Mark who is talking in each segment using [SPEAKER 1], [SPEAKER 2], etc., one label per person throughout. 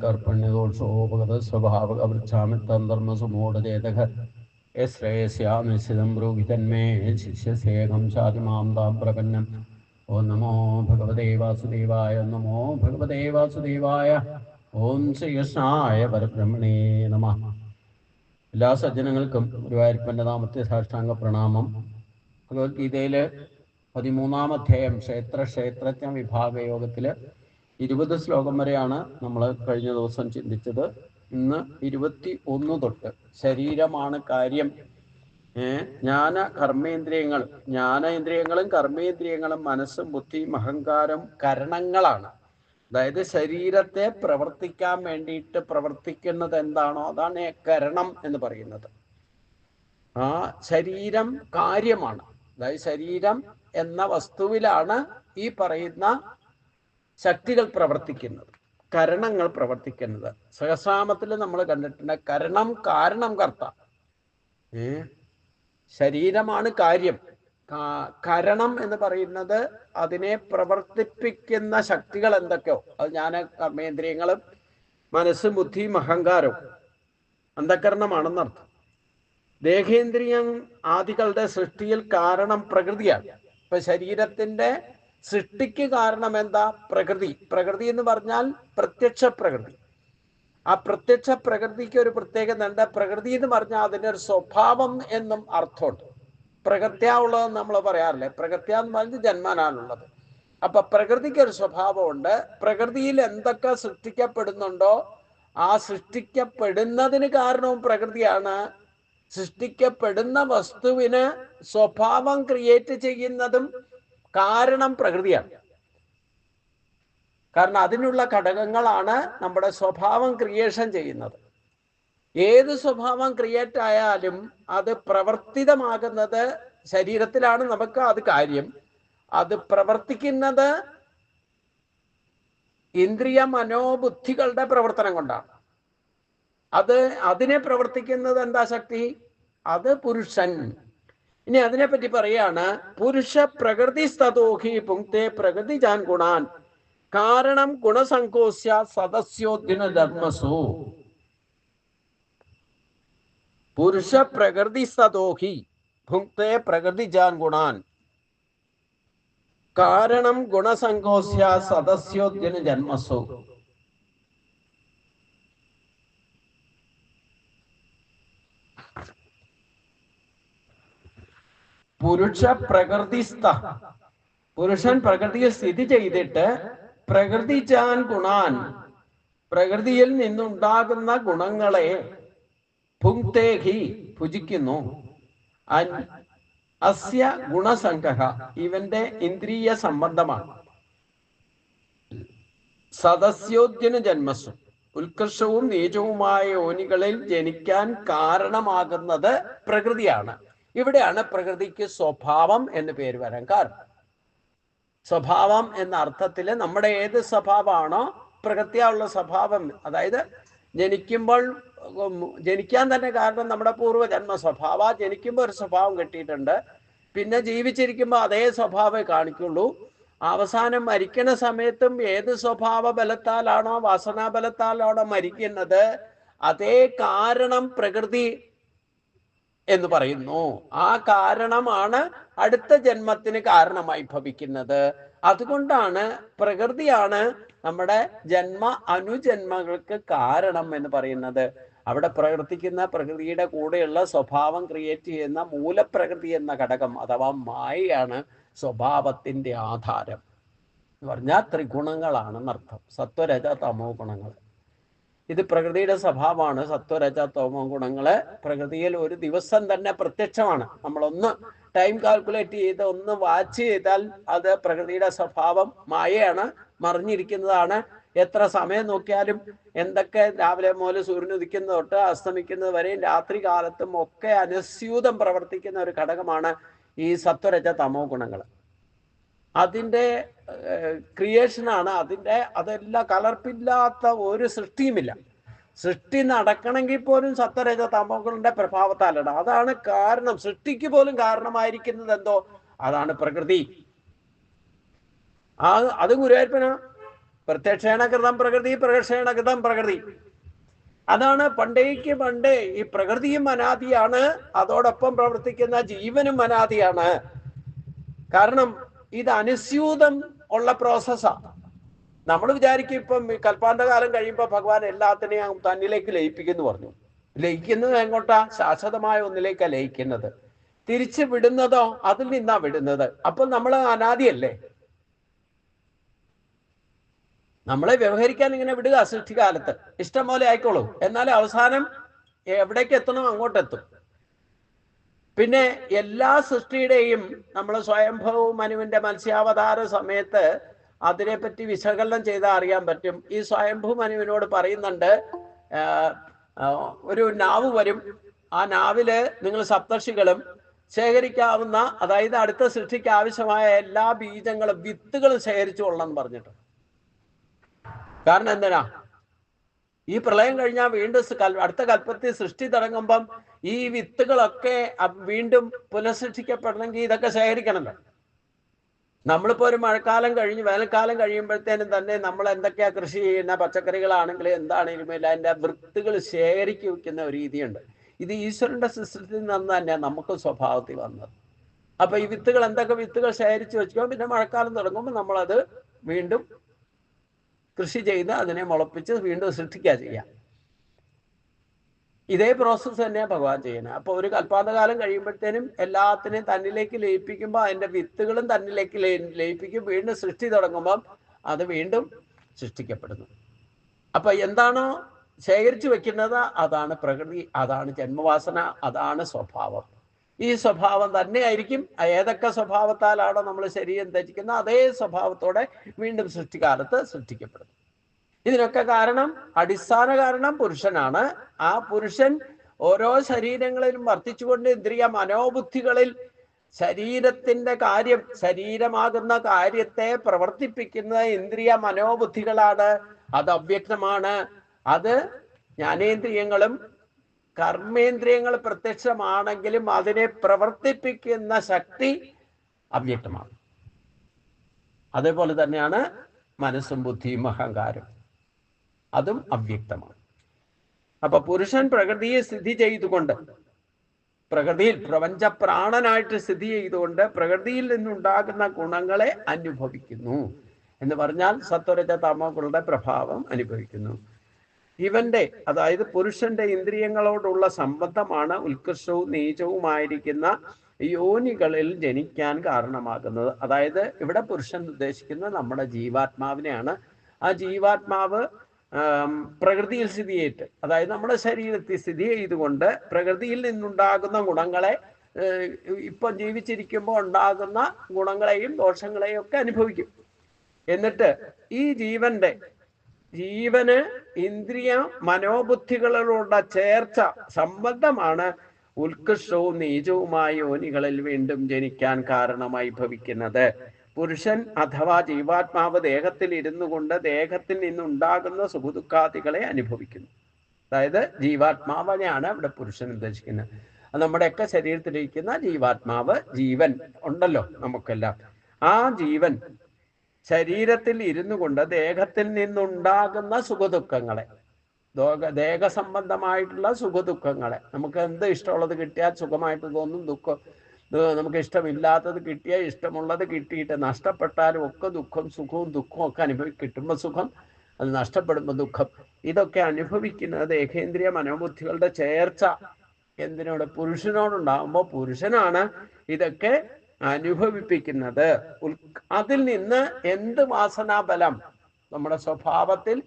[SPEAKER 1] कर्पण्यदोषोपगतस्वभावकवृच्छामित्तन्धर्मसुमूढचेतः यश्रेयस्यां ब्रूहितन्मे शिष्यस्येकं शातिमां ताम्प्रपन्नम् ओं नमो भगवते वासुदेवाय नमो भगवते वासुदेवाय ഓം ശ്രീകൃഷ്ണായ പരബ്രഹ്മണേ നമഃ. എല്ലാ സജ്ജനങ്ങൾക്കും ഗുരുവായൂരപ്പൻ്റെ നാമത്തെ സാഷ്ടാംഗ പ്രണാമം. ഭഗവത്ഗീതയില് 13-ാം അധ്യായം ക്ഷേത്രജ്ഞ വിഭാഗ യോഗത്തില് 20 ശ്ലോകം വരെയാണ് നമ്മൾ കഴിഞ്ഞ ദിവസം ചിന്തിച്ചത്. ഇന്ന് 21 തൊട്ട് ശരീരമാണ് കാര്യം, ജ്ഞാനേന്ദ്രിയങ്ങളും കർമ്മേന്ദ്രിയങ്ങളും മനസ്സും ബുദ്ധിയും അഹങ്കാരം കരണങ്ങളാണ്. അതായത് ശരീരത്തെ പ്രവർത്തിക്കാൻ വേണ്ടിയിട്ട് പ്രവർത്തിക്കുന്നത് എന്താണോ അതാണ് കരണം എന്ന് പറയുന്നത്. ആ ശരീരം കാര്യമാണ്. അതായത് ശരീരം എന്ന വസ്തുവിലാണ് ഈ പറയുന്ന ശക്തികൾ പ്രവർത്തിക്കുന്നത്, കരണങ്ങൾ പ്രവർത്തിക്കുന്നത്. സഹസ്രനാമത്തിൽ നമ്മൾ കണ്ടിട്ടുണ്ട് കരണം കാരണം കർത്ത. ശരീരമാണ് കാര്യം, കരണം എന്ന് പറയുന്നത് അതിനെ പ്രവർത്തിപ്പിക്കുന്ന ശക്തികൾ എന്തൊക്കെയോ അത് കർമ്മേന്ദ്രിയങ്ങളും മനസ്സും ബുദ്ധിയും അഹങ്കാരവും അന്ധകരണമാണെന്നർത്ഥം. ദേഹേന്ദ്രിയം ആദികളുടെ സൃഷ്ടിയിൽ കാരണം പ്രകൃതിയാണ്. ഇപ്പൊ ശരീരത്തിന്റെ സൃഷ്ടിക്ക് കാരണം എന്താ? പ്രകൃതി. പ്രകൃതി എന്ന് പറഞ്ഞാൽ പ്രത്യക്ഷ പ്രകൃതി. ആ പ്രത്യക്ഷ പ്രകൃതിക്ക് ഒരു പ്രത്യേകത ഉണ്ട്. പ്രകൃതി എന്ന് പറഞ്ഞാൽ അതിനൊരു സ്വഭാവം എന്നും അർത്ഥമുണ്ട്. പ്രകൃത്യ ഉള്ളതെന്ന് നമ്മൾ പറയാറില്ലേ? പ്രകൃത്യ എന്ന് പറഞ്ഞാൽ ജന്മനാണുള്ളത്. അപ്പൊ പ്രകൃതിക്ക് ഒരു സ്വഭാവമുണ്ട്. പ്രകൃതിയിൽ എന്തൊക്കെ സൃഷ്ടിക്കപ്പെടുന്നുണ്ടോ ആ സൃഷ്ടിക്കപ്പെടുന്നതിന് കാരണവും പ്രകൃതിയാണ്. സൃഷ്ടിക്കപ്പെടുന്ന വസ്തുവിന് സ്വഭാവം ക്രിയേറ്റ് ചെയ്യുന്നതും കാരണം പ്രകൃതിയാണ്. കാരണം അതിനുള്ള ഘടകങ്ങളാണ് നമ്മുടെ സ്വഭാവം ക്രിയേഷൻ ചെയ്യുന്നത്. ഏത് സ്വഭാവം ക്രിയേറ്റ് ആയാലും അത് പ്രവർത്തിതമാകുന്നത് ശരീരത്തിലാണ്. നമുക്ക് അത് കാര്യം. അത് പ്രവർത്തിക്കുന്നത് ഇന്ദ്രിയ മനോബുദ്ധികളുടെ പ്രവർത്തനം കൊണ്ടാണ്. അതിനെ പ്രവർത്തിക്കുന്നത് എന്താ ശക്തി? അത് പുരുഷൻ. ഇനി അതിനെപ്പറ്റി പറയാണ്, പുരുഷ പ്രകൃതി സ്തതോഹി പുങ്ക്തേ പ്രകൃതി ജാൻ ഗുണാൻ കാരണം ഗുണസങ്കോസ്യ സദസ്യോദ്ദിന ധർമ്മസു. പുരുഷ പ്രകൃതി സദോഹി ഭുക്തേ പ്രകൃതി ജാൻ ഗുണാൻ കാരണം ഗുണസങ്കോസ്യ സദസ്യോദ്ദിന ജന്മസു. പുരുഷ പ്രകൃതിസ്ഥ, പുരുഷൻ പ്രകൃതിയെ സ്ഥിതി ചെയ്തിട്ട് പ്രകൃതി ജാൻ ഗുണാൻ പ്രകൃതിയിൽ നിന്നുണ്ടാകുന്ന ഗുണങ്ങളെ ഭുങ്ക്തേഹി ഭുജിക്കുന്നു. അസ്യ ഗുണസംഗഹ ഇവന്റെ ഇന്ദ്രിയ സംബന്ധമാണ്. സദസ്യോദ്യന ജന്മസു ഉത്കർഷവും നീചവുമായ യോനികളിൽ ജനിക്കാൻ കാരണമാകുന്നത് പ്രകൃതിയാണ്. ഇവിടെയാണ് പ്രകൃതിക്ക് സ്വഭാവം എന്ന് പേര് വരാൻ കാരണം. സ്വഭാവം എന്ന അർത്ഥത്തിൽ നമ്മുടെ ഏത് സ്വഭാവമാണോ പ്രകൃതിയുള്ള സ്വഭാവം, അതായത് ജനിക്കാൻ തന്നെ കാരണം നമ്മുടെ പൂർവ്വജന്മ സ്വഭാവ. ജനിക്കുമ്പോൾ ഒരു സ്വഭാവം കിട്ടിയിട്ടുണ്ട്, പിന്നെ ജീവിച്ചിരിക്കുമ്പോൾ അതേ സ്വഭാവമേ കാണിക്കുള്ളൂ. അവസാനം മരിക്കുന്ന സമയത്തും ഏത് സ്വഭാവ ബലത്താലാണോ വാസനാ ബലത്താലാണോ മരിക്കുന്നത് അതേ കാരണം പ്രകൃതി എന്ന് പറയുന്നു. ആ കാരണമാണ് അടുത്ത ജന്മത്തിന് കാരണമായി ഭവിക്കുന്നത്. അതുകൊണ്ടാണ് പ്രകൃതിയാണ് നമ്മുടെ ജന്മ അനുജന്മങ്ങൾക്ക് കാരണം എന്ന് പറയുന്നത്. അവിടെ പ്രവർത്തിക്കുന്ന പ്രകൃതിയുടെ കൂടെയുള്ള സ്വഭാവം ക്രിയേറ്റ് ചെയ്യുന്ന മൂലപ്രകൃതി എന്ന ഘടകം അഥവാ മായയാണ് സ്വഭാവത്തിന്റെ ആധാരം എന്ന് പറഞ്ഞാൽ ത്രിഗുണങ്ങളാണെന്നർത്ഥം. സത്വരജ തമോ ഗുണങ്ങൾ ഇത് പ്രകൃതിയുടെ സ്വഭാവമാണ്. സത്വരജ തമോ ഗുണങ്ങള് പ്രകൃതിയിൽ ഒരു ദിവസം തന്നെ പ്രത്യക്ഷമാണ്. നമ്മളൊന്ന് ടൈം കാൽക്കുലേറ്റ് ചെയ്ത് ഒന്ന് വാച്ച് ചെയ്താൽ അത് പ്രകൃതിയുടെ സ്വഭാവം മായയാണ്, മറിഞ്ഞിരിക്കുന്നതാണ്. എത്ര സമയം നോക്കിയാലും എന്തൊക്കെ രാവിലെ മുതൽ സൂര്യൻ ഉദിക്കുന്നത് തൊട്ട് അസ്തമിക്കുന്നത് വരെയും രാത്രി കാലത്തും ഒക്കെ അനുസ്യൂതം പ്രവർത്തിക്കുന്ന ഒരു ഘടകമാണ് ഈ സത്വരജ തമോ ഗുണങ്ങൾ. അതിൻ്റെ ക്രിയേഷനാണ്. അതെല്ലാം കലർപ്പില്ലാത്ത ഒരു സൃഷ്ടിയുമില്ല. സൃഷ്ടി നടക്കണമെങ്കിൽ പോലും സത്വരജ തമോഗുണന്റെ പ്രഭാവത്താലാണ്. അതാണ് കാരണം. സൃഷ്ടിക്ക് പോലും കാരണമായിരിക്കുന്നത് എന്തോ അതാണ് പ്രകൃതി. അത് ഗുരുവായൂരപ്പന പ്രത്യക്ഷേണ കൃതം പ്രകൃതി, പ്രകർഷേണ കൃതം പ്രകൃതി. അതാണ് പണ്ടേക്ക് പണ്ടേ ഈ പ്രകൃതിയും അനാദിയാണ്, അതോടൊപ്പം പ്രവർത്തിക്കുന്ന ജീവനും അനാദിയാണ്. കാരണം ഇത് അനുസ്യൂതം ഉള്ള പ്രോസസ്സാണ്. നമ്മൾ വിചാരിക്കും ഇപ്പം കൽപ്പാന്തകാലം കഴിയുമ്പോൾ ഭഗവാൻ എല്ലാത്തിനെയും തന്നിലേക്ക് ലയിപ്പിക്കുന്നു പറഞ്ഞു. ലയിക്കുന്നത് എങ്ങോട്ടാ? ശാശ്വതമായ ഒന്നിലേക്കാണ് ലയിക്കുന്നത്. തിരിച്ചു വിടുന്നതോ അതിൽ നിന്നാ വിടുന്നത്. അപ്പൊ നമ്മൾ അനാദിയല്ലേ? നമ്മളെ വ്യവഹരിക്കാൻ ഇങ്ങനെ വിടുക സൃഷ്ടികാലത്ത്, ഇഷ്ടം പോലെ ആയിക്കോളൂ. എന്നാൽ അവസാനം എവിടേക്ക് എത്തണോ അങ്ങോട്ടെത്തും. പിന്നെ എല്ലാ സൃഷ്ടിയുടെയും നമ്മൾ സ്വയംഭവ മനുവിന്റെ മത്സ്യാവതാര സമയത്ത് അതിനെപ്പറ്റി വിശകലനം ചെയ്താൽ അറിയാൻ പറ്റും. ഈ സ്വയംഭൂ മനുവിനോട് പറയുന്നുണ്ട്, ഒരു നാവ് വരും, ആ നാവില് നിങ്ങൾ സപ്തർഷികളും ശേഖരിക്കാവുന്ന, അതായത് അടുത്ത സൃഷ്ടിക്ക് ആവശ്യമായ എല്ലാ ബീജങ്ങളും വിത്തുകളും ശേഖരിച്ചു കൊള്ളണം എന്ന് പറഞ്ഞിട്ട്. കാരണം എന്തിനാ? ഈ പ്രളയം കഴിഞ്ഞാൽ വീണ്ടും അടുത്ത കൽപ്പത്തിൽ സൃഷ്ടി തുടങ്ങുമ്പം ഈ വിത്തുകളൊക്കെ വീണ്ടും പുനഃസൃഷ്ടിക്കപ്പെടണമെങ്കിൽ ഇതൊക്കെ ശേഖരിക്കണമല്ലോ. നമ്മളിപ്പോ ഒരു മഴക്കാലം കഴിഞ്ഞ് വേനൽക്കാലം കഴിയുമ്പോഴത്തേനും തന്നെ നമ്മൾ എന്തൊക്കെയാ കൃഷി ചെയ്യുന്ന പച്ചക്കറികളാണെങ്കിലും എന്താണെങ്കിലും അതിൻ്റെ വിത്തുകൾ ശേഖരിക്കി വയ്ക്കുന്ന ഒരു രീതിയുണ്ട്. ഇത് ഈശ്വരന്റെ സിസ്റ്റത്തിൽ നിന്ന് തന്നെയാണ് നമുക്ക് സ്വഭാവത്തിൽ വന്നത്. അപ്പൊ ഈ വിത്തുകൾ എന്തൊക്കെ വിത്തുകൾ ശേഖരിച്ച് വെച്ചോ, പിന്നെ മഴക്കാലം തുടങ്ങുമ്പോൾ നമ്മളത് വീണ്ടും കൃഷി ചെയ്ത് അതിനെ മുളപ്പിച്ച് വീണ്ടും സൃഷ്ടിക്കുക ചെയ്യാം. ഇതേ പ്രോസസ്സ് തന്നെയാണ് ഭഗവാൻ ചെയ്യുന്നത്. അപ്പൊ ഒരു കൽപ്പാന്തകാലം കഴിയുമ്പോഴത്തേനും എല്ലാത്തിനെയും തന്നിലേക്ക് ലയിപ്പിക്കുമ്പോൾ അതിന്റെ വിത്തുകളും തന്നിലേക്ക് ലയിപ്പിക്കും. വീണ്ടും സൃഷ്ടി തുടങ്ങുമ്പം അത് വീണ്ടും സൃഷ്ടിക്കപ്പെടുന്നു. അപ്പൊ എന്താണോ ശേഖരിച്ചു വെക്കുന്നത് അതാണ് പ്രകൃതി, അതാണ് ജന്മവാസന, അതാണ് സ്വഭാവം. ഈ സ്വഭാവം തന്നെയായിരിക്കും ഏതൊക്കെ സ്വഭാവത്താലാണോ നമ്മൾ ശരീരം ത്യജിക്കുന്നത് അതേ സ്വഭാവത്തോടെ വീണ്ടും സൃഷ്ടികാലത്ത് സൃഷ്ടിക്കപ്പെടുന്നു. ഇതിനൊക്കെ കാരണം, അടിസ്ഥാന കാരണം പുരുഷനാണ്. ആ പുരുഷൻ ഓരോ ശരീരങ്ങളിലും വർത്തിച്ചുകൊണ്ട് ഇന്ദ്രിയ മനോബുദ്ധികളിൽ ശരീരത്തിന്റെ കാര്യം, ശരീരമാകുന്ന കാര്യത്തെ പ്രവർത്തിപ്പിക്കുന്ന ഇന്ദ്രിയ മനോബുദ്ധികളാണ്. അത് അവ്യക്തമാണ്. അത് ജ്ഞാനേന്ദ്രിയങ്ങളും കർമ്മേന്ദ്രിയങ്ങൾ പ്രത്യക്ഷമാണെങ്കിലും അതിനെ പ്രവർത്തിപ്പിക്കുന്ന ശക്തി അവ്യക്തമാണ്. അതേപോലെ തന്നെയാണ് മനസ്സും ബുദ്ധിയും അഹങ്കാരം, അതും അവ്യക്തമാണ്. അപ്പൊ പുരുഷൻ പ്രകൃതിയെ സ്ഥിതി ചെയ്തുകൊണ്ട്, പ്രകൃതിയിൽ പ്രപഞ്ച പ്രാണനായിട്ട് സ്ഥിതി ചെയ്തുകൊണ്ട് പ്രകൃതിയിൽ നിന്നുണ്ടാകുന്ന ഗുണങ്ങളെ അനുഭവിക്കുന്നു എന്ന് പറഞ്ഞാൽ സത്വരജ തമോകളുടെ പ്രഭാവം അനുഭവിക്കുന്നു. ഇവന്റെ, അതായത് പുരുഷന്റെ ഇന്ദ്രിയങ്ങളോടുള്ള സംബന്ധമാണ് ഉത്കൃഷ്ടവും നീചവുമായിരിക്കുന്ന യോനികളിൽ ജനിക്കാൻ കാരണമാകുന്നത്. അതായത് ഇവിടെ പുരുഷൻ ഉദ്ദേശിക്കുന്നത് നമ്മുടെ ജീവാത്മാവിനെയാണ്. ആ ജീവാത്മാവ് പ്രകൃതിയിൽ സ്ഥിതി ചെയ്തിട്ട്, അതായത് നമ്മുടെ ശരീരത്തിൽ സ്ഥിതി ചെയ്തുകൊണ്ട് പ്രകൃതിയിൽ നിന്നുണ്ടാകുന്ന ഗുണങ്ങളെ, ഇപ്പം ജീവിച്ചിരിക്കുമ്പോൾ ഉണ്ടാകുന്ന ഗുണങ്ങളെയും ദോഷങ്ങളെയും ഒക്കെ അനുഭവിക്കും. എന്നിട്ട് ഈ ജീവന് ഇന്ദ്രിയ മനോബുദ്ധികളോടുള്ള ചേർച്ച സംബന്ധമാണ് ഉത്കൃഷ്ടവും നീചവുമായ യോനികളിൽ വീണ്ടും ജനിക്കാൻ കാരണമായി ഭവിക്കുന്നത്. പുരുഷൻ അഥവാ ജീവാത്മാവ് ദേഹത്തിൽ ഇരുന്നു കൊണ്ട് ദേഹത്തിൽ നിന്നുണ്ടാകുന്ന സുഖദുഃഖാദികളെ അനുഭവിക്കുന്നു. അതായത് ജീവാത്മാവിനെയാണ് ഇവിടെ പുരുഷൻ ഉദ്ദേശിക്കുന്നത്. നമ്മുടെയൊക്കെ ശരീരത്തിലിരിക്കുന്ന ജീവാത്മാവ്, ജീവൻ ഉണ്ടല്ലോ നമുക്കെല്ലാം. ആ ജീവൻ ശരീരത്തിൽ ഇരുന്നു കൊണ്ട് ദേഹത്തിൽ നിന്നുണ്ടാകുന്ന സുഖദുഃഖങ്ങളെ, ദേഹസംബന്ധമായിട്ടുള്ള സുഖദുഃഖങ്ങളെ, നമുക്ക് എന്ത് ഇഷ്ടമുള്ളത് കിട്ടിയാൽ സുഖമായിട്ട് തോന്നും, നമുക്ക് ഇഷ്ടമില്ലാത്തത് കിട്ടിയാൽ, ഇഷ്ടമുള്ളത് കിട്ടിയിട്ട് നഷ്ടപ്പെട്ടാലും ഒക്കെ ദുഃഖം, സുഖവും ദുഃഖവും ഒക്കെ കിട്ടുമ്പോൾ സുഖം, അത് നഷ്ടപ്പെടുമ്പോൾ ദുഃഖം. ഇതൊക്കെ അനുഭവിക്കുന്നത് ദേഹേന്ദ്രിയ മനോബുദ്ധികളുടെ ചേർച്ച എന്തിനോട്? പുരുഷനോടുണ്ടാകുമ്പോൾ പുരുഷനാണ് ഇതൊക്കെ അനുഭവിപ്പിക്കുന്നത്. അതിൽ നിന്ന് എന്ത് വാസനാബലം, നമ്മുടെ സ്വഭാവത്തിൽ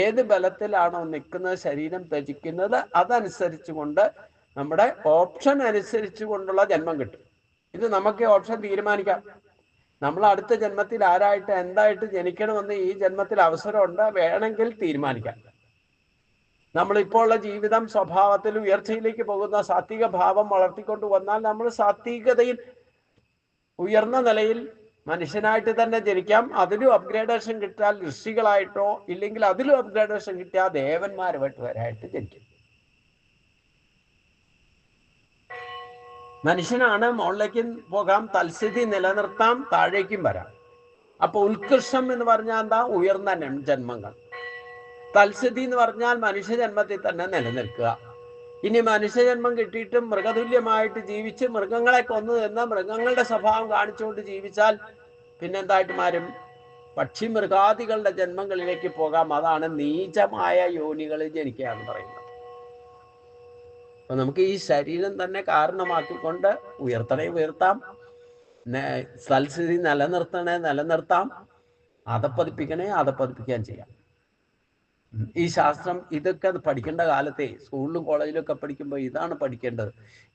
[SPEAKER 1] ഏത് ബലത്തിലാണോ നിൽക്കുന്നത്, ശരീരം ത്യജിക്കുന്നത്, അതനുസരിച്ച് കൊണ്ട് നമ്മുടെ ഓപ്ഷൻ അനുസരിച്ച് കൊണ്ടുള്ള ജന്മം കിട്ടും. ഇത് നമുക്ക് ഓപ്ഷൻ തീരുമാനിക്കാം. നമ്മൾ അടുത്ത ജന്മത്തിൽ ആരായിട്ട് എന്തായിട്ട് ജനിക്കണമെന്ന് ഈ ജന്മത്തിൽ അവസരമുണ്ട്, വേണമെങ്കിൽ തീരുമാനിക്കാം. നമ്മളിപ്പോൾ ഉള്ള ജീവിതം സ്വഭാവത്തിൽ ഉയർച്ചയിലേക്ക് പോകുന്ന സാത്വിക ഭാവം വളർത്തിക്കൊണ്ട് വന്നാൽ നമ്മൾ സാത്വികതയിൽ ഉയർന്ന നിലയിൽ മനുഷ്യനായിട്ട് തന്നെ ജനിക്കാം. അതിലും അപ്ഗ്രേഡേഷൻ കിട്ടിയാൽ ഋഷികളായിട്ടോ, ഇല്ലെങ്കിൽ അതിലും അപ്ഗ്രേഡേഷൻ കിട്ടിയാൽ ദേവന്മാരുമായിട്ട് വരായിട്ട് ജനിക്കും. മനുഷ്യനാണ് മുകളിലേക്കും പോകാം, തൽസ്ഥിതി നിലനിർത്താം, താഴേക്കും വരാം. അപ്പൊ ഉത്കൃഷ്ടം എന്ന് പറഞ്ഞാൽ എന്താ? ഉയർന്ന ജന്മങ്ങൾ. തൽസ്ഥിതി എന്ന് പറഞ്ഞാൽ മനുഷ്യജന്മത്തിൽ തന്നെ നിലനിൽക്കുക. ഇനി മനുഷ്യജന്മം കിട്ടിയിട്ടും മൃഗതുല്യമായിട്ട് ജീവിച്ച് മൃഗങ്ങളെ കൊന്നു നിന്ന് മൃഗങ്ങളുടെ സ്വഭാവം കാണിച്ചുകൊണ്ട് ജീവിച്ചാൽ പിന്നെന്തായിട്ട് മാറും? പക്ഷി മൃഗാദികളുടെ ജന്മങ്ങളിലേക്ക് പോകാം. അതാണ് നീചമായ യോനികളിൽ ജനിക്കുക എന്ന് പറയുന്നത്. അപ്പൊ നമുക്ക് ഈ ശരീരം തന്നെ കാരണമാക്കിക്കൊണ്ട് ഉയർത്താം, തൽസ്ഥിതി നിലനിർത്താം, അതപ്പതിപ്പിക്കാൻ ചെയ്യാം. ഈ ശാസ്ത്രം ഇതൊക്കെ പഠിക്കേണ്ട കാലത്തെ സ്കൂളിലും കോളേജിലൊക്കെ പഠിക്കുമ്പോൾ ഇതാണ് പഠിക്കേണ്ടത്.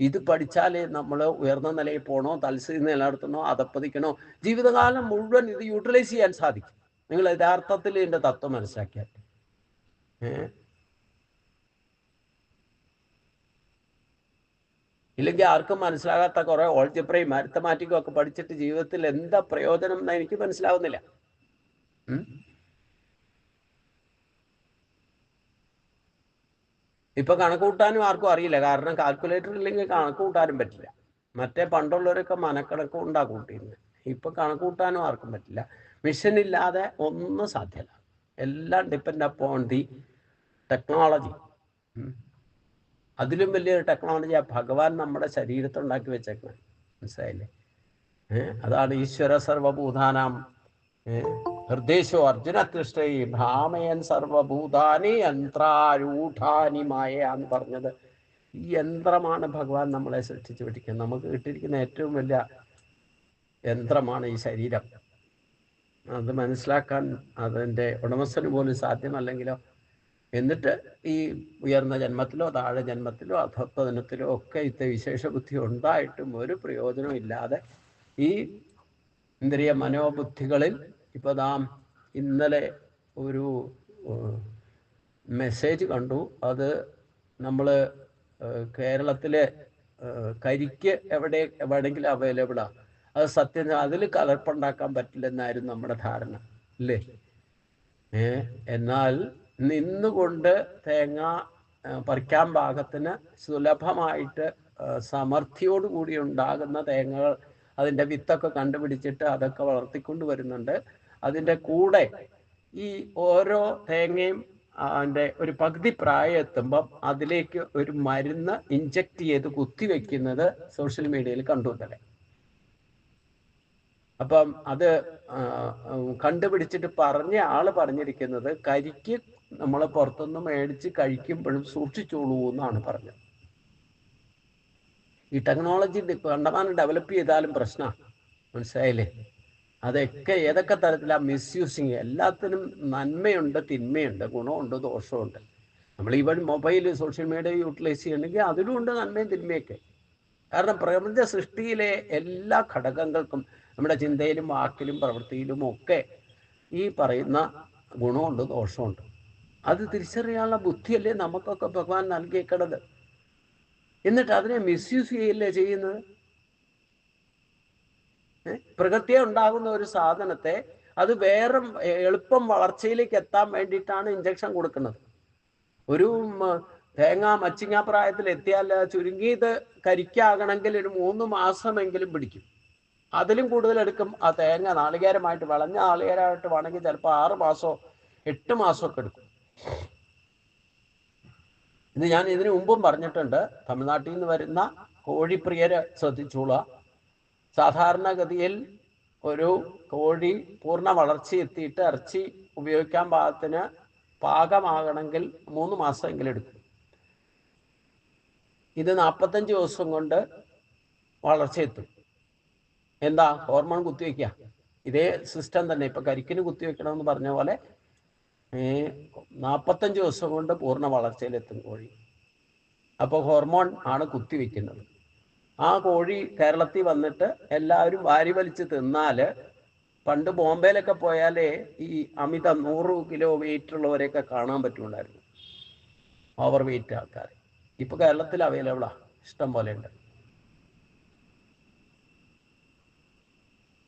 [SPEAKER 1] ഇത് പഠിച്ചാലേ നമ്മൾ ഉയർന്ന നിലയിൽ പോകണോ, തൽസ്ഥിതി നിലനിർത്തണോ, അതപ്പതിക്കണോ, ജീവിതകാലം മുഴുവൻ ഇത് യൂട്ടിലൈസ് ചെയ്യാൻ സാധിക്കും. നിങ്ങൾ യഥാർത്ഥത്തിൽ ഇതിൻ്റെ തത്വം മനസ്സിലാക്കിയാൽ. ഇല്ലെങ്കിൽ ആർക്കും മനസ്സിലാകാത്ത കുറെ ഓൾജിബ്രയും അരിത്തമാറ്റിക്കും ഒക്കെ പഠിച്ചിട്ട് ജീവിതത്തിൽ എന്താ പ്രയോജനം എന്ന് എനിക്ക് മനസ്സിലാവുന്നില്ല. ഇപ്പൊ കണക്ക് കൂട്ടാനും ആർക്കും അറിയില്ല. കാരണം കാൽക്കുലേറ്റർ ഇല്ലെങ്കിൽ കണക്ക് കൂട്ടാനും പറ്റില്ല. മറ്റേ പണ്ടുള്ളവരൊക്കെ മനക്കണക്ക് ഉണ്ടാ കൂട്ടിയിരുന്നു. ഇപ്പൊ കണക്ക് കൂട്ടാനും ആർക്കും പറ്റില്ല. മിഷൻ ഇല്ലാതെ ഒന്നും സാധ്യമല്ല. എല്ലാം ഡിപ്പെൻഡ് അപ്പോൺ ദി ടെക്നോളജി. അതിലും വലിയൊരു ടെക്നോളജിയാ ഭഗവാൻ നമ്മുടെ ശരീരത്തുണ്ടാക്കി വെച്ചേക്കുന്നത്. മനസ്സിലായില്ലേ? അതാണ് ഈശ്വര സർവഭൂതാനാം ഹൃദയശോ അർജുന കൃഷ്ണ ഭ്രാമയൻ സർവഭൂതാനി യന്ത്രാരൂഢാനി മായ എന്ന് പറഞ്ഞത്. ഈ യന്ത്രമാണ് ഭഗവാൻ നമ്മളെ സൃഷ്ടിച്ചു പിടിക്കുന്നത്. നമുക്ക് കിട്ടിയിരിക്കുന്ന ഏറ്റവും വലിയ യന്ത്രമാണ് ഈ ശരീരം. അത് മനസ്സിലാക്കാൻ അതിൻ്റെ ഉടമസ്ഥന് പോലും സാധ്യമല്ലെങ്കിലോ. എന്നിട്ട് ഈ ഉയർന്ന ജന്മത്തിലോ താഴെ ജന്മത്തിലോ അധപ്പതനത്തിലോ ഒക്കെ ഇത്തെ വിശേഷ ബുദ്ധി ഉണ്ടായിട്ടും ഒരു പ്രയോജനവും ഇല്ലാതെ ഈ ഇന്ദ്രിയ മനോബുദ്ധികളിൽ ഇപ്പോൾ നാം ഇന്നലെ ഒരു മെസ്സേജ് കണ്ടു. അത് നമ്മൾ കേരളത്തിലെ കരിക്ക് എവിടെയെങ്കിലും അവൈലബിളാണ്. അത് സത്യം, അതിൽ കലർപ്പുണ്ടാക്കാൻ പറ്റില്ലെന്നായിരുന്നു നമ്മുടെ ധാരണ, അല്ലേ? എന്നാൽ നിന്നുകൊണ്ട് തേങ്ങ പറിക്കാൻ പാകത്തിന് സുലഭമായിട്ട് സമൃദ്ധിയോടുകൂടി ഉണ്ടാകുന്ന തേങ്ങകൾ, അതിൻ്റെ വിത്തൊക്കെ കണ്ടുപിടിച്ചിട്ട് അതൊക്കെ വളർത്തിക്കൊണ്ട് വരുന്നുണ്ട്. അതിൻ്റെ കൂടെ ഈ ഓരോ തേങ്ങയും അതിൻ്റെ ഒരു പകുതി പ്രായം എത്തുമ്പം അതിലേക്ക് ഒരു മരുന്ന് ഇഞ്ചക്ട് ചെയ്ത് കുത്തിവെക്കുന്നത് സോഷ്യൽ മീഡിയയിൽ കണ്ടു തന്നെ. അപ്പം അത് കണ്ടുപിടിച്ചിട്ട് ആള് പറഞ്ഞിരിക്കുന്നത് കരിക്ക് നമ്മൾ പുറത്തുനിന്ന് മേടിച്ച് കഴിക്കുമ്പോഴും സൂക്ഷിച്ചോളൂ എന്നാണ് പറഞ്ഞത്. ഈ ടെക്നോളജി കണ്ടമാനം ഡെവലപ്പ് ചെയ്താലും പ്രശ്നമാണ്. മനസ്സിലായില്ലേ? അതൊക്കെ ഏതൊക്കെ തരത്തിലാണ് മിസ്യൂസിങ്. എല്ലാത്തിനും നന്മയുണ്ട്, തിന്മയുണ്ട്, ഗുണമുണ്ട്, ദോഷമുണ്ട്. നമ്മൾ even mobile social media utilise ചെയ്യണമെങ്കിൽ അതിലുമുണ്ട് നന്മയും തിന്മയൊക്കെ. കാരണം പ്രപഞ്ച സൃഷ്ടിയിലെ എല്ലാ ഘടകങ്ങൾക്കും നമ്മുടെ ചിന്തയിലും വാക്കിലും പ്രവൃത്തിയിലും ഒക്കെ ഈ പറയുന്ന ഗുണമുണ്ട്, ദോഷമുണ്ട്. അത് തിരിച്ചറിയാനുള്ള ബുദ്ധിയല്ലേ നമുക്കൊക്കെ ഭഗവാൻ നൽകിയേക്കണത്. എന്നിട്ട് അതിനെ മിസ്യൂസ് ചെയ്യല്ലേ ചെയ്യുന്നത്. പ്രകൃതിയെ ഉണ്ടാകുന്ന ഒരു സാധനത്തെ അത് വേറെ എളുപ്പം വളർച്ചയിലേക്ക് എത്താൻ വേണ്ടിയിട്ടാണ് ഇഞ്ചക്ഷൻ കൊടുക്കുന്നത്. ഒരു തേങ്ങ മച്ചിങ്ങ പ്രായത്തിൽ എത്തിയാൽ ചുരുങ്ങിയത് കരിക്കാകണമെങ്കിൽ ഒരു 3 മാസമെങ്കിലും പിടിക്കും. അതിലും കൂടുതൽ എടുക്കും. ആ തേങ്ങ നാളികേരമായിട്ട് വിളഞ്ഞ നാളികേരമായിട്ട് വേണമെങ്കിൽ ചിലപ്പോൾ 6 മാസമോ 8 മാസമൊക്കെ എടുക്കും. ഇത് ഞാൻ ഇതിനു മുമ്പും പറഞ്ഞിട്ടുണ്ട്. തമിഴ്നാട്ടിൽ നിന്ന് വരുന്ന കോഴിപ്രിയര് ശ്രദ്ധിച്ചോളുക. സാധാരണഗതിയിൽ ഒരു കോഴി പൂർണ്ണ വളർച്ചയെത്തിയിട്ട് ഇറച്ചി ഉപയോഗിക്കാൻ പാകമാകണമെങ്കിൽ 3 മാസമെങ്കിലും എടുക്കും. ഇത് 45 ദിവസം കൊണ്ട് വളർച്ചയെത്തും. എന്താ? ഹോർമോൺ കുത്തിവെക്കുക. ഇതേ സിസ്റ്റം തന്നെ. ഇപ്പൊ കരിക്കിന് കുത്തിവെക്കണമെന്ന് പറഞ്ഞ പോലെ 45 ദിവസം കൊണ്ട് പൂർണ്ണ വളർച്ചയിലെത്തും കോഴി. അപ്പോൾ ഹോർമോൺ ആണ് കുത്തിവെക്കുന്നത്. ആ കോഴി കേരളത്തിൽ വന്നിട്ട് എല്ലാവരും വാരി വലിച്ച് തിന്നാൽ, പണ്ട് ബോംബെയിലൊക്കെ പോയാലേ ഈ അമിത 100 കിലോ വെയിറ്റ് ഉള്ളവരെയൊക്കെ കാണാൻ പറ്റുന്നുണ്ടായിരുന്നു, ഓവർ വെയിറ്റ് ആൾക്കാർ. ഇപ്പൊ കേരളത്തിൽ അവൈലബിളാ, ഇഷ്ടം പോലെ ഉണ്ട്.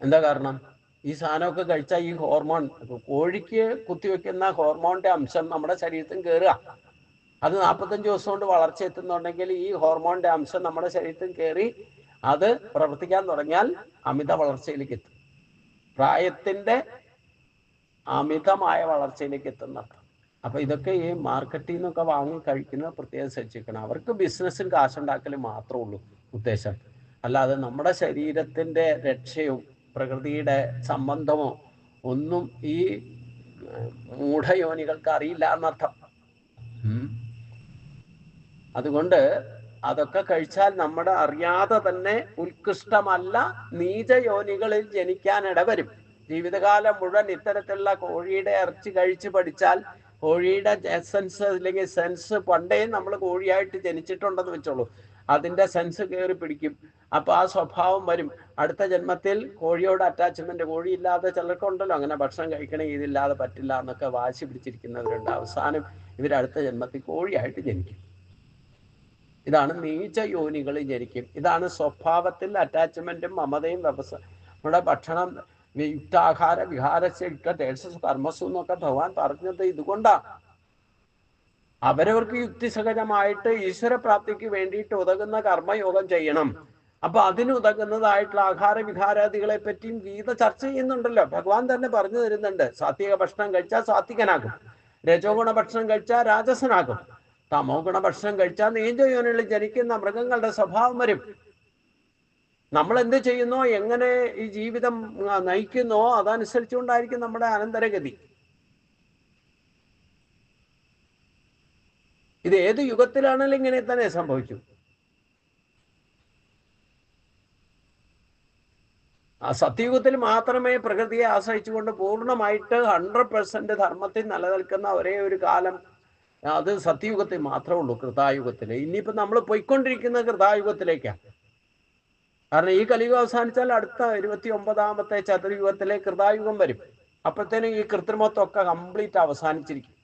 [SPEAKER 1] എന്താ കാരണം? ഈ സാധനമൊക്കെ കഴിച്ചാൽ ഈ ഹോർമോൺ, കോഴിക്ക് കുത്തിവെക്കുന്ന ഹോർമോണിന്റെ അംശം നമ്മുടെ ശരീരത്തിൽ കയറുക. അത് 45 ദിവസം കൊണ്ട് വളർച്ച എത്തുന്നുണ്ടെങ്കിൽ ഈ ഹോർമോണിന്റെ അംശം നമ്മുടെ ശരീരത്തിൽ കയറി അത് പ്രവർത്തിക്കാൻ തുടങ്ങിയാൽ അമിത വളർച്ചയിലേക്ക് എത്തും. പ്രായത്തിന്റെ അമിതമായ വളർച്ചയിലേക്ക് എത്തുന്നത്. അപ്പൊ ഇതൊക്കെ ഈ മാർക്കറ്റിൽ നിന്നൊക്കെ വാങ്ങി കഴിക്കുന്നത് പ്രത്യേകം ശ്രദ്ധിക്കണം. അവർക്ക് ബിസിനസ്സും കാശുണ്ടാക്കലും മാത്രമേ ഉള്ളൂ ഉദ്ദേശം. അല്ലാതെ നമ്മുടെ ശരീരത്തിന്റെ രക്ഷയും പ്രകൃതിയുടെ സംബന്ധമോ ഒന്നും ഈ മൂഢയോനികൾക്ക് അറിയില്ല എന്നർത്ഥം. അതുകൊണ്ട് അതൊക്കെ കഴിച്ചാൽ നമ്മുടെ അറിയാതെ തന്നെ ഉത്കൃഷ്ടമല്ല നീചയോനികളിൽ ജനിക്കാൻ ഇടവരും. ജീവിതകാലം മുഴുവൻ ഇത്തരത്തിലുള്ള കോഴിയുടെ ഇറച്ചി കഴിച്ച് പഠിച്ചാൽ കോഴിയുടെ എസൻസ് അല്ലെങ്കിൽ സെൻസ്, പണ്ടേ നമ്മൾ കോഴിയായിട്ട് ജനിച്ചിട്ടുണ്ടെന്ന് വെച്ചോളൂ, അതിന്റെ സെൻസ് കയറി പിടിക്കും. അപ്പൊ ആ സ്വഭാവം വരും. അടുത്ത ജന്മത്തിൽ കോഴിയോട് അറ്റാച്ച്മെന്റ്, കോഴിയില്ലാതെ ചിലർക്കുണ്ടല്ലോ അങ്ങനെ ഭക്ഷണം കഴിക്കണേ ഇതില്ലാതെ പറ്റില്ല എന്നൊക്കെ വാശി പിടിച്ചിരിക്കുന്നവരുണ്ട്. അവസാനം ഇവരടുത്ത ജന്മത്തിൽ കോഴിയായിട്ട് ജനിക്കും. ഇതാണ് നീച യോനികളിൽ ജനിക്കും. ഇതാണ് സ്വഭാവത്തിൽ അറ്റാച്ച്മെന്റും മമതയും നമ്മുടെ ഭക്ഷണം യുക്താഹാര വിഹാരസ്യ യുക്ത തേജസ്സു കർമ്മസു എന്നൊക്കെ ഭഗവാൻ പറഞ്ഞത് ഇതുകൊണ്ടാണ്. അവരവർക്ക് യുക്തിസഹജമായിട്ട് ഈശ്വരപ്രാപ്തിക്ക് വേണ്ടിയിട്ട് ഉതകുന്ന കർമ്മയോഗം ചെയ്യണം. അപ്പൊ അതിനുതകുന്നതായിട്ടുള്ള ആഹാര വിഹാരാദികളെ പറ്റിയും ഗീത ചർച്ച ചെയ്യുന്നുണ്ടല്ലോ. ഭഗവാൻ തന്നെ പറഞ്ഞു തരുന്നുണ്ട്. സാത്വിക ഭക്ഷണം കഴിച്ചാൽ സാത്വികനാകും, രജോ ഗുണ ഭക്ഷണം കഴിച്ചാൽ രാജസനാകും, തമോ ഗുണ ഭക്ഷണം കഴിച്ചാൽ നീചയോനികളിൽ ജനിക്കുന്ന മൃഗങ്ങളുടെ സ്വഭാവം വരും. നമ്മൾ എന്ത് ചെയ്യുന്നോ, എങ്ങനെ ഈ ജീവിതം നയിക്കുന്നോ അതനുസരിച്ചുകൊണ്ടായിരിക്കും നമ്മുടെ അനന്തരഗതി. ഇത് ഏത് യുഗത്തിലാണെങ്കിലും ഇങ്ങനെ തന്നെ സംഭവിച്ചു. ആ സത്യയുഗത്തിൽ മാത്രമേ പ്രകൃതിയെ ആശ്രയിച്ചുകൊണ്ട് പൂർണ്ണമായിട്ട് 100% ധർമ്മത്തിൽ നിലനിൽക്കുന്ന ഒരേ ഒരു കാലം അത് സത്യയുഗത്തിൽ മാത്രമേ ഉള്ളൂ, കൃതായുഗത്തിൽ. ഇനിയിപ്പോ നമ്മൾ പോയിക്കൊണ്ടിരിക്കുന്ന കൃതായുഗത്തിലേക്കാണ്. കാരണം ഈ കലിയുഗം അവസാനിച്ചാൽ അടുത്ത 29ാമത്തെ ചതുർയുഗത്തിലെ കൃതായുഗം വരും. അപ്പോഴത്തേനും ഈ കൃത്രിമത്വമൊക്കെ കംപ്ലീറ്റ് അവസാനിച്ചിരിക്കും.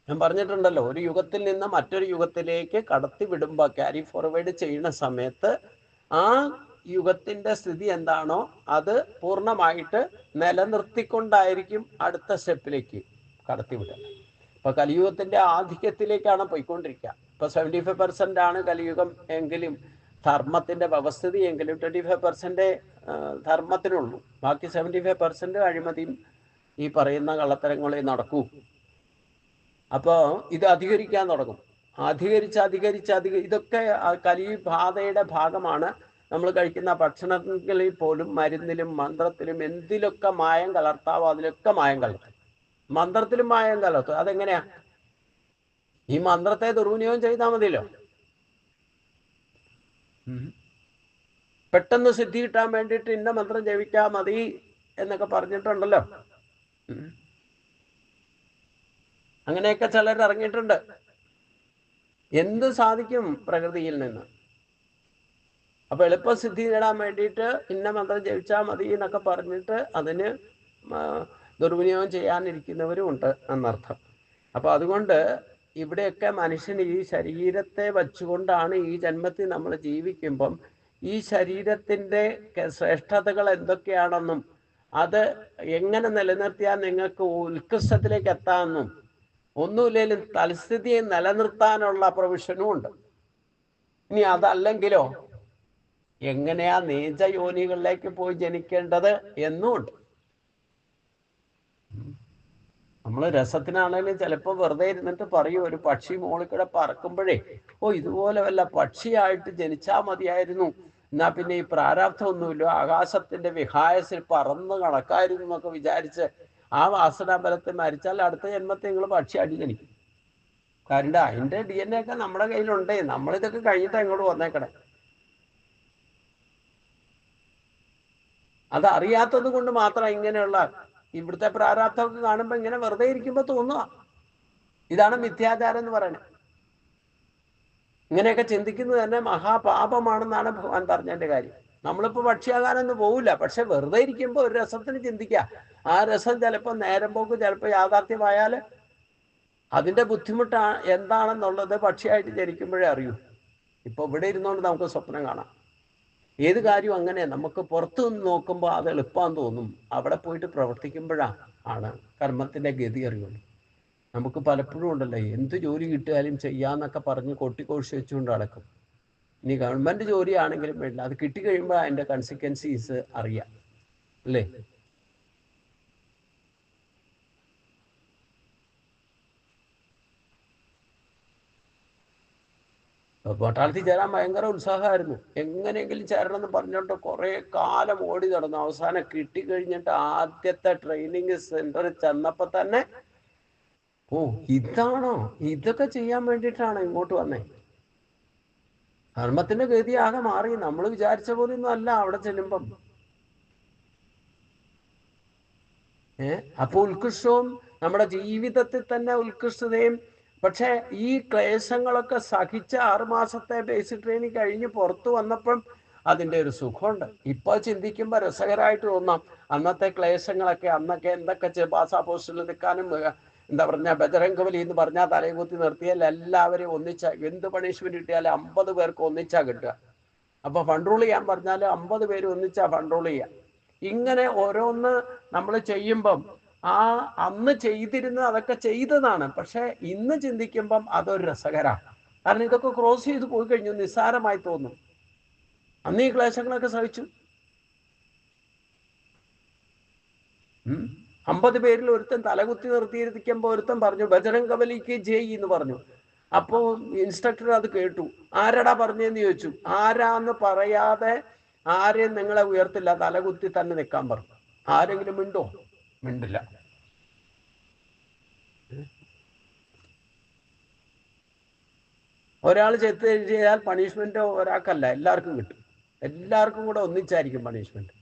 [SPEAKER 1] ഞാൻ പറഞ്ഞിട്ടുണ്ടല്ലോ, ഒരു യുഗത്തിൽ നിന്ന് മറ്റൊരു യുഗത്തിലേക്ക് കടത്തി വിടുമ്പോൾ, ക്യാരി ഫോർവേഡ് ചെയ്യുന്ന സമയത്ത് ആ യുഗത്തിന്റെ സ്ഥിതി എന്താണോ അത് പൂർണ്ണമായിട്ട് നിലനിർത്തിക്കൊണ്ടായിരിക്കും അടുത്ത സ്റ്റെപ്പിലേക്ക് കടത്തിവിടുക. ഇപ്പൊ കലിയുഗത്തിന്റെ ആധിക്യത്തിലേക്കാണ് പോയിക്കൊണ്ടിരിക്കുക. ഇപ്പൊ 75% ആണ് കലിയുഗം എങ്കിലും ധർമ്മത്തിന്റെ വ്യവസ്ഥിതി എങ്കിലും 25% ധർമ്മത്തിനുള്ളൂ. ബാക്കി 75% അഴിമതിയും ഈ പറയുന്ന കള്ളത്തരങ്ങളെ നടക്കൂ. അപ്പോൾ ഇത് അധികരിക്കാൻ തുടങ്ങും. അധികരിച്ച് ഇതൊക്കെ കലിബാധയുടെ ഭാഗമാണ്. നമ്മൾ കഴിക്കുന്ന ഭക്ഷണങ്ങളിൽ പോലും മരുന്നിലും മന്ത്രത്തിലും എന്തിലൊക്കെ മായം കലർത്താവോ അതിലൊക്കെ മായം കലർത്തും. മന്ത്രത്തിലും മായം കലർത്തും. അതെങ്ങനെയാ? ഈ മന്ത്രത്തെ ദുർവിനിയോഗം ചെയ്താൽ മതിയല്ലോ. പെട്ടെന്ന് സിദ്ധി കിട്ടാൻ വേണ്ടിയിട്ട് ഇന്ന മന്ത്രം ജപിച്ചാൽ മതി എന്നൊക്കെ പറഞ്ഞിട്ടുണ്ടല്ലോ. അങ്ങനെയൊക്കെ ചിലർ ഇറങ്ങിയിട്ടുണ്ട്. എന്ത് സാധിക്കും പ്രകൃതിയിൽ നിന്ന്. അപ്പൊ എളുപ്പം സിദ്ധി നേടാൻ വേണ്ടിയിട്ട് ഇന്ന മന്ത്രം ജപിച്ചാൽ മതി എന്നൊക്കെ പറഞ്ഞിട്ട് അതിന് ദുർവിനിയോഗം ചെയ്യാനിരിക്കുന്നവരും ഉണ്ട് എന്നർത്ഥം. അപ്പൊ അതുകൊണ്ട് ഇവിടെയൊക്കെ മനുഷ്യൻ ഈ ശരീരത്തെ വച്ചുകൊണ്ടാണ് ഈ ജന്മത്തിൽ നമ്മൾ ജീവിക്കുമ്പം ഈ ശരീരത്തിന്റെ ശ്രേഷ്ഠതകൾ എന്തൊക്കെയാണെന്നും അത് എങ്ങനെ നിലനിർത്തിയാൽ നിങ്ങൾക്ക് ഉത്കൃഷ്ടത്തിലേക്ക് എത്താമെന്നും ഒന്നുമില്ലെങ്കിലും തൽസ്ഥിതിയെ നിലനിർത്താനുള്ള പ്രൊവിഷനും ഉണ്ട്. ഇനി അതല്ലെങ്കിലോ എങ്ങനെയാ നീചയോനികളിലേക്ക് പോയി ജനിക്കേണ്ടത് എന്നുമുണ്ട്. നമ്മൾ രസത്തിനാണെങ്കിലും ചിലപ്പോൾ വെറുതെ ഇരുന്നിട്ട് പറയും, ഒരു പക്ഷി മോളിക്കൂടെ പറക്കുമ്പോഴേ ഇതുപോലെ വല്ല പക്ഷിയായിട്ട് ജനിച്ചാൽ മതിയായിരുന്നു, എന്നാ പിന്നെ ഈ പ്രാരാബ്ധം ഒന്നുമില്ല, ആകാശത്തിന്റെ വിഹായസിൽ പറന്ന് കണക്കായിരുന്നു എന്നൊക്കെ വിചാരിച്ച് ആ വാസനാബലത്തിൽ മരിച്ചാൽ അടുത്ത ജന്മത്തെ നിങ്ങൾ പക്ഷിയായിട്ട് ജനിക്കും. കാരണം അതിന്റെ DNA ഒക്കെ നമ്മുടെ കയ്യിലുണ്ടേ. നമ്മളിതൊക്കെ കഴിഞ്ഞിട്ട് ഇങ്ങോട്ട് വന്നേക്കണേ. അത് അറിയാത്തത് കൊണ്ട് മാത്രം ഇങ്ങനെയുള്ള ഇവിടുത്തെ പ്രാരാബ്ധമൊക്കെ കാണുമ്പോൾ ഇങ്ങനെ വെറുതെ ഇരിക്കുമ്പോൾ തോന്നുക ഇതാണ് മിഥ്യാചാരം എന്ന് പറയുന്നത്. ഇങ്ങനെയൊക്കെ ചിന്തിക്കുന്നത് തന്നെ മഹാപാപമാണെന്നാണ് ഭഗവാൻ പറഞ്ഞതിന്റെ കാര്യം. നമ്മളിപ്പോ പക്ഷിയാകാനൊന്നും പോവില്ല, പക്ഷെ വെറുതെ ഇരിക്കുമ്പോൾ ഒരു രസത്തിന് ചിന്തിക്കുക. ആ രസം ചിലപ്പോൾ നേരം പോക്ക് ചിലപ്പോൾ യാഥാർത്ഥ്യമായാൽ അതിന്റെ ബുദ്ധിമുട്ട് എന്താണെന്നുള്ളത് പക്ഷിയായിട്ട് ജനിക്കുമ്പോഴേ അറിയൂ. ഇപ്പൊ ഇവിടെ ഇരുന്നുകൊണ്ട് നമുക്ക് സ്വപ്നം കാണാം. ഏത് കാര്യവും അങ്ങനെ നമുക്ക് പുറത്തു നിന്ന് നോക്കുമ്പോൾ അത് എളുപ്പമാണെന്ന് തോന്നും, അവിടെ പോയിട്ട് പ്രവർത്തിക്കുമ്പോഴാണ് കർമ്മത്തിന്റെ ഗതി അറിയുള്ളൂ. നമുക്ക് പലപ്പോഴും ഉണ്ടല്ലോ, എന്ത് ജോലി കിട്ടിയാലും ചെയ്യാന്നൊക്കെ പറഞ്ഞ് കൊട്ടിക്കോഴ്ച വെച്ചുകൊണ്ട് നടക്കും. ഇനി ഗവൺമെന്റ് ജോലിയാണെങ്കിലും വേണ്ട, അത് കിട്ടിക്കഴിയുമ്പോൾ അതിന്റെ കൺസിക്വൻസീസ് അറിയാം അല്ലേ. പട്ടാളത്തിൽ ചേരാൻ ഭയങ്കര ഉത്സാഹമായിരുന്നു. എങ്ങനെയെങ്കിലും ചേരണമെന്ന് പറഞ്ഞോണ്ട് കുറെ കാലം ഓടി നടന്നു. അവസാനം കിട്ടിക്കഴിഞ്ഞിട്ട് ആദ്യത്തെ ട്രെയിനിങ് സെന്ററിൽ ചെന്നപ്പോ തന്നെ, ഓ ഇതാണോ, ഇതൊക്കെ ചെയ്യാൻ വേണ്ടിയിട്ടാണ് ഇങ്ങോട്ട് വന്നേ. ധർമ്മത്തിന്റെ ഗതി ആകെ മാറി. നമ്മൾ വിചാരിച്ച പോലെയൊന്നും അല്ല അവിടെ ചെല്ലുമ്പം. അപ്പൊ ഉത്കൃഷ്ടവും നമ്മുടെ ജീവിതത്തിൽ തന്നെ ഉത്കൃഷ്ടതയും. പക്ഷെ ഈ ക്ലേശങ്ങളൊക്കെ സഹിച്ച് 6 മാസത്തെ ബേസിക് ട്രെയിനിങ് കഴിഞ്ഞ് പുറത്തു വന്നപ്പം അതിൻ്റെ ഒരു സുഖമുണ്ട്. ഇപ്പൊ ചിന്തിക്കുമ്പോൾ രസകരമായിട്ട് തോന്നാം. അന്നത്തെ ക്ലേശങ്ങളൊക്കെ, അന്നൊക്കെ എന്തൊക്കെ ഭാഷാ പോസ്റ്റിൽ നിൽക്കാനും, എന്താ പറഞ്ഞാൽ ബജരംഗബലി എന്ന് പറഞ്ഞാൽ തലകുത്തി നിർത്തിയാൽ എല്ലാവരെയും ഒന്നിച്ച, എന്ത് പണിഷ്മെന്റ് കിട്ടിയാലും 50 പേർക്ക് ഒന്നിച്ചാ കിട്ടുക. അപ്പൊ ഫണ്ട് ചെയ്യാൻ പറഞ്ഞാൽ 50 പേര് ഒന്നിച്ചാ ഫണ്ട് ചെയ്യാം. ഇങ്ങനെ ഓരോന്ന് നമ്മൾ ചെയ്യുമ്പം അന്ന് ചെയ്തിരുന്ന അതൊക്കെ ചെയ്തതാണ്. പക്ഷെ ഇന്ന് ചിന്തിക്കുമ്പം അതൊരു രസകരമാണ്. കാരണം ഇതൊക്കെ ക്രോസ് ചെയ്ത് പോയി കഴിഞ്ഞു, നിസ്സാരമായി തോന്നും. അന്ന് ഈ ക്ലേശങ്ങളൊക്കെ സഹിച്ചു. 50 പേരിൽ ഒരുത്തൻ തലകുത്തി നിർത്തിയിരിക്കുമ്പോൾ ഒരുത്തൻ പറഞ്ഞു ബജരംഗബലിക്ക് ജയ് എന്ന് പറഞ്ഞു. അപ്പോ ഇൻസ്ട്രക്ടർ അത് കേട്ടു. ആരടാ പറഞ്ഞെന്ന് ചോദിച്ചു. ആരാന്ന് പറയാതെ ആരെയും നിങ്ങളെ ഉയർത്തില്ല, തലകുത്തി തന്നെ നിൽക്കാൻ പറഞ്ഞു. ആരെങ്കിലും മിണ്ടോ? മിണ്ടില്ല. ഒരാൾ ചെത്ത് ചെയ്താൽ പണിഷ്മെന്റ് ഒരാൾക്കല്ല, എല്ലാവർക്കും കിട്ടും. എല്ലാവർക്കും കൂടെ ഒന്നിച്ചായിരിക്കും പണിഷ്മെന്റ്.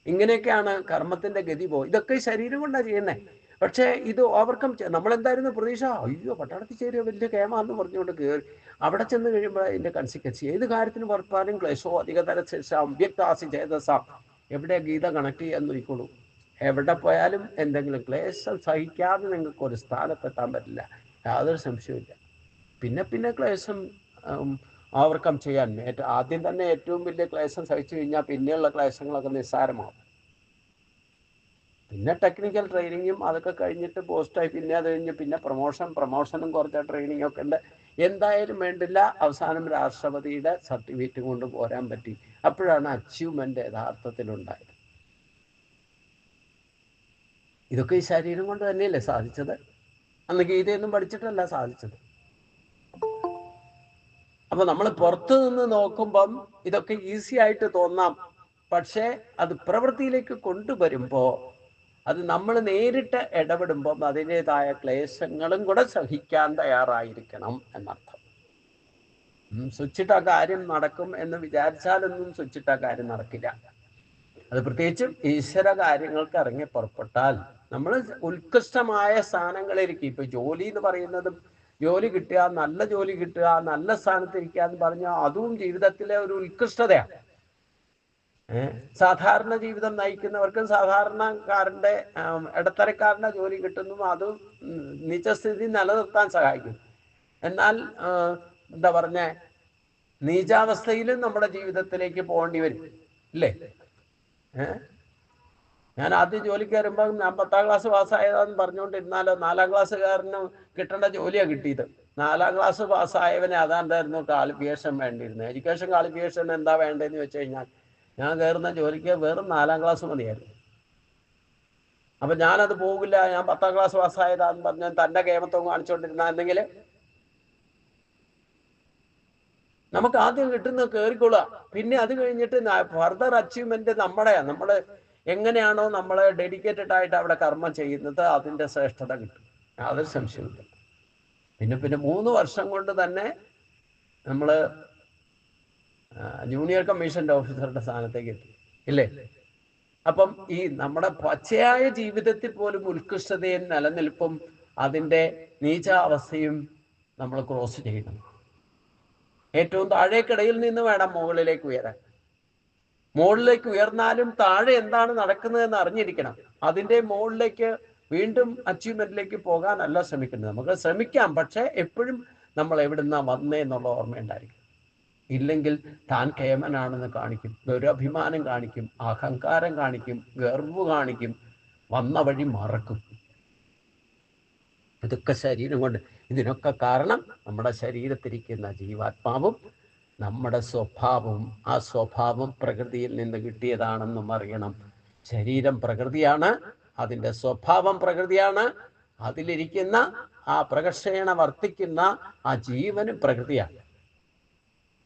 [SPEAKER 1] ഇങ്ങനെയൊക്കെയാണ് കർമ്മത്തിന്റെ ഗതി പോയി. ഇതൊക്കെ ശരീരം കൊണ്ടാണ് ചെയ്യുന്നത്. പക്ഷേ ഇത് ഓവർകം നമ്മളെന്തായിരുന്നു പ്രതീക്ഷ? അയ്യോ പട്ടാളത്തിൽ ചേരുക വലിയ കേമാന്ന് പറഞ്ഞുകൊണ്ട് കയറി. അവിടെ ചെന്ന് കഴിയുമ്പോൾ അതിന്റെ കൺസിക്വൻസ്. ഏത് കാര്യത്തിന് പുറത്താലും ക്ലേശോ അധികതര അവ്യക്താസി ചേതസാം. എവിടെ ഗീത കണക്ട് ചെയ്യാൻ നോക്കിക്കോളൂ. എവിടെ പോയാലും എന്തെങ്കിലും ക്ലേശം സഹിക്കാതെ നിങ്ങൾക്ക് ഒരു സ്ഥാനത്തെത്താൻ പറ്റില്ല, യാതൊരു സംശയമില്ല. പിന്നെ പിന്നെ ക്ലേശം ഓവർകം ചെയ്യാൻ ആദ്യം തന്നെ ഏറ്റവും വലിയ ക്ലേശം സഹിച്ചു കഴിഞ്ഞാൽ പിന്നെയുള്ള ക്ലേശങ്ങളൊക്കെ നിസ്സാരമാവും. പിന്നെ ടെക്നിക്കൽ ട്രെയിനിങ്ങും അതൊക്കെ കഴിഞ്ഞിട്ട് പോസ്റ്റായി, പിന്നെ അത് കഴിഞ്ഞ് പിന്നെ പ്രൊമോഷനും കുറച്ച് ട്രെയിനിങ് ഒക്കെ ഉണ്ട്. എന്തായാലും വേണ്ടില്ല, അവസാനം രാഷ്ട്രപതിയുടെ സർട്ടിഫിക്കറ്റ് കൊണ്ട് പോരാൻ പറ്റി. അപ്പോഴാണ് അച്ചീവ്മെന്റ് യഥാർത്ഥത്തിലുണ്ടായത്. ഇതൊക്കെ ഈ ശരീരം കൊണ്ട് തന്നെയല്ലേ സാധിച്ചത്. അന്ന് ഗീതയൊന്നും പഠിച്ചിട്ടല്ല സാധിച്ചത്. അപ്പൊ നമ്മൾ പുറത്തു നിന്ന് നോക്കുമ്പം ഇതൊക്കെ ഈസി ആയിട്ട് തോന്നാം. പക്ഷേ അത് പ്രവൃത്തിയിലേക്ക് കൊണ്ടുവരുമ്പോ, അത് നമ്മൾ നേരിട്ട് ഇടപെടുമ്പം അതിൻ്റെതായ ക്ലേശങ്ങളും കൂടെ സഹിക്കാൻ തയ്യാറായിരിക്കണം എന്നർത്ഥം. സ്വിച്ചിട്ട കാര്യം നടക്കും എന്ന് വിചാരിച്ചാലൊന്നും സ്വിച്ചിട്ട കാര്യം നടക്കില്ല. അത് പ്രത്യേകിച്ചും ഈശ്വര കാര്യങ്ങൾക്ക് ഇറങ്ങി പുറപ്പെട്ടാൽ നമ്മൾ ഉത്കൃഷ്ടമായ സ്ഥാനങ്ങളിലേക്ക്, ഇപ്പൊ ജോലി എന്ന് പറയുന്നതും, ജോലി കിട്ടുക, നല്ല ജോലി കിട്ടുക, നല്ല സ്ഥാനത്തിരിക്കുക എന്ന് പറഞ്ഞാൽ അതും ജീവിതത്തിലെ ഒരു ഉത്കൃഷ്ടതയാണ്. സാധാരണ ജീവിതം നയിക്കുന്നവർക്കും സാധാരണക്കാരന്റെ ഇടത്തരക്കാരന്റെ ജോലി കിട്ടുന്നു, അതും നീചസ്ഥിതി നിലനിർത്താൻ സഹായിക്കും. എന്നാൽ എന്താ പറഞ്ഞേ, നീചാവസ്ഥയിലും നമ്മുടെ ജീവിതത്തിലേക്ക് പോകേണ്ടി വരും ഇല്ലേ. ഞാൻ ആദ്യം ജോലിക്ക് കയറുമ്പോൾ ഞാൻ 10ാം ക്ലാസ് പാസ്സായതാന്ന് പറഞ്ഞുകൊണ്ടിരുന്നാലോ, 4ാം ക്ലാസ്സുകാരന് കിട്ടേണ്ട ജോലിയാണ് കിട്ടിയത്. 4ാം ക്ലാസ് പാസ്സായവനെ അതാണ്ടായിരുന്നു ക്വാളിഫിക്കേഷൻ വേണ്ടിയിരുന്നത്. എഡ്യൂക്കേഷൻ ക്വാളിഫിക്കേഷൻ എന്താ വേണ്ടതെന്ന് വെച്ച് കഴിഞ്ഞാൽ ഞാൻ കയറുന്ന ജോലിക്ക് വെറും 4ാം ക്ലാസ് മതിയായിരുന്നു. അപ്പൊ ഞാനത് പോകില്ല, ഞാൻ 10ാം ക്ലാസ് പാസ്സായതാന്ന് പറഞ്ഞാൽ തന്റെ കേമത്വം കാണിച്ചുകൊണ്ടിരുന്നെങ്കിൽ നമുക്ക് ആദ്യം കിട്ടുന്നത് കയറിക്കൊള്ളുക. പിന്നെ അത് കഴിഞ്ഞിട്ട് ഫർദർ അച്ചീവ്മെന്റ് നമ്മൾ എങ്ങനെയാണോ നമ്മൾ ഡെഡിക്കേറ്റഡ് ആയിട്ട് അവിടെ കർമ്മം ചെയ്യുന്നത്, അതിന്റെ ശ്രേഷ്ഠത കിട്ടും, യാതൊരു സംശയമില്ല. പിന്നെ 3 വർഷം കൊണ്ട് തന്നെ നമ്മൾ ജൂനിയർ കമ്മീഷന്റെ ഓഫീസറുടെ സ്ഥാനത്തേക്ക് എത്തി ഇല്ലേ. അപ്പം ഈ നമ്മുടെ പച്ചയായ ജീവിതത്തിൽ പോലും ഉത്കൃഷ്ടതയും നിലനിൽപ്പും അതിന്റെ നീചാവസ്ഥയും നമ്മൾ ക്രോസ് ചെയ്യണം. ഏറ്റവും താഴേക്കിടയിൽ നിന്ന് വേണം മുകളിലേക്ക് ഉയരാൻ. മുകളിലേക്ക് ഉയർന്നാലും താഴെ എന്താണ് നടക്കുന്നതെന്ന് അറിഞ്ഞിരിക്കണം. അതിന്റെ മുകളിലേക്ക് വീണ്ടും അച്ചീവ്മെന്റിലേക്ക് പോകാനല്ല ശ്രമിക്കുന്നത്. നമുക്ക് ശ്രമിക്കാം, പക്ഷെ എപ്പോഴും നമ്മൾ എവിടുന്നാ വന്നേ എന്നുള്ള ഓർമ്മയുണ്ടായിരിക്കും. ഇല്ലെങ്കിൽ താൻ കേമനാണെന്ന് കാണിക്കും, ദുരഭിമാനം കാണിക്കും, അഹങ്കാരം കാണിക്കും, ഗർവ് കാണിക്കും, വന്ന വഴി മറക്കും. ഇതൊക്കെ ശരീരം കൊണ്ട്. ഇതിനൊക്കെ കാരണം നമ്മുടെ ശരീരത്തിരിക്കുന്ന ജീവാത്മാവും നമ്മുടെ സ്വഭാവവും. ആ സ്വഭാവം പ്രകൃതിയിൽ നിന്ന് കിട്ടിയതാണെന്നും അറിയണം. ശരീരം പ്രകൃതിയാണ്, അതിൻ്റെ സ്വഭാവം പ്രകൃതിയാണ്, അതിലിരിക്കുന്ന ആ പ്രകർഷേണ വർത്തിക്കുന്ന ആ ജീവനും പ്രകൃതിയാണ്.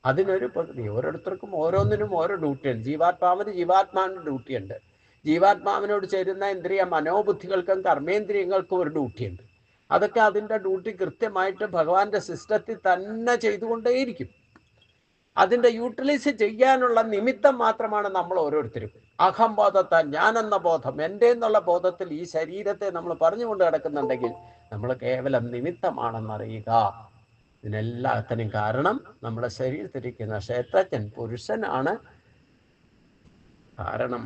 [SPEAKER 1] അതിനൊരു പ്രകൃതി. ഓരോരുത്തർക്കും ഓരോന്നിനും ഓരോ ഡ്യൂട്ടിയുണ്ട്. ജീവാത്മാവിന് ഡ്യൂട്ടിയുണ്ട്. ജീവാത്മാവിനോട് ചേരുന്ന ഇന്ദ്രിയ മനോബുദ്ധികൾക്കും കർമ്മേന്ദ്രിയങ്ങൾക്കും ഒരു ഡ്യൂട്ടിയുണ്ട്. അതൊക്കെ അതിൻ്റെ ഡ്യൂട്ടി കൃത്യമായിട്ട് ഭഗവാന്റെ സിസ്റ്റത്തിൽ തന്നെ ചെയ്തുകൊണ്ടേയിരിക്കും. അതിൻ്റെ യൂട്ടിലൈസ് ചെയ്യാനുള്ള നിമിത്തം മാത്രമാണ് നമ്മൾ ഓരോരുത്തരും. അഹംബോധത്താൽ, ഞാനെന്ന ബോധം, എൻ്റെ എന്നുള്ള ബോധത്തിൽ ഈ ശരീരത്തെ നമ്മൾ പറഞ്ഞുകൊണ്ട് കിടക്കുന്നുണ്ടെങ്കിൽ നമ്മൾ കേവലം നിമിത്തമാണെന്നറിയുക. ഇതിനെല്ലാത്തിനും കാരണം നമ്മുടെ ശരീരത്തിരിക്കുന്ന ക്ഷേത്രജ്ഞൻ പുരുഷനാണ് കാരണം.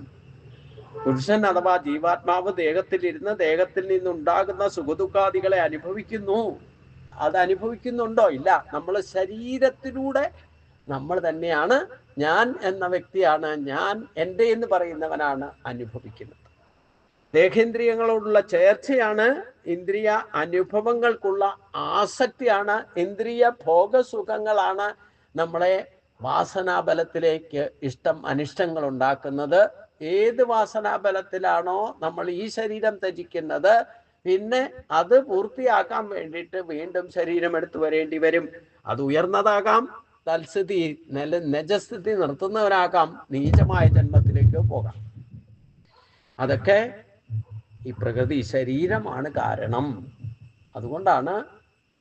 [SPEAKER 1] പുരുഷൻ അഥവാ ജീവാത്മാവ് ദേഹത്തിലിരുന്ന് ദേഹത്തിൽ നിന്നുണ്ടാകുന്ന സുഖദുഃഖാദികളെ അനുഭവിക്കുന്നു. അത് അനുഭവിക്കുന്നുണ്ടോ? ഇല്ല. നമ്മൾ ശരീരത്തിലൂടെ നമ്മൾ തന്നെയാണ്, ഞാൻ എന്ന വ്യക്തിയാണ്, ഞാൻ എൻ്റെ എന്ന് പറയുന്നവനാണ് അനുഭവിക്കുന്നത്. ദേഹേന്ദ്രിയങ്ങളോടുള്ള ചേർച്ചയാണ്, ഇന്ദ്രിയ അനുഭവങ്ങൾക്കുള്ള ആസക്തിയാണ്, ഇന്ദ്രിയ ഭോഗസുഖങ്ങളാണ് നമ്മളെ വാസനാബലത്തിലേക്ക് ഇഷ്ടം അനിഷ്ടങ്ങൾ ഉണ്ടാക്കുന്നത്. ഏത് വാസനാബലത്തിലാണോ നമ്മൾ ഈ ശരീരം ത്യജിക്കുന്നത്, പിന്നെ അത് പൂർത്തിയാക്കാൻ വേണ്ടിയിട്ട് വീണ്ടും ശരീരം എടുത്തു വരേണ്ടി വരും. അത് ഉയർന്നതാകാം, തൽസ്ഥിതി നിജസ്ഥിതി നിർത്തുന്നവരാകാം, നീചമായ ജന്മത്തിലേക്ക് പോകാം. അതൊക്കെ ഈ പ്രകൃതി ശരീരമാണ് കാരണം. അതുകൊണ്ടാണ്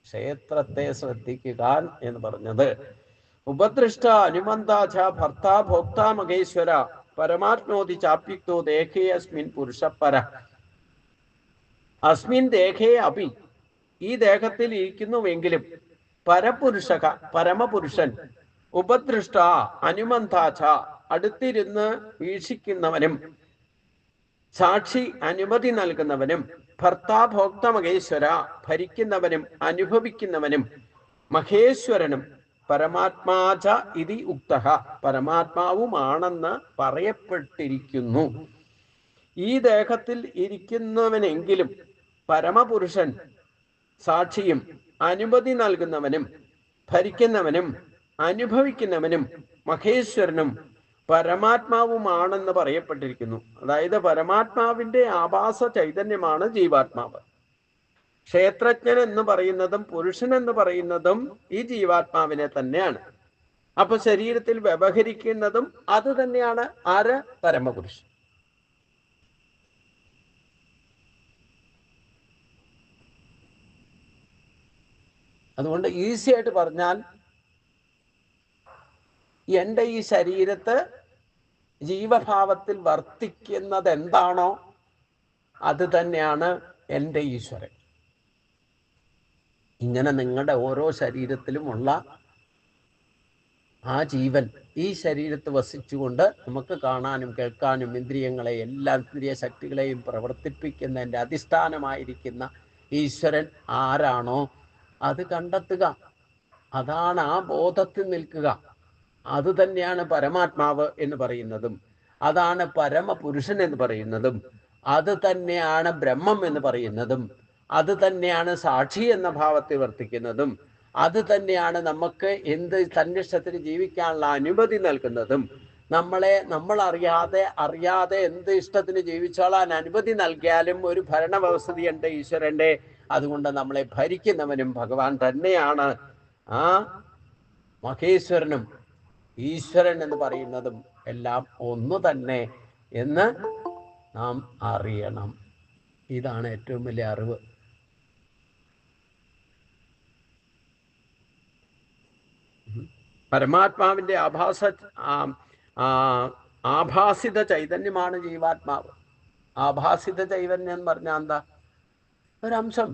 [SPEAKER 1] ക്ഷേത്രത്തെ ശ്രദ്ധിക്കുക എന്ന് പറഞ്ഞത്. ഉപദൃഷ്ട അനുമന്താച ഭർത്ത ഭോക്ത മഹേശ്വര പരമാത്മോതി ചാപ്യുക്തോ ദേഹേ അസ്മിൻ പുരുഷപര. അസ്മിൻ ദേഹേ അപി, ഈ ദേഹത്തിൽ ഇരിക്കുന്നുവെങ്കിലും, പരപുരുഷക പരമപുരുഷൻ, ഉപദൃഷ്ട അനുമന്താച അടുത്തിരുന്ന് വീക്ഷിക്കുന്നവനും, സാക്ഷി അനുമതി നൽകുന്നവനും, ഭർത്താഭോക്ത മഹേശ്വര ഭരിക്കുന്നവനും അനുഭവിക്കുന്നവനും, മഹേശ്വരനും, പരമാത്മാച ഇതി ഉക്തഃ പരമാത്മാവുമാണെന്ന് പറയപ്പെട്ടിരിക്കുന്നു. ഈ ദേഹത്തിൽ ഇരിക്കുന്നവനെങ്കിലും പരമപുരുഷൻ സാക്ഷിയും അനുമതി നൽകുന്നവനും ഭരിക്കുന്നവനും അനുഭവിക്കുന്നവനും മഹേശ്വരനും പരമാത്മാവുമാണെന്ന് പറയപ്പെട്ടിരിക്കുന്നു. അതായത് പരമാത്മാവിന്റെ ആഭാസ ചൈതന്യമാണ് ജീവാത്മാവ്. ക്ഷേത്രജ്ഞൻ എന്ന് പറയുന്നതും പുരുഷൻ എന്ന് പറയുന്നതും ഈ ജീവാത്മാവിനെ തന്നെയാണ്. അപ്പൊ ശരീരത്തിൽ വ്യവഹരിക്കുന്നതും അത് തന്നെയാണ്. ആര്? പരമപുരുഷൻ. അതുകൊണ്ട് ഈസി ആയിട്ട് പറഞ്ഞാൽ, എൻ്റെ ഈ ശരീരത്ത് ജീവഭാവത്തിൽ വർത്തിക്കുന്നത് എന്താണോ അത് തന്നെയാണ് എൻ്റെ ഈശ്വരൻ. ഇങ്ങനെ നിങ്ങളുടെ ഓരോ ശരീരത്തിലുമുള്ള ആ ജീവൻ ഈ ശരീരത്ത് വസിച്ചുകൊണ്ട് നമുക്ക് കാണാനും കേൾക്കാനും ഇന്ദ്രിയങ്ങളെ എല്ലാ ഇന്ദ്രിയ ശക്തികളെയും പ്രവർത്തിപ്പിക്കുന്നതിൻ്റെ അധിഷ്ഠാനമായിരിക്കുന്ന ഈശ്വരൻ ആരാണോ അത് കണ്ടെത്തുക. അതാണ് ആ ബോധത്തിൽ നിൽക്കുക. അത് തന്നെയാണ് പരമാത്മാവ് എന്ന് പറയുന്നതും, അതാണ് പരമപുരുഷൻ എന്ന് പറയുന്നതും, അത് തന്നെയാണ് ബ്രഹ്മം എന്ന് പറയുന്നതും, അത് തന്നെയാണ് സാക്ഷി എന്ന ഭാവത്തിൽ വർത്തിക്കുന്നതും, അത് തന്നെയാണ് നമുക്ക് എന്ത് തന്നിഷ്ടത്തിന് ജീവിക്കാനുള്ള അനുമതി നൽകുന്നതും, നമ്മൾ അറിയാതെ എന്ത് ഇഷ്ടത്തിന് ജീവിച്ചോളാൻ അനുമതി നൽകിയാലും ഒരു ഭരണവ്യവസ്ഥയുണ്ട് ഈശ്വരന്റെ. അതുകൊണ്ട് നമ്മളെ ഭരിക്കുന്നവനും ഭഗവാൻ തന്നെയാണ്. ആ മഹേശ്വരനും ഈശ്വരൻ എന്ന് പറയുന്നതും എല്ലാം ഒന്നു തന്നെ എന്ന് നാം അറിയണം. ഇതാണ് ഏറ്റവും വലിയ അറിവ്. പരമാത്മാവിന്റെ ആഭാസിത ചൈതന്യമാണ് ജീവാത്മാവ്. ആഭാസിത ചൈതന്യം എന്ന് പറഞ്ഞാൽ എന്താ? ഒരംശം,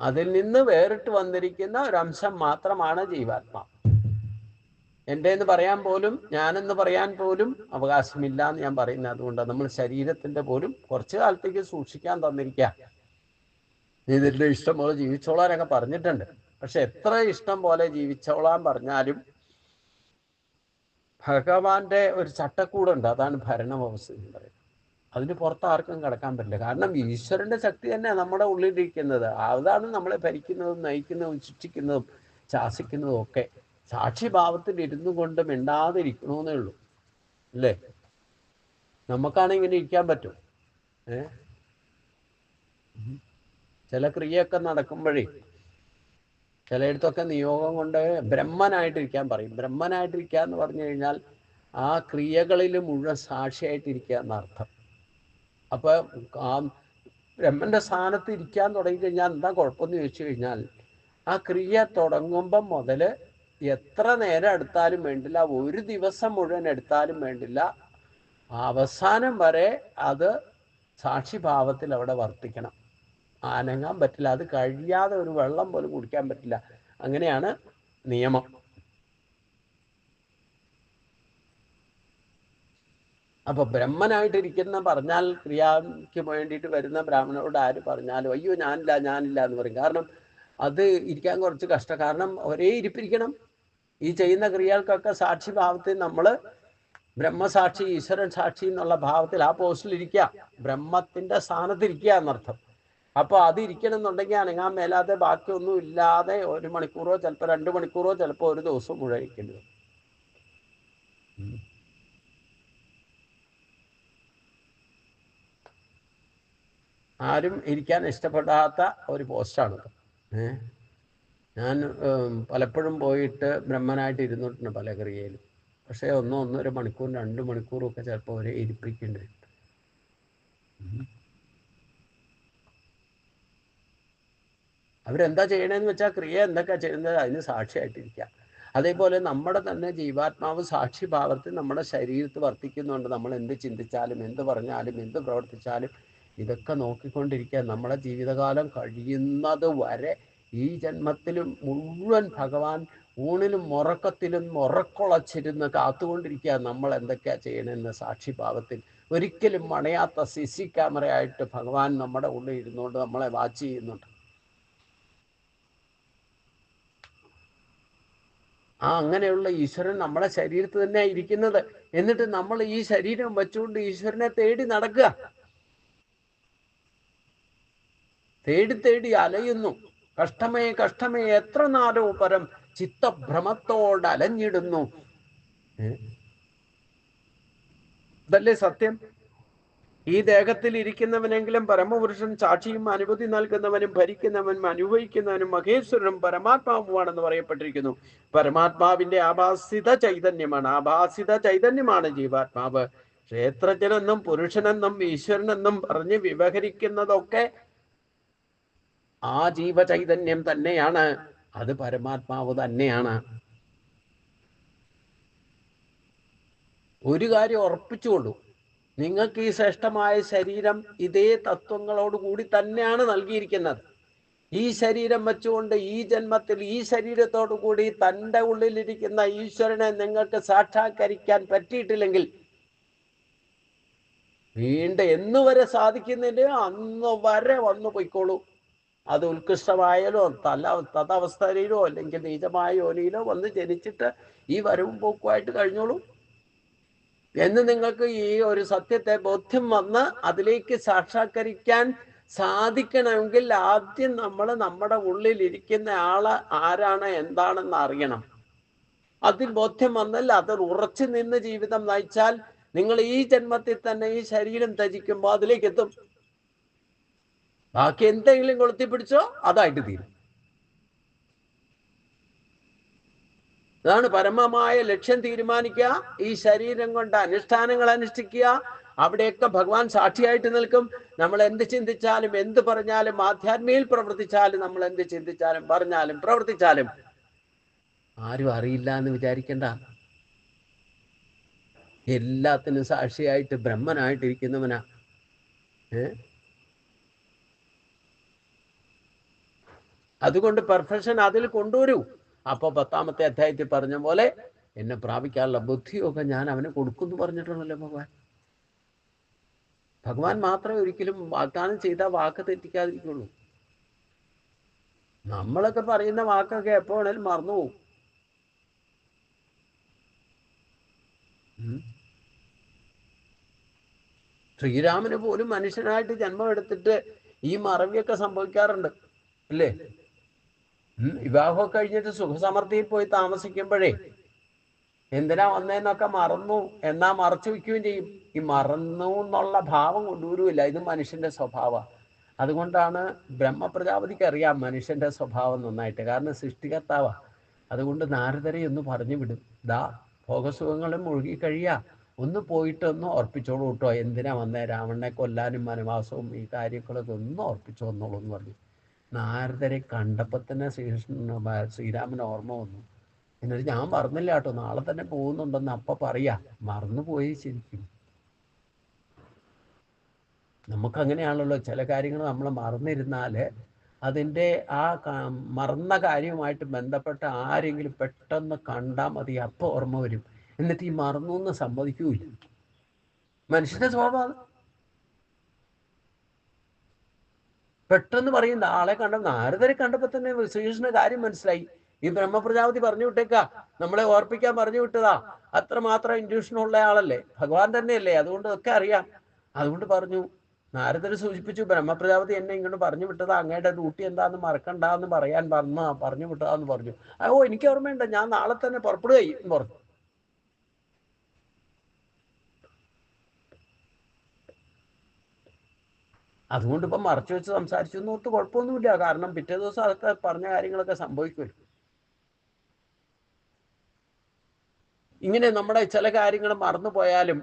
[SPEAKER 1] അതിൽ നിന്ന് വേറിട്ട് വന്നിരിക്കുന്ന ഒരംശം മാത്രമാണ് ജീവാത്മാവ്. എൻ്റെ എന്ന് പറയാൻ പോലും, ഞാനെന്ന് പറയാൻ പോലും അവകാശമില്ല എന്ന് ഞാൻ പറയുന്നത് അതുകൊണ്ടാണ്. നമ്മൾ ശരീരത്തിൻ്റെ പോലും കുറച്ചു കാലത്തേക്ക് സൂക്ഷിക്കാൻ തന്നിരിക്കുക. ഇതിൻ്റെ ഇഷ്ടം പോലെ ജീവിച്ചോളാനൊക്കെ പറഞ്ഞിട്ടുണ്ട്. പക്ഷെ എത്ര ഇഷ്ടം പോലെ ജീവിച്ചോളാൻ പറഞ്ഞാലും ഭഗവാന്റെ ഒരു ചട്ടക്കൂടുണ്ട്. അതാണ് ഭരണവ്യവസ്ഥ എന്ന് പറയുന്നത്. അതിന് പുറത്ത് ആർക്കും കടക്കാൻ പറ്റില്ല. കാരണം ഈശ്വരന്റെ ശക്തി തന്നെ നമ്മുടെ ഉള്ളിലിരിക്കുന്നത്. അതാണ് നമ്മളെ ഭരിക്കുന്നതും നയിക്കുന്നതും സൃഷ്ടിക്കുന്നതും ശാസിക്കുന്നതും ഒക്കെ. സാക്ഷിഭാവത്തിൽ ഇരുന്നു കൊണ്ട് മിണ്ടാതിരിക്കണമെന്നേ ഉള്ളൂ, അല്ലേ? നമുക്കാണെങ്കിൽ ഇങ്ങനെ ഇരിക്കാൻ പറ്റും. ചില ക്രിയയൊക്കെ നടക്കുമ്പോഴേ ചിലയിടത്തൊക്കെ നിയോഗം കൊണ്ട് ബ്രഹ്മനായിട്ടിരിക്കാൻ പറയും. ബ്രഹ്മനായിട്ടിരിക്കുക എന്ന് പറഞ്ഞു കഴിഞ്ഞാൽ ആ ക്രിയകളിൽ മുഴുവൻ സാക്ഷിയായിട്ടിരിക്കുക എന്നർത്ഥം. അപ്പൊ ആ ബ്രഹ്മന്റെ സ്ഥാനത്ത് ഇരിക്കാൻ തുടങ്ങിക്കഴിഞ്ഞാൽ എന്താ കുഴപ്പമെന്ന് ചോദിച്ചു കഴിഞ്ഞാൽ, ആ ക്രിയ തുടങ്ങുമ്പം മുതൽ എത്ര നേരം എടുത്താലും വേണ്ടില്ല, ഒരു ദിവസം മുഴുവൻ എടുത്താലും വേണ്ടില്ല, അവസാനം വരെ അത് സാക്ഷിഭാവത്തിൽ അവിടെ വർത്തിക്കണം. അനങ്ങാൻ പറ്റില്ല. അത് കഴിയാതെ ഒരു വെള്ളം പോലും കുടിക്കാൻ പറ്റില്ല. അങ്ങനെയാണ് നിയമം. അപ്പൊ ബ്രഹ്മനായിട്ടിരിക്കുന്ന പറഞ്ഞാൽ ക്രിയയ്ക്ക് വേണ്ടിയിട്ട് വരുന്ന ബ്രാഹ്മണരോട് ആര് പറഞ്ഞാലും അയ്യോ ഞാനില്ല എന്ന് പറയും. കാരണം അത് ഇരിക്കാൻ കുറച്ച് കഷ്ടം. കാരണം ഒരേ ഇരിപ്പിരിക്കണം. ഈ ചെയ്യുന്ന ക്രിയകൾക്കൊക്കെ സാക്ഷി ഭാവത്തിൽ നമ്മൾ ബ്രഹ്മസാക്ഷി ഈശ്വരൻ സാക്ഷി എന്നുള്ള ഭാവത്തിൽ ആ പോസ്റ്റിൽ ഇരിക്കുക, ബ്രഹ്മത്തിന്റെ സ്ഥാനത്തിരിക്കുക എന്നർത്ഥം. അപ്പോൾ അതിരിക്കണം എന്നുണ്ടെങ്കിൽ അനങ്ങാൻ മേലാതെ ബാക്കിയൊന്നും ഇല്ലാതെ 1 മണിക്കൂറോ ചിലപ്പോൾ 2 മണിക്കൂറോ ചിലപ്പോൾ ഒരു ദിവസം മുഴുവൻ ഇരിക്കേണ്ടി വരും. ആരും ഇരിക്കാൻ ഇഷ്ടപ്പെടാത്ത ഒരു പോസ്റ്റാണ്. ഞാൻ പലപ്പോഴും പോയിട്ട് ബ്രഹ്മനായിട്ട് ഇരുന്നിട്ടുണ്ട് പല ക്രിയയിലും. പക്ഷേ 1-1.5 മണിക്കൂർ 2 മണിക്കൂറും ഒക്കെ ചിലപ്പോൾ ഒരേ ഇരിപ്പിക്കേണ്ടി വരും. അവരെന്താ ചെയ്യണമെന്ന് വെച്ചാൽ ക്രിയ എന്തൊക്കെയാ ചെയ്യുന്നത് അതിന് സാക്ഷിയായിട്ടിരിക്കുക. അതേപോലെ നമ്മുടെ തന്നെ ജീവാത്മാവ് സാക്ഷിഭാവത്തിൽ നമ്മുടെ ശരീരത്തിൽ വർത്തിക്കുന്നുണ്ട്. നമ്മൾ എന്ത് ചിന്തിച്ചാലും എന്ത് പറഞ്ഞാലും എന്ത് പ്രവർത്തിച്ചാലും ഇതൊക്കെ നോക്കിക്കൊണ്ടിരിക്കുക. നമ്മുടെ ജീവിതകാലം കഴിയുന്നത് വരെ ഈ ജന്മത്തിലും മുഴുവൻ ഭഗവാൻ ഊണിലും ഉറക്കത്തിലും ഉറക്കുളച്ചിരുന്ന് കാത്തുകൊണ്ടിരിക്കുക നമ്മൾ എന്തൊക്കെയാ ചെയ്യണമെന്ന് സാക്ഷിഭാവത്തിൽ. ഒരിക്കലും മണയാത്ത CC ക്യാമറയായിട്ട് ഭഗവാൻ നമ്മുടെ ഉള്ളിൽ ഇരുന്നുകൊണ്ട് നമ്മളെ വാച്ച് ചെയ്യുന്നുണ്ട്. അങ്ങനെയുള്ള ഈശ്വരൻ നമ്മുടെ ശരീരത്തിൽ തന്നെ ഇരിക്കുന്നത്. എന്നിട്ട് നമ്മൾ ഈ ശരീരം വെച്ചുകൊണ്ട് ഈശ്വരനെ തേടി നടക്കുക, തേടി അലയുന്നു. കഷ്ടമേ എത്ര നാളോ പരം ചിത്തഭ്രമത്തോട് അലഞ്ഞിടുന്നു. ഇതല്ലേ സത്യം? ഈ ദേഹത്തിൽ ഇരിക്കുന്നവനെങ്കിലും പരമപുരുഷൻ സാക്ഷിയും അനുഭൂതി നൽകുന്നവനും ഭരിക്കുന്നവനും അനുഭവിക്കുന്നവനും മഹേശ്വരനും പരമാത്മാവുമാണെന്ന് പറയപ്പെട്ടിരിക്കുന്നു. പരമാത്മാവിന്റെ ആഭാസിത ചൈതന്യമാണ് ജീവാത്മാവ്. ക്ഷേത്രജ്ഞനെന്നും പുരുഷനെന്നും ഈശ്വരനെന്നും പറഞ്ഞ് വ്യവഹരിക്കുന്നതൊക്കെ ആ ജീവചൈതന്യം തന്നെയാണ്. അത് പരമാത്മാവ് തന്നെയാണ്. ഒരു കാര്യം ഉറപ്പിച്ചുകൊള്ളൂ, നിങ്ങൾക്ക് ഈ ശ്രേഷ്ഠമായ ശരീരം ഇതേ തത്വങ്ങളോടുകൂടി തന്നെയാണ് നൽകിയിരിക്കുന്നത്. ഈ ശരീരം വെച്ചുകൊണ്ട് ഈ ജന്മത്തിൽ ഈ ശരീരത്തോടു കൂടി തൻ്റെ ഉള്ളിലിരിക്കുന്ന ഈശ്വരനെ നിങ്ങൾക്ക് സാക്ഷാത്കരിക്കാൻ പറ്റിയിട്ടില്ലെങ്കിൽ വീണ്ടും എന്നുവരെ സാധിക്കുന്നില്ല അന്ന് വരെ വന്നു പോയിക്കോളൂ. അത് ഉത്കൃഷ്ടമായാലോ തദവസ്ഥയിലോ അല്ലെങ്കിൽ നീചമായ യോനിയിലോ വന്ന് ജനിച്ചിട്ട് ഈ വരവും പോക്കുമായിട്ട് കഴിഞ്ഞോളൂ എന്ന് നിങ്ങൾക്ക് ഈ ഒരു സത്യത്തെ ബോധ്യം വന്ന് അതിലേക്ക് സാക്ഷാത്കരിക്കാൻ സാധിക്കണമെങ്കിൽ ആദ്യം നമ്മൾ നമ്മുടെ ഉള്ളിലിരിക്കുന്ന ആള് ആരാണ് എന്താണെന്ന് അറിയണം. അതിൽ ബോധ്യം വന്നാൽ അതിൽ ഉറച്ചു നിന്ന് ജീവിതം നയിച്ചാൽ നിങ്ങൾ ഈ ജന്മത്തിൽ തന്നെ ഈ ശരീരം ത്യജിക്കുമ്പോൾ അതിലേക്ക് എത്തും. ബാക്കി എന്തെങ്കിലും കൊളുത്തിപ്പിടിച്ചോ അതായിട്ട് തീരും. അതാണ് പരമമായ ലക്ഷ്യം തീരുമാനിക്കുക, ഈ ശരീരം കൊണ്ട് അനുഷ്ഠാനങ്ങൾ അനുഷ്ഠിക്കുക. അവിടെയൊക്കെ ഭഗവാൻ സാക്ഷിയായിട്ട് നിൽക്കും. നമ്മൾ എന്ത് ചിന്തിച്ചാലും എന്ത് പറഞ്ഞാലും ആധ്യാത്മികയിൽ പ്രവർത്തിച്ചാലും നമ്മൾ എന്ത് ചിന്തിച്ചാലും പറഞ്ഞാലും പ്രവർത്തിച്ചാലും ആരും അറിയില്ല എന്ന് വിചാരിക്കണ്ട. എല്ലാത്തിനും സാക്ഷിയായിട്ട് ബ്രഹ്മനായിട്ടിരിക്കുന്നവനാ. അതുകൊണ്ട് പെർഫെക്ഷൻ അതിൽ കൊണ്ടുവരൂ. അപ്പോൾ 10ാമത്തെ അധ്യായത്തിൽ പറഞ്ഞ പോലെ എന്നെ പ്രാപിക്കാനുള്ള ബുദ്ധിയൊക്കെ ഞാൻ അവന് കൊടുക്കുമെന്ന് പറഞ്ഞിട്ടുണ്ടല്ലോ ഭഗവാൻ. ഭഗവാൻ മാത്രമേ ഒരിക്കലും വാഗ്ദാനം ചെയ്ത വാക്ക് തെറ്റിക്കാതിരിക്കുള്ളൂ. നമ്മളൊക്കെ പറയുന്ന വാക്കൊക്കെ എപ്പോ വേണേലും മറന്നുപോകും. ശ്രീരാമന് പോലും മനുഷ്യനായിട്ട് ജന്മം എടുത്തിട്ട് ഈ മറവിയൊക്കെ സംഭവിക്കാറുണ്ട് അല്ലേ? വിവാഹമൊക്കെ കഴിഞ്ഞിട്ട് സുഖസമൃദ്ധിയിൽ പോയി താമസിക്കുമ്പോഴേ എന്തിനാ വന്നേന്നൊക്കെ മറന്നു എന്നാ മറച്ചു വയ്ക്കുകയും ചെയ്യും. ഈ മറന്നു എന്നുള്ള ഭാവം കൊണ്ടുവരുമില്ല. ഇത് മനുഷ്യന്റെ സ്വഭാവമാണ്. അതുകൊണ്ടാണ് ബ്രഹ്മപ്രജാപതിക്ക് അറിയാം മനുഷ്യന്റെ സ്വഭാവം നന്നായിട്ട്, കാരണം സൃഷ്ടികർത്താവാ. അതുകൊണ്ട് നാരദരെ ഒന്ന് പറഞ്ഞു വിടും, ദാ ഭോഗസുഖങ്ങളും മുഴുകി കഴിയാ, ഒന്ന് പോയിട്ടൊന്ന് ഓർപ്പിച്ചോളൂ കേട്ടോ, എന്തിനാ വന്നേ, രാവണനെ കൊല്ലാനും വനവാസവും ഈ കാര്യങ്ങളൊക്കെ ഒന്ന് ഓർപ്പിച്ചു വന്നോളൂ എന്ന് പറഞ്ഞു. നാരദരെ കണ്ടപ്പോൾ തന്നെ ശ്രീരാമന് ഓർമ്മ വന്നു. എന്നിട്ട് ഞാൻ മറന്നില്ല കേട്ടോ, നാളെ തന്നെ പോകുന്നുണ്ടെന്ന് അപ്പൊ പറയാ, മറന്നുപോയി ശരിക്കും. നമുക്കങ്ങനെയാണല്ലോ, ചില കാര്യങ്ങൾ നമ്മൾ മറന്നിരുന്നാല് അതിൻ്റെ ആ മറന്ന കാര്യവുമായിട്ട് ബന്ധപ്പെട്ട ആരെങ്കിലും പെട്ടെന്ന് കണ്ടാൽ മതി, അപ്പോൾ ഓർമ്മ വരും. എന്നിട്ട് ഈ മറന്നു എന്ന് സമ്മതിക്കൂല. മനുഷ്യന്റെ സ്വഭാവം പെട്ടെന്ന് പറയും. ആളെ കണ്ട നാരദരെ കണ്ടപ്പോൾ തന്നെ ശ്രീകൃഷ്ണന്റെ കാര്യം മനസ്സിലായി. ഈ ബ്രഹ്മപ്രജാപതി പറഞ്ഞു വിട്ടേക്കാ, നമ്മളെ ഓർപ്പിക്കാൻ പറഞ്ഞു വിട്ടതാ. അത്രമാത്രം ഇൻഡ്യൂഷൻ ഉള്ള ആളല്ലേ, ഭഗവാൻ തന്നെയല്ലേ, അതുകൊണ്ട് ഒക്കെ അറിയാം. അതുകൊണ്ട് പറഞ്ഞു, നാരദര് സൂചിപ്പിച്ചു, ബ്രഹ്മപ്രജാപതി എന്നെ ഇങ്ങോട്ട് പറഞ്ഞു വിട്ടതാ, അങ്ങയുടെ ഡ്യൂട്ടി എന്താന്ന് മറക്കണ്ടെന്ന് പറയാൻ പറഞ്ഞു വിട്ടതാന്ന് പറഞ്ഞു. ഓ എനിക്ക് ഓർമ്മയുണ്ട്, ഞാൻ നാളെ തന്നെ പുറപ്പെടുകയായി എന്ന് പറഞ്ഞു. അതുകൊണ്ട് ഇപ്പം മറച്ചു വെച്ച് സംസാരിച്ചു എന്നോർത്ത് കുഴപ്പമൊന്നുമില്ല. കാരണം പിറ്റേ ദിവസം അതൊക്കെ പറഞ്ഞ കാര്യങ്ങളൊക്കെ സംഭവിക്കുമല്ലോ. ഇങ്ങനെ നമ്മുടെ ചില കാര്യങ്ങൾ മറന്നുപോയാലും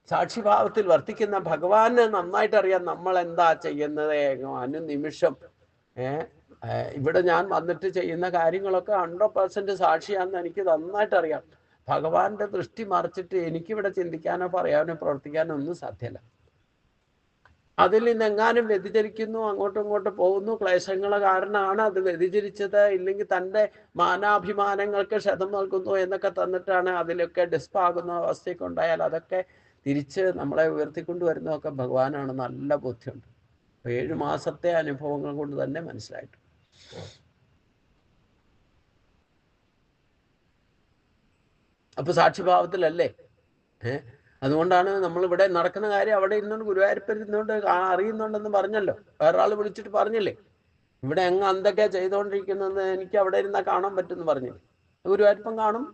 [SPEAKER 1] സാക്ഷിഭാവത്തിൽ വർത്തിക്കുന്ന ഭഗവാന് നന്നായിട്ട് അറിയാം നമ്മൾ എന്താ ചെയ്യുന്നത്. അനുനിമിഷം ഇവിടെ ഞാൻ വന്നിട്ട് ചെയ്യുന്ന കാര്യങ്ങളൊക്കെ 100% സാക്ഷിയാണെന്ന് എനിക്ക് നന്നായിട്ട് അറിയാം. ഭഗവാന്റെ ദൃഷ്ടി മറിച്ചിട്ട് എനിക്കിവിടെ ചിന്തിക്കാനോ പറയാനോ പ്രവർത്തിക്കാനോ ഒന്നും സാധ്യമല്ല. അതിൽ നിന്നെങ്ങാനും വ്യതിചരിക്കുന്നു, അങ്ങോട്ടും ഇങ്ങോട്ടും പോകുന്നു, ക്ലേശങ്ങൾ കാരണമാണ് അത് വ്യതിചരിച്ചത്, ഇല്ലെങ്കിൽ തൻ്റെ മാനാഭിമാനങ്ങൾക്ക് ക്ഷതം നൽകുന്നു എന്നൊക്കെ തന്നിട്ടാണ് അതിലൊക്കെ ഡിസ്പാകുന്ന അവസ്ഥയൊക്കെ ഉണ്ടായാൽ അതൊക്കെ തിരിച്ച് നമ്മളെ ഉയർത്തിക്കൊണ്ടുവരുന്നതൊക്കെ ഭഗവാനാണ്. നല്ല ബുദ്ധിയുണ്ട്. 7 മാസത്തെ അനുഭവങ്ങൾ കൊണ്ട് തന്നെ മനസ്സിലായിട്ട്. അപ്പൊ സാക്ഷിഭാവത്തിലല്ലേ. അതുകൊണ്ടാണ് നമ്മളിവിടെ നടക്കുന്ന കാര്യം അവിടെ ഇരുന്നുകൊണ്ട് ഗുരുവായൂരപ്പൻ ഇരുന്നുകൊണ്ട് അറിയുന്നുണ്ടെന്ന് പറഞ്ഞല്ലോ. വേറൊരാൾ വിളിച്ചിട്ട് പറഞ്ഞില്ലേ, ഇവിടെ എന്തൊക്കെയാ ചെയ്തുകൊണ്ടിരിക്കുന്നതെന്ന് എനിക്ക് അവിടെ ഇരുന്നാൽ കാണാൻ പറ്റുമെന്ന് പറഞ്ഞില്ലേ. ഗുരുവായൂരപ്പൻ കാണും.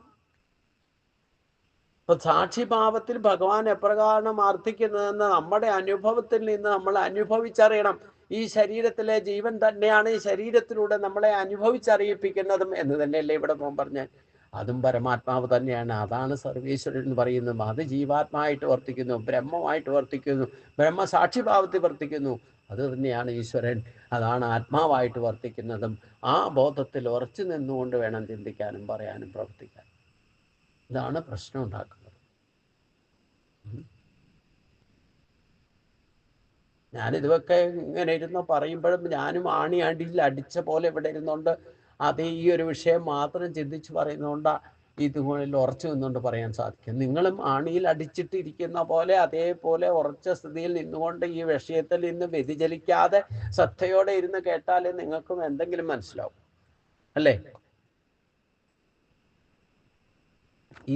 [SPEAKER 1] അപ്പൊ സാക്ഷിഭാവത്തിൽ ഭഗവാൻ എപ്രകാരം ആർത്തിക്കുന്നതെന്ന് നമ്മുടെ അനുഭവത്തിൽ നിന്ന് നമ്മൾ അനുഭവിച്ചറിയണം. ഈ ശരീരത്തിലെ ജീവൻ തന്നെയാണ് ഈ ശരീരത്തിലൂടെ നമ്മളെ അനുഭവിച്ചറിയിപ്പിക്കുന്നതും എന്ന് തന്നെയല്ലേ ഇവിടെ പറഞ്ഞ. അതും പരമാത്മാവ് തന്നെയാണ്. അതാണ് സർവീശ്വരൻ എന്ന് പറയുന്നത്. അത് ജീവാത്മായിട്ട് വർത്തിക്കുന്നു, ബ്രഹ്മമായിട്ട് വർത്തിക്കുന്നു, ബ്രഹ്മസാക്ഷിഭാവത്തിൽ വർത്തിക്കുന്നു. അത് തന്നെയാണ് ഈശ്വരൻ. അതാണ് ആത്മാവായിട്ട് വർത്തിക്കുന്നതും. ആ ബോധത്തിൽ ഉറച്ചു നിന്നുകൊണ്ട് വേണം ചിന്തിക്കാനും പറയാനും പ്രവർത്തിക്കാനും. ഇതാണ് പ്രശ്നം ഉണ്ടാക്കുന്നത്. ഞാനിതൊക്കെ ഇങ്ങനെ ഇരുന്ന് പറയുമ്പോഴും ഞാനും ആണിയാണ്ടിയിൽ അടിച്ച പോലെ ഇവിടെ ഇരുന്നുകൊണ്ട് അത് ഈ ഒരു വിഷയം മാത്രം ചിന്തിച്ച് പറയുന്നതുകൊണ്ടാണ് ഇതുപോലെ ഉറച്ചു നിന്നുകൊണ്ട് പറയാൻ സാധിക്കും. നിങ്ങളും ആണിയിൽ അടിച്ചിട്ടിരിക്കുന്ന പോലെ അതേപോലെ ഉറച്ച സ്ഥിതിയിൽ നിന്നുകൊണ്ട് ഈ വിഷയത്തിൽ നിന്ന് വ്യതിചലിക്കാതെ ശ്രദ്ധയോടെ ഇരുന്ന് കേട്ടാലേ നിങ്ങൾക്കും എന്തെങ്കിലും മനസ്സിലാവും, അല്ലേ?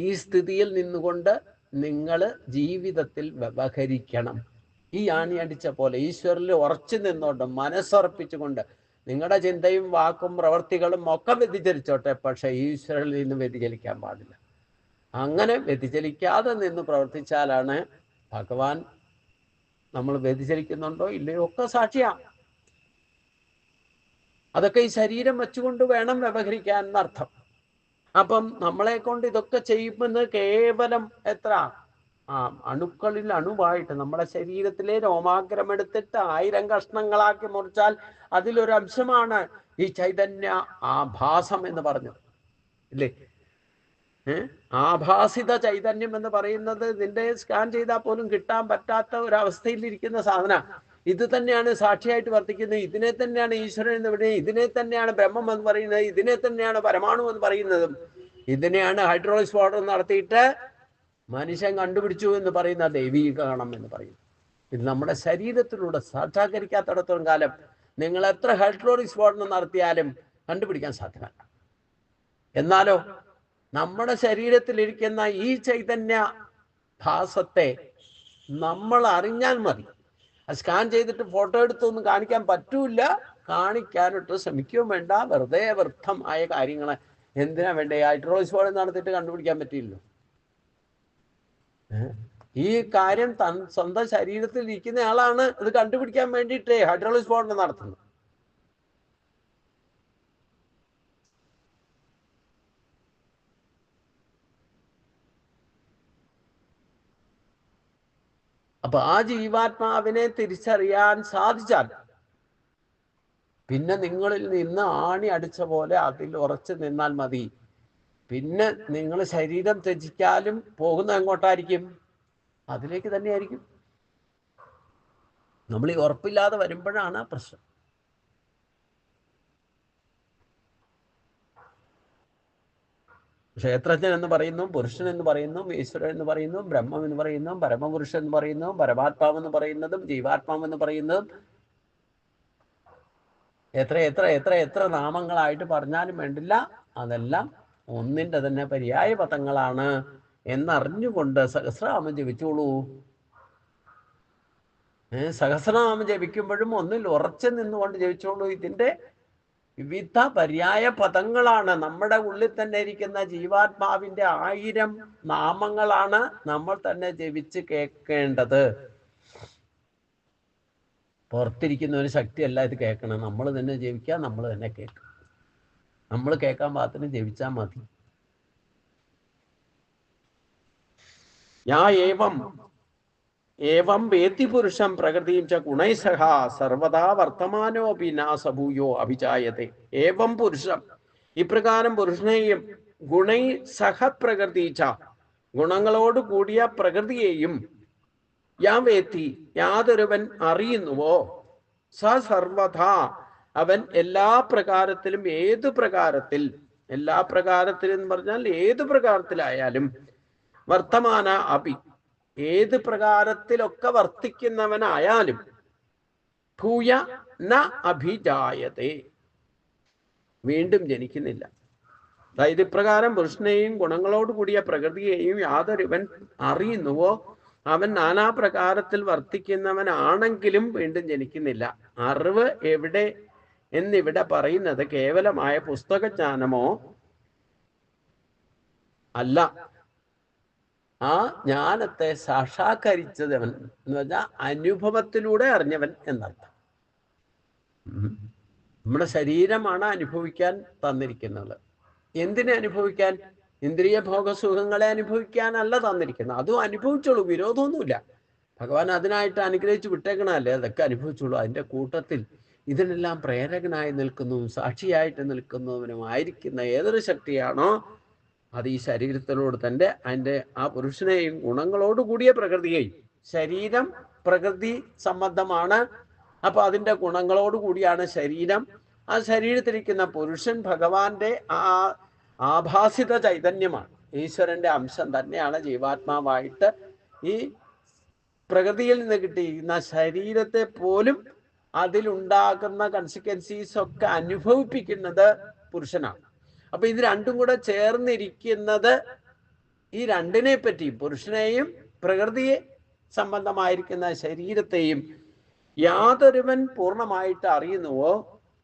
[SPEAKER 1] ഈ സ്ഥിതിയിൽ നിന്നുകൊണ്ട് നിങ്ങൾ ജീവിതത്തിൽ വ്യവഹരിക്കണം. ഈ ആണി അടിച്ച പോലെ ഈശ്വരനിൽ ഉറച്ചു നിന്നോണ്ട് മനസ്സുറപ്പിച്ചുകൊണ്ട് നിങ്ങളുടെ ചിന്തയും വാക്കും പ്രവർത്തികളും ഒക്കെ വ്യതിചലിച്ചോട്ടെ, പക്ഷെ ഈശ്വരനിൽ നിന്ന് വ്യതിചലിക്കാൻ പാടില്ല. അങ്ങനെ വ്യതിചലിക്കാതെ നിന്ന് പ്രവർത്തിച്ചാലാണ് ഭഗവാൻ നമ്മൾ വ്യതിചലിക്കുന്നുണ്ടോ ഇല്ലയോ ഒക്കെ സാക്ഷിയാണ്. അതൊക്കെ ഈ ശരീരം വെച്ചുകൊണ്ട് വേണം വ്യവഹരിക്കാൻ എന്നർത്ഥം. അപ്പം നമ്മളെ കൊണ്ട് ഇതൊക്കെ ചെയ്യുമെന്ന് കേവലം എത്ര അണുക്കളിൽ അണുവായിട്ട് നമ്മുടെ ശരീരത്തിലെ രോമാഗ്രമെടുത്തിട്ട് 1000 കഷ്ണങ്ങളാക്കി മുറിച്ചാൽ അതിലൊരു അംശമാണ് ഈ ചൈതന്യ ആഭാസം എന്ന് പറഞ്ഞത്, ഇല്ലേ? ആഭാസിത ചൈതന്യം എന്ന് പറയുന്നത് ഇതിന്റെ സ്കാൻ ചെയ്താൽ പോലും കിട്ടാൻ പറ്റാത്ത ഒരവസ്ഥയിൽ ഇരിക്കുന്ന സാധന. ഇത് തന്നെയാണ് സാക്ഷിയായിട്ട് വർത്തിക്കുന്നത്. ഇതിനെ തന്നെയാണ് ഈശ്വരൻ എന്ന് പറയുന്നത്. ഇതിനെ തന്നെയാണ് ബ്രഹ്മം എന്ന് പറയുന്നത്. ഇതിനെ തന്നെയാണ് പരമാണു എന്ന് പറയുന്നതും. ഇതിനെയാണ് ഹൈഡ്രോളിക്സ് വാട്ടർ നടത്തിയിട്ട് മനുഷ്യൻ കണ്ടുപിടിച്ചു എന്ന് പറയുന്ന ദൈവീകരണം എന്ന് പറയുന്നത്. ഇത് നമ്മുടെ ശരീരത്തിലൂടെ സാക്ഷാത്കരിക്കാത്തിടത്തോളം കാലം നിങ്ങൾ എത്ര ഹൈഡ്രോളിക്സ് വാട്ടർ നടത്തിയാലും കണ്ടുപിടിക്കാൻ സാധ്യമല്ല. എന്നാലോ നമ്മുടെ ശരീരത്തിലിരിക്കുന്ന ഈ ചൈതന്യ ഭാസത്തെ നമ്മൾ അറിഞ്ഞാൽ മതി. സ്കാൻ ചെയ്തിട്ട് ഫോട്ടോ എടുത്തൊന്നും കാണിക്കാൻ പറ്റൂല, കാണിക്കാനിട്ട് ശ്രമിക്കുകയും വേണ്ട. വെറുതെ വ്യർത്ഥമായ കാര്യങ്ങൾ എന്തിനാ വേണ്ടേ? ഹൈഡ്രോളിസ് നടത്തിയിട്ട് കണ്ടുപിടിക്കാൻ പറ്റില്ലല്ലോ. ഈ കാര്യം സ്വന്തം ശരീരത്തിൽ ഇരിക്കുന്ന ആളാണ് ഇത് കണ്ടുപിടിക്കാൻ വേണ്ടിയിട്ട് ഹൈഡ്രോളിസ് ബോർഡ് നടത്തുന്നത്. അപ്പൊ ആ ജീവാത്മാവിനെ തിരിച്ചറിയാൻ സാധിച്ചാൽ പിന്നെ നിങ്ങളിൽ നിന്ന് ആണി അടിച്ച പോലെ അതിൽ ഉറച്ചു നിന്നാൽ മതി. പിന്നെ നിങ്ങൾ ശരീരം ത്യജിച്ചാലും പോകുന്ന എങ്ങോട്ടായിരിക്കും? അതിലേക്ക് തന്നെയായിരിക്കും. നമ്മൾ ഈ ഉറപ്പില്ലാതെ വരുമ്പോഴാണ് പ്രശ്നം. ക്ഷേത്രജ്ഞൻ എന്ന് പറയുന്നു, പുരുഷൻ എന്ന് പറയുന്നു, ഈശ്വരൻ എന്ന് പറയുന്നു, ബ്രഹ്മം എന്ന് പറയുന്നു, പരമപുരുഷൻ എന്ന് പറയുന്നു, പരമാത്മാവെന്ന് പറയുന്നതും ജീവാത്മാവെന്ന് പറയുന്നതും എത്ര എത്ര എത്ര എത്ര നാമങ്ങളായിട്ട് പറഞ്ഞാലും വേണ്ടില്ല, അതെല്ലാം ഒന്നിൻ്റെ തന്നെ പര്യായ പദങ്ങളാണ് എന്നറിഞ്ഞുകൊണ്ട് സഹസ്രനാമം ജപിച്ചോളൂ. സഹസ്രനാമം ജപിക്കുമ്പോഴും ഒന്നിൽ ഉറച്ചു നിന്നുകൊണ്ട് ജപിച്ചോളൂ. ഇതിൻ്റെ വിവിധ പര്യായ പദങ്ങളാണ്. നമ്മുടെ ഉള്ളിൽ തന്നെ ഇരിക്കുന്ന ജീവാത്മാവിൻ്റെ 1000 നാമങ്ങളാണ് നമ്മൾ തന്നെ ജപിച്ച് കേൾക്കേണ്ടത്. പുറത്തിരിക്കുന്ന ഒരു ശക്തിയല്ല ഇത് കേൾക്കണം. നമ്മൾ തന്നെ ജപിക്കുക, നമ്മൾ തന്നെ കേൾക്കുക. നമ്മൾ കേൾക്കാൻ പാകത്തിന് ജപിച്ചാൽ മതി. ഏവം വേത്തി പുരുഷം പ്രകൃതിയും ച ഗുണൈസഹ സർവദാ വർത്തമാനോപി നാസഭൂയോ അഭിജായത്തെ. ഏവം പുരുഷം, ഇപ്രകാരം പുരുഷനെയും ഗുണൈ സഹ പ്രകൃതി ച ഗുണങ്ങളോട് കൂടിയ പ്രകൃതിയെയും യാ വേത്തി യാതൊരുവൻ അറിയുന്നുവോ സ സർവഥാ അവൻ എല്ലാ പ്രകാരത്തിലും, ഏതു പ്രകാരത്തിൽ, എല്ലാ പ്രകാരത്തിൽ എന്ന് പറഞ്ഞാൽ ഏതു പ്രകാരത്തിലായാലും, വർത്തമാന അപി ഏത് പ്രകാരത്തിലൊക്കെ വർത്തിക്കുന്നവനായാലും, ഭൂയ ന അഭിജായതേ വീണ്ടും ജനിക്കുന്നില്ല. അതായത് ഇപ്രകാരം പുരുഷനെയും ഗുണങ്ങളോട് കൂടിയ പ്രകൃതിയെയും യാതൊരുവൻ അറിയുന്നുവോ അവൻ നാനാപ്രകാരത്തിൽ വർത്തിക്കുന്നവനാണെങ്കിലും വീണ്ടും ജനിക്കുന്നില്ല. അറിവ് എവിടെ എന്നിവിടെ പറയുന്നത് കേവലമായ പുസ്തകജ്ഞാനമോ അല്ല, ആ ജ്ഞാനത്തെ സാക്ഷാത്കരിച്ചവൻ എന്ന് പറഞ്ഞാൽ അനുഭവത്തിലൂടെ അറിഞ്ഞവൻ എന്നർത്ഥം. നമ്മുടെ ശരീരമാണ് അനുഭവിക്കാൻ തന്നിരിക്കുന്നത്. എന്തിനെ അനുഭവിക്കാൻ? ഇന്ദ്രിയ ഭോഗസുഖങ്ങളെ അനുഭവിക്കാനല്ല തന്നിരിക്കുന്നത്. അതും അനുഭവിച്ചോളൂ, വിരോധമൊന്നുമില്ല. ഭഗവാൻ അതിനായിട്ട് അനുഗ്രഹിച്ച് വിട്ടേക്കണല്ലേ, അതൊക്കെ അനുഭവിച്ചോളൂ. അതിൻ്റെ കൂട്ടത്തിൽ ഇതിനെല്ലാം പ്രേരകനായി നിൽക്കുന്നതും സാക്ഷിയായിട്ട് നിൽക്കുന്നവനുമായിരിക്കുന്ന ഏതൊരു ശക്തിയാണോ അത് ഈ ശരീരത്തിനോട് തന്നെ അതിൻ്റെ ആ പുരുഷനെയും ഗുണങ്ങളോട് കൂടിയ പ്രകൃതിയെയും, ശരീരം പ്രകൃതി സംബന്ധമാണ്, അപ്പൊ അതിൻ്റെ ഗുണങ്ങളോട് കൂടിയാണ് ശരീരം. ആ ശരീരത്തിലിരിക്കുന്ന പുരുഷൻ ഭഗവാന്റെ ആ ആഭാസിത ചൈതന്യമാണ്, ഈശ്വരന്റെ അംശം തന്നെയാണ്. ജീവാത്മാവായിട്ട് ഈ പ്രകൃതിയിൽ നിന്ന് കിട്ടിയിരിക്കുന്ന ശരീരത്തെ പോലും അതിലുണ്ടാകുന്ന കൺസിക്വൻസീസ് ഒക്കെ അനുഭവിപ്പിക്കുന്നത് പുരുഷനാണ്. അപ്പൊ ഇത് രണ്ടും കൂടെ ചേർന്നിരിക്കുന്നത് ഈ രണ്ടിനെ പറ്റി, പുരുഷനെയും പ്രകൃതിയെ സംബന്ധമായിരിക്കുന്ന ശരീരത്തെയും യാതൊരുവൻ പൂർണ്ണമായിട്ട് അറിയുന്നുവോ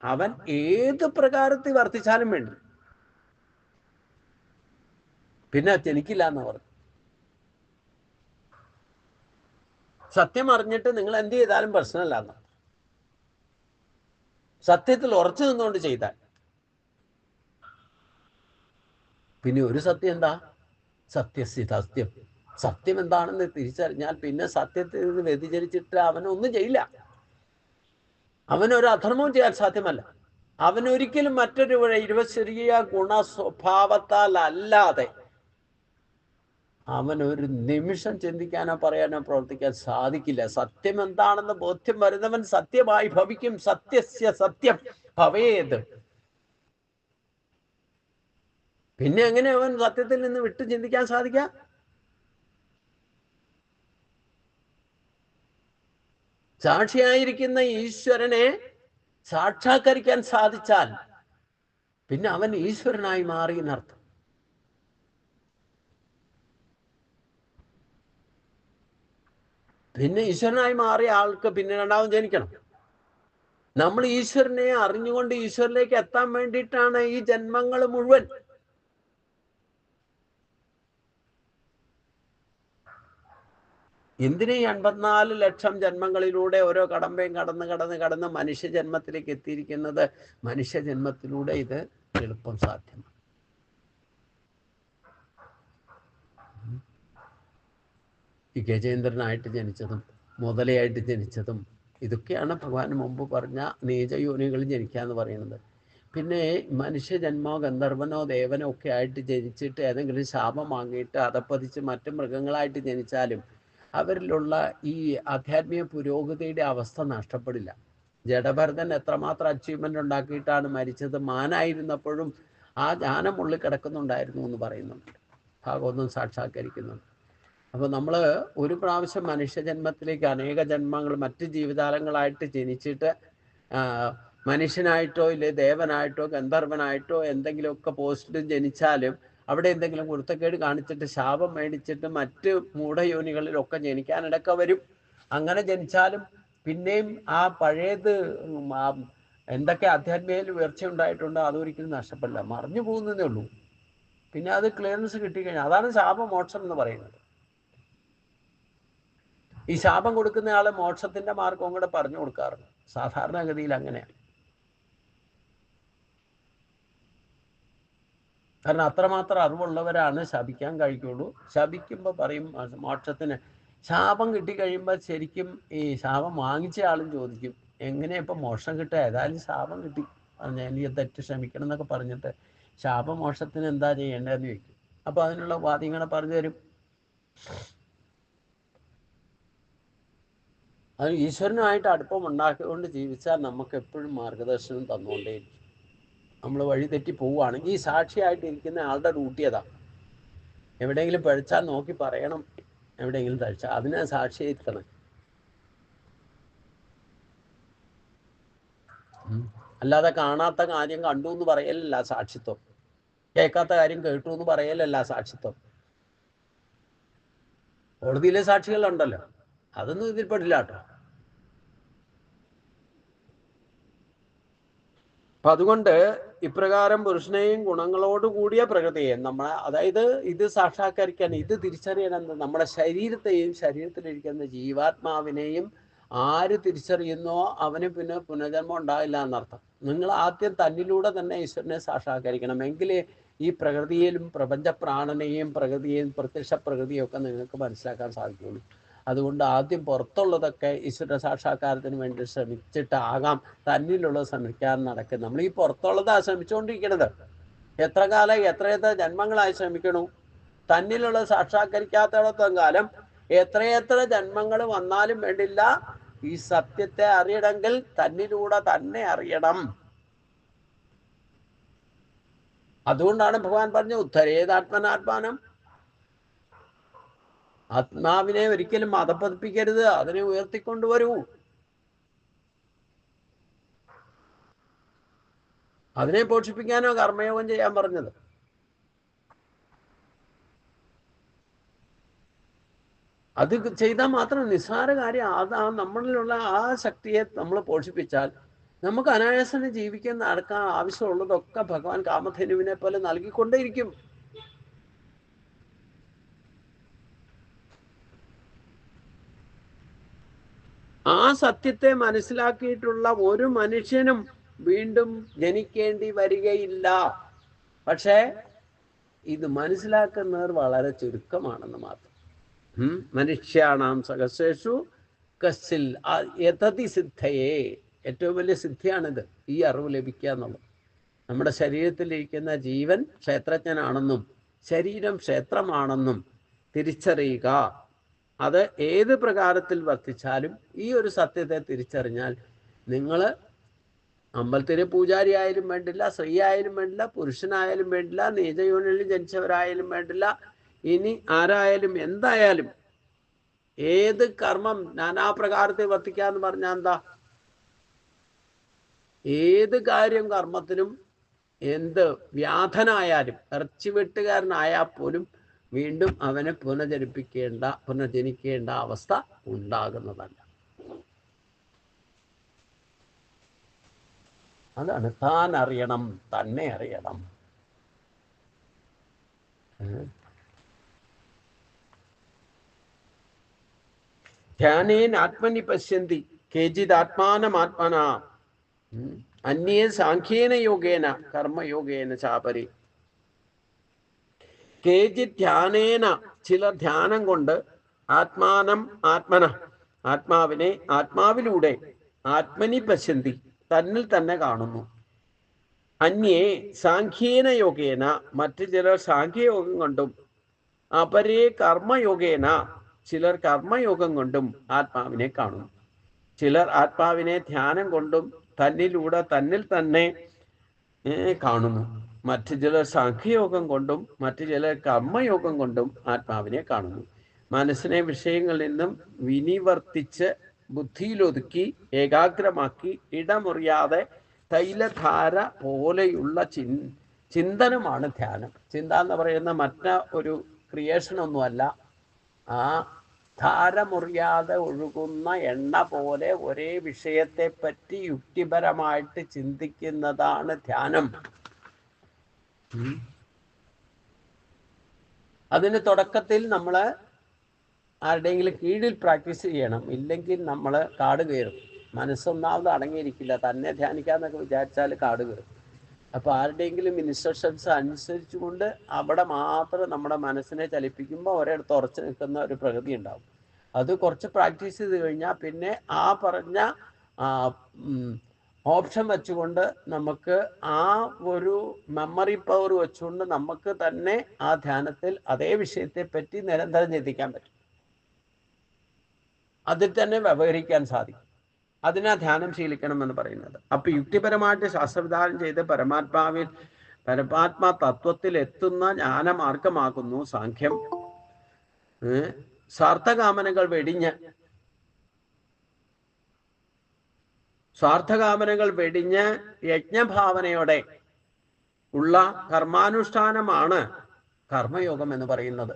[SPEAKER 1] അവൻ ഏത് പ്രകാരത്തിൽ വർത്തിച്ചാലും വേണ്ടി പിന്നെ ജനിക്കില്ല എന്ന് പറഞ്ഞു. സത്യം അറിഞ്ഞിട്ട് നിങ്ങൾ എന്ത് ചെയ്താലും പ്രശ്നമല്ല എന്ന്. സത്യത്തിൽ ഉറച്ചു നിന്നുകൊണ്ട് ചെയ്താൽ പിന്നെ ഒരു സത്യം എന്താ? സത്യസ്ഥിതസ്ത്യം. സത്യം എന്താണെന്ന് തിരിച്ചറിഞ്ഞാൽ പിന്നെ സത്യത്തിൽ നിന്ന് വ്യതിചരിച്ചിട്ട് അവനൊന്നും ചെയ്യില്ല. അവനൊരു അധർമ്മവും ചെയ്യാൻ സാധ്യമല്ല. അവനൊരിക്കലും മറ്റൊരു ഇരുവശരീയ ഗുണസ്വഭാവത്താൽ അല്ലാതെ അവനൊരു നിമിഷം ചിന്തിക്കാനോ പറയാനോ പ്രവർത്തിക്കാൻ സാധിക്കില്ല. സത്യം എന്താണെന്ന് ബോധ്യം വരുന്നവൻ സത്യമായി ഭവിക്കും. സത്യസ്യ സത്യം ഭവേത്. പിന്നെ എങ്ങനെ അവൻ സത്യത്തിൽ നിന്ന് വിട്ടു ചിന്തിക്കാൻ സാധിക്കാം? സാക്ഷിയായിരിക്കുന്ന ഈശ്വരനെ സാക്ഷാത്കരിക്കാൻ സാധിച്ചാൽ പിന്നെ അവൻ ഈശ്വരനായി മാറി എന്നർത്ഥം. പിന്നെ ഈശ്വരനായി മാറിയ ആൾക്ക് പിന്നെ രണ്ടാമത് ജനിക്കണം. നമ്മൾ ഈശ്വരനെ അറിഞ്ഞുകൊണ്ട് ഈശ്വരനിലേക്ക് എത്താൻ വേണ്ടിയിട്ടാണ് ഈ ജന്മങ്ങൾ മുഴുവൻ. എന്തിനീ 84 ലക്ഷം ജന്മങ്ങളിലൂടെ ഓരോ കടമ്പയും കടന്ന് മനുഷ്യ ജന്മത്തിലേക്ക് എത്തിയിരിക്കുന്നത്? മനുഷ്യ ജന്മത്തിലൂടെ ഇത് എളുപ്പം സാധ്യമാണ്. ഈ ഗജേന്ദ്രനായിട്ട് ജനിച്ചതും മുതലയായിട്ട് ജനിച്ചതും ഇതൊക്കെയാണ് ഭഗവാൻ മുമ്പ് പറഞ്ഞ നീചയോനികളിൽ ജനിക്കുക എന്ന് പറയുന്നത്. പിന്നെ മനുഷ്യജന്മോ ഗന്ധർവനോ ദേവനോ ഒക്കെ ആയിട്ട് ജനിച്ചിട്ട് ഏതെങ്കിലും ശാപം വാങ്ങിയിട്ട് അതപ്പതിച്ച് മറ്റ് മൃഗങ്ങളായിട്ട് ജനിച്ചാലും അവരിലുള്ള ഈ ആധ്യാത്മിക പുരോഗതിയുടെ അവസ്ഥ നഷ്ടപ്പെടില്ല. ജഡഭരതൻ എത്രമാത്രം അച്ചീവ്മെൻ്റ് ഉണ്ടാക്കിയിട്ടാണ് മരിച്ചത്. മാനായിരുന്നപ്പോഴും ആ ജ്ഞാനം ഉള്ളിൽ കിടക്കുന്നുണ്ടായിരുന്നു എന്ന് പറയുന്നുണ്ട്, ഭാഗവതം സാക്ഷാത്കരിക്കുന്നുണ്ട്. അപ്പോൾ നമ്മൾ ഒരു പ്രാവശ്യം മനുഷ്യജന്മത്തിലേക്ക് അനേക ജന്മങ്ങൾ മറ്റ് ജീവജാലങ്ങളായിട്ട് ജനിച്ചിട്ട് മനുഷ്യനായിട്ടോ ഇല്ലേ ദേവനായിട്ടോ ഗന്ധർവനായിട്ടോ എന്തെങ്കിലുമൊക്കെ പോസ്റ്റിൽ ജനിച്ചാലും അവിടെ എന്തെങ്കിലും കുരുത്തക്കേട് കാണിച്ചിട്ട് ശാപം മേടിച്ചിട്ട് മറ്റ് മൂഢയോനികളിലൊക്കെ ജനിക്കാനിടക്ക വരും. അങ്ങനെ ജനിച്ചാലും പിന്നെയും ആ പഴയത് എന്തൊക്കെ ആധ്യാത്മികയിൽ ഉയർച്ച ഉണ്ടായിട്ടുണ്ടോ അതൊരിക്കലും നഷ്ടപ്പെടില്ല, മറിഞ്ഞു പോകുന്നതേ ഉള്ളൂ. പിന്നെ അത് ക്ലിയറൻസ് കിട്ടിക്കഴിഞ്ഞാൽ അതാണ് ശാപമോക്ഷം എന്ന് പറയുന്നത്. ഈ ശാപം കൊടുക്കുന്ന ആള് മോക്ഷത്തിന്റെ മാർഗവും കൂടെ പറഞ്ഞു കൊടുക്കാറുണ്ട്. സാധാരണഗതിയിൽ അങ്ങനെയാണ്. കാരണം അത്രമാത്രം അറിവുള്ളവരാണ് ശപിക്കാൻ കഴിക്കുള്ളൂ. ശപിക്കുമ്പോൾ പറയും മോക്ഷത്തിന്. ശാപം കിട്ടിക്കഴിയുമ്പോൾ ശരിക്കും ഈ ശാപം വാങ്ങിച്ച ആളും ചോദിക്കും എങ്ങനെയാ ഇപ്പം മോക്ഷം കിട്ടുക, ഏതായാലും ശാപം കിട്ടി, എനിക്ക് തെറ്റ് ക്ഷമിക്കണം എന്നൊക്കെ പറഞ്ഞിട്ട് ശാപമോക്ഷത്തിന് എന്താ ചെയ്യേണ്ടതെന്ന് ചോദിക്കും. അപ്പോൾ അതിനുള്ള ഉപാധികളെ പറഞ്ഞു തരും. അത് ഈശ്വരനുമായിട്ട് അടുപ്പം ഉണ്ടാക്കിക്കൊണ്ട് ജീവിച്ചാൽ നമുക്ക് എപ്പോഴും മാർഗദർശനം തന്നുകൊണ്ടേയിരിക്കും. നമ്മൾ വഴി തെറ്റി പോവുകയാണെങ്കിൽ ഈ സാക്ഷിയായിട്ട് ഇരിക്കുന്ന ആളുടെ ഡ്യൂട്ടി അതാ. എവിടെയെങ്കിലും പഴിച്ചാൽ നോക്കി പറയണം, എവിടെയെങ്കിലും തഴിച്ചാൽ അതിനെ സാക്ഷിയിരുത്തണം. അല്ലാതെ കാണാത്ത കാര്യം കണ്ടു എന്ന് പറയലല്ല സാക്ഷിത്വം, കേൾക്കാത്ത കാര്യം കേട്ടു എന്ന് പറയലല്ല സാക്ഷിത്വം. കോടതിയിലെ സാക്ഷികളുണ്ടല്ലോ, അതൊന്നും ഇതിൽപ്പെടില്ല കേട്ടോ. അപ്പൊ അതുകൊണ്ട് ഇപ്രകാരം പുരുഷനെയും ഗുണങ്ങളോട് കൂടിയ പ്രകൃതിയെ അതായത് ഇത് സാക്ഷാത്കരിക്കാൻ, ഇത് തിരിച്ചറിയാൻ നമ്മുടെ ശരീരത്തെയും ശരീരത്തിലിരിക്കുന്ന ജീവാത്മാവിനെയും ആര് തിരിച്ചറിയുന്നോ അവന് പിന്നെ പുനർജന്മം ഉണ്ടാവില്ല എന്നർത്ഥം. നിങ്ങൾ ആദ്യം തന്നിലൂടെ തന്നെ ഈശ്വരനെ സാക്ഷാത്കരിക്കണം, എങ്കിലേ ഈ പ്രകൃതിയിലും പ്രപഞ്ച പ്രാണനെയും പ്രകൃതിയെയും പ്രത്യക്ഷ പ്രകൃതിയും ഒക്കെ നിങ്ങൾക്ക് മനസ്സിലാക്കാൻ സാധിക്കുള്ളൂ. അതുകൊണ്ട് ആദ്യം പുറത്തുള്ളതൊക്കെ ഈശ്വര സാക്ഷാത്കാരത്തിന് വേണ്ടി ശ്രമിച്ചിട്ടാകാം തന്നിലുള്ളത് ശ്രമിക്കാൻ നടക്കുന്നത്. നമ്മൾ ഈ പുറത്തുള്ളതാണ് ശ്രമിച്ചുകൊണ്ടിരിക്കുന്നത്. എത്ര കാലം എത്രയെത്ര ജന്മങ്ങളായി ശ്രമിക്കണു. തന്നിലുള്ളത് സാക്ഷാത്കരിക്കാത്തിടത്തോളം കാലം എത്രയെത്ര ജന്മങ്ങൾ വന്നാലും വേണ്ടില്ല, ഈ സത്യത്തെ അറിയണമെങ്കിൽ തന്നിലൂടെ തന്നെ അറിയണം. അതുകൊണ്ടാണ് ഭഗവാൻ പറഞ്ഞു ഉദ്ധരേതാത്മനാത്മാനം. ആത്മാവിനെ ഒരിക്കലും മതപ്പതിപ്പിക്കരുത്, അതിനെ ഉയർത്തിക്കൊണ്ടുവരൂ. അതിനെ പോഷിപ്പിക്കാനോ കർമ്മയോഗം ചെയ്യാൻ പറഞ്ഞത്. അത് ചെയ്താൽ മാത്രം നിസ്സാര കാര്യം. നമ്മളിലുള്ള ആ ശക്തിയെ നമ്മൾ പോഷിപ്പിച്ചാൽ നമുക്ക് അനായാസനെ ജീവിക്കാൻ നടക്കാൻ ആവശ്യമുള്ളതൊക്കെ ഭഗവാൻ കാമധേനുവിനെ പോലെ നൽകിക്കൊണ്ടേയിരിക്കും. ആ സത്യത്തെ മനസ്സിലാക്കിയിട്ടുള്ള ഒരു മനുഷ്യനും വീണ്ടും ജനിക്കേണ്ടി വരികയില്ല. പക്ഷേ ഇത് മനസ്സിലാക്കുന്നവർ വളരെ ചുരുക്കമാണെന്ന് മാത്രം. മനുഷ്യാണാം സഹസ്രേഷു കസ്സിൽ യഥതി സിദ്ധയെ. ഏറ്റവും വലിയ സിദ്ധിയാണിത്, ഈ അറിവ് ലഭിക്കുക എന്നുള്ളത്. നമ്മുടെ ശരീരത്തിലിരിക്കുന്ന ജീവൻ ക്ഷേത്രജ്ഞനാണെന്നും ശരീരം ക്ഷേത്രമാണെന്നും തിരിച്ചറിയുക. അത് ഏത് പ്രകാരത്തിൽ വർത്തിച്ചാലും ഈ ഒരു സത്യത്തെ തിരിച്ചറിഞ്ഞാൽ നിങ്ങൾ അമ്പലത്തിലെ പൂജാരി ആയാലും വേണ്ടില്ല, സ്ത്രീ ആയാലും വേണ്ടില്ല, പുരുഷനായാലും വേണ്ടില്ല, നീചയോനിൽ ജനിച്ചവരായാലും വേണ്ടില്ല, ഇനി ആരായാലും എന്തായാലും ഏത് കർമ്മം നാനാപ്രകാരത്തിൽ വർത്തിക്കാന്ന് പറഞ്ഞാൽ എന്താ? ഏത് കാര്യം കർമ്മത്തിനും എന്ത് വ്യാധനായാലും, ഇറച്ചി വെട്ടുകാരനായാൽ പോലും വീണ്ടും അവനെ പുനർജനിക്കേണ്ട അവസ്ഥ ഉണ്ടാകുന്നതല്ല. അതാണ് താൻ അറിയണം, തന്നെ അറിയണം. ധ്യാനേൻ ആത്മനി പശ്യന്തി കേചിത് ആത്മാനമാത്മന അന്യേ സാഖ്യേന യോഗേന കർമ്മയോഗേന ചാപരി. കേചിത് ധ്യാനേന, ചിലർ ധ്യാനം കൊണ്ട്, ആത്മന ആത്മാവിനെ ആത്മാവിലൂടെ, ആത്മനി പശ്യന്തി തന്നിൽ തന്നെ കാണുന്നു. അന്യേ സാഖ്യേന യോഗേന, മറ്റു ചിലർ സാഖ്യയോഗം കൊണ്ടും, അപരേ കർമ്മയോഗേന, ചിലർ കർമ്മയോഗം കൊണ്ടും ആത്മാവിനെ കാണുന്നു. ചിലർ ആത്മാവിനെ ധ്യാനം കൊണ്ടും തന്നിൽ തന്നെ കാണുന്നു. മറ്റു ചിലർ സാഖ്യയോഗം കൊണ്ടും മറ്റു ചിലർ കർമ്മയോഗം കൊണ്ടും ആത്മാവിനെ കാണുന്നു. മനസ്സിനെ വിഷയങ്ങളിൽ നിന്നും വിനിവർത്തിച്ച് ബുദ്ധിയിലൊതുക്കി ഏകാഗ്രമാക്കി ഇടമുറിയാതെ തൈലധാര പോലെയുള്ള ചിന്തനമാണ് ധ്യാനം. ചിന്ത എന്ന് പറയുന്ന ഒരു ക്രിയേഷനൊന്നുമല്ല. ആ ധാര മുറിയാതെ ഒഴുകുന്ന എണ്ണ പോലെ ഒരേ വിഷയത്തെ പറ്റി യുക്തിപരമായിട്ട് ചിന്തിക്കുന്നതാണ് ധ്യാനം. അതിന് തുടക്കത്തിൽ നമ്മൾ ആരുടെയെങ്കിലും കീഴിൽ പ്രാക്ടീസ് ചെയ്യണം. ഇല്ലെങ്കിൽ നമ്മൾ കാട് കയറും. മനസ്സൊന്നാമത് അടങ്ങിയിരിക്കില്ല. തന്നെ ധ്യാനിക്കാന്നൊക്കെ വിചാരിച്ചാൽ കാട് കയറും. അപ്പോൾ ആരുടെയെങ്കിലും ഇൻസ്ട്രക്ഷൻസ് അനുസരിച്ചുകൊണ്ട് അവിടെ മാത്രം നമ്മുടെ മനസ്സിനെ ചലിപ്പിക്കുമ്പോൾ ഒരിടത്ത് ഉറച്ചു നിൽക്കുന്ന ഒരു പ്രകൃതി ഉണ്ടാവും. അത് കുറച്ച് പ്രാക്ടീസ് ചെയ്ത് കഴിഞ്ഞാൽ പിന്നെ ആ പറഞ്ഞ ഓപ്ഷൻ വെച്ചുകൊണ്ട് നമുക്ക് ആ ഒരു മെമ്മറി പവർ വെച്ചുകൊണ്ട് നമുക്ക് തന്നെ ആ ധ്യാനത്തിൽ അതേ വിഷയത്തെ പറ്റി നിരന്തരം ചിന്തിക്കാൻ പറ്റും. അതിൽ തന്നെ വ്യവഹരിക്കാൻ സാധിക്കും. അതിനാ ധ്യാനം ശീലിക്കണമെന്ന് പറയുന്നത്. അപ്പൊ യുക്തിപരമായിട്ട് ശാസ്ത്രവിധാനം ചെയ്ത് പരമാത്മാ തത്വത്തിൽ എത്തുന്ന ജ്ഞാനമാർഗമാകുന്നു സാഖ്യം. സ്വാർത്ഥകാമനകൾ വെടിഞ്ഞ് യജ്ഞഭാവനയോടെ ഉള്ള കർമാനുഷ്ഠാനമാണ് കർമ്മയോഗം എന്ന് പറയുന്നത്.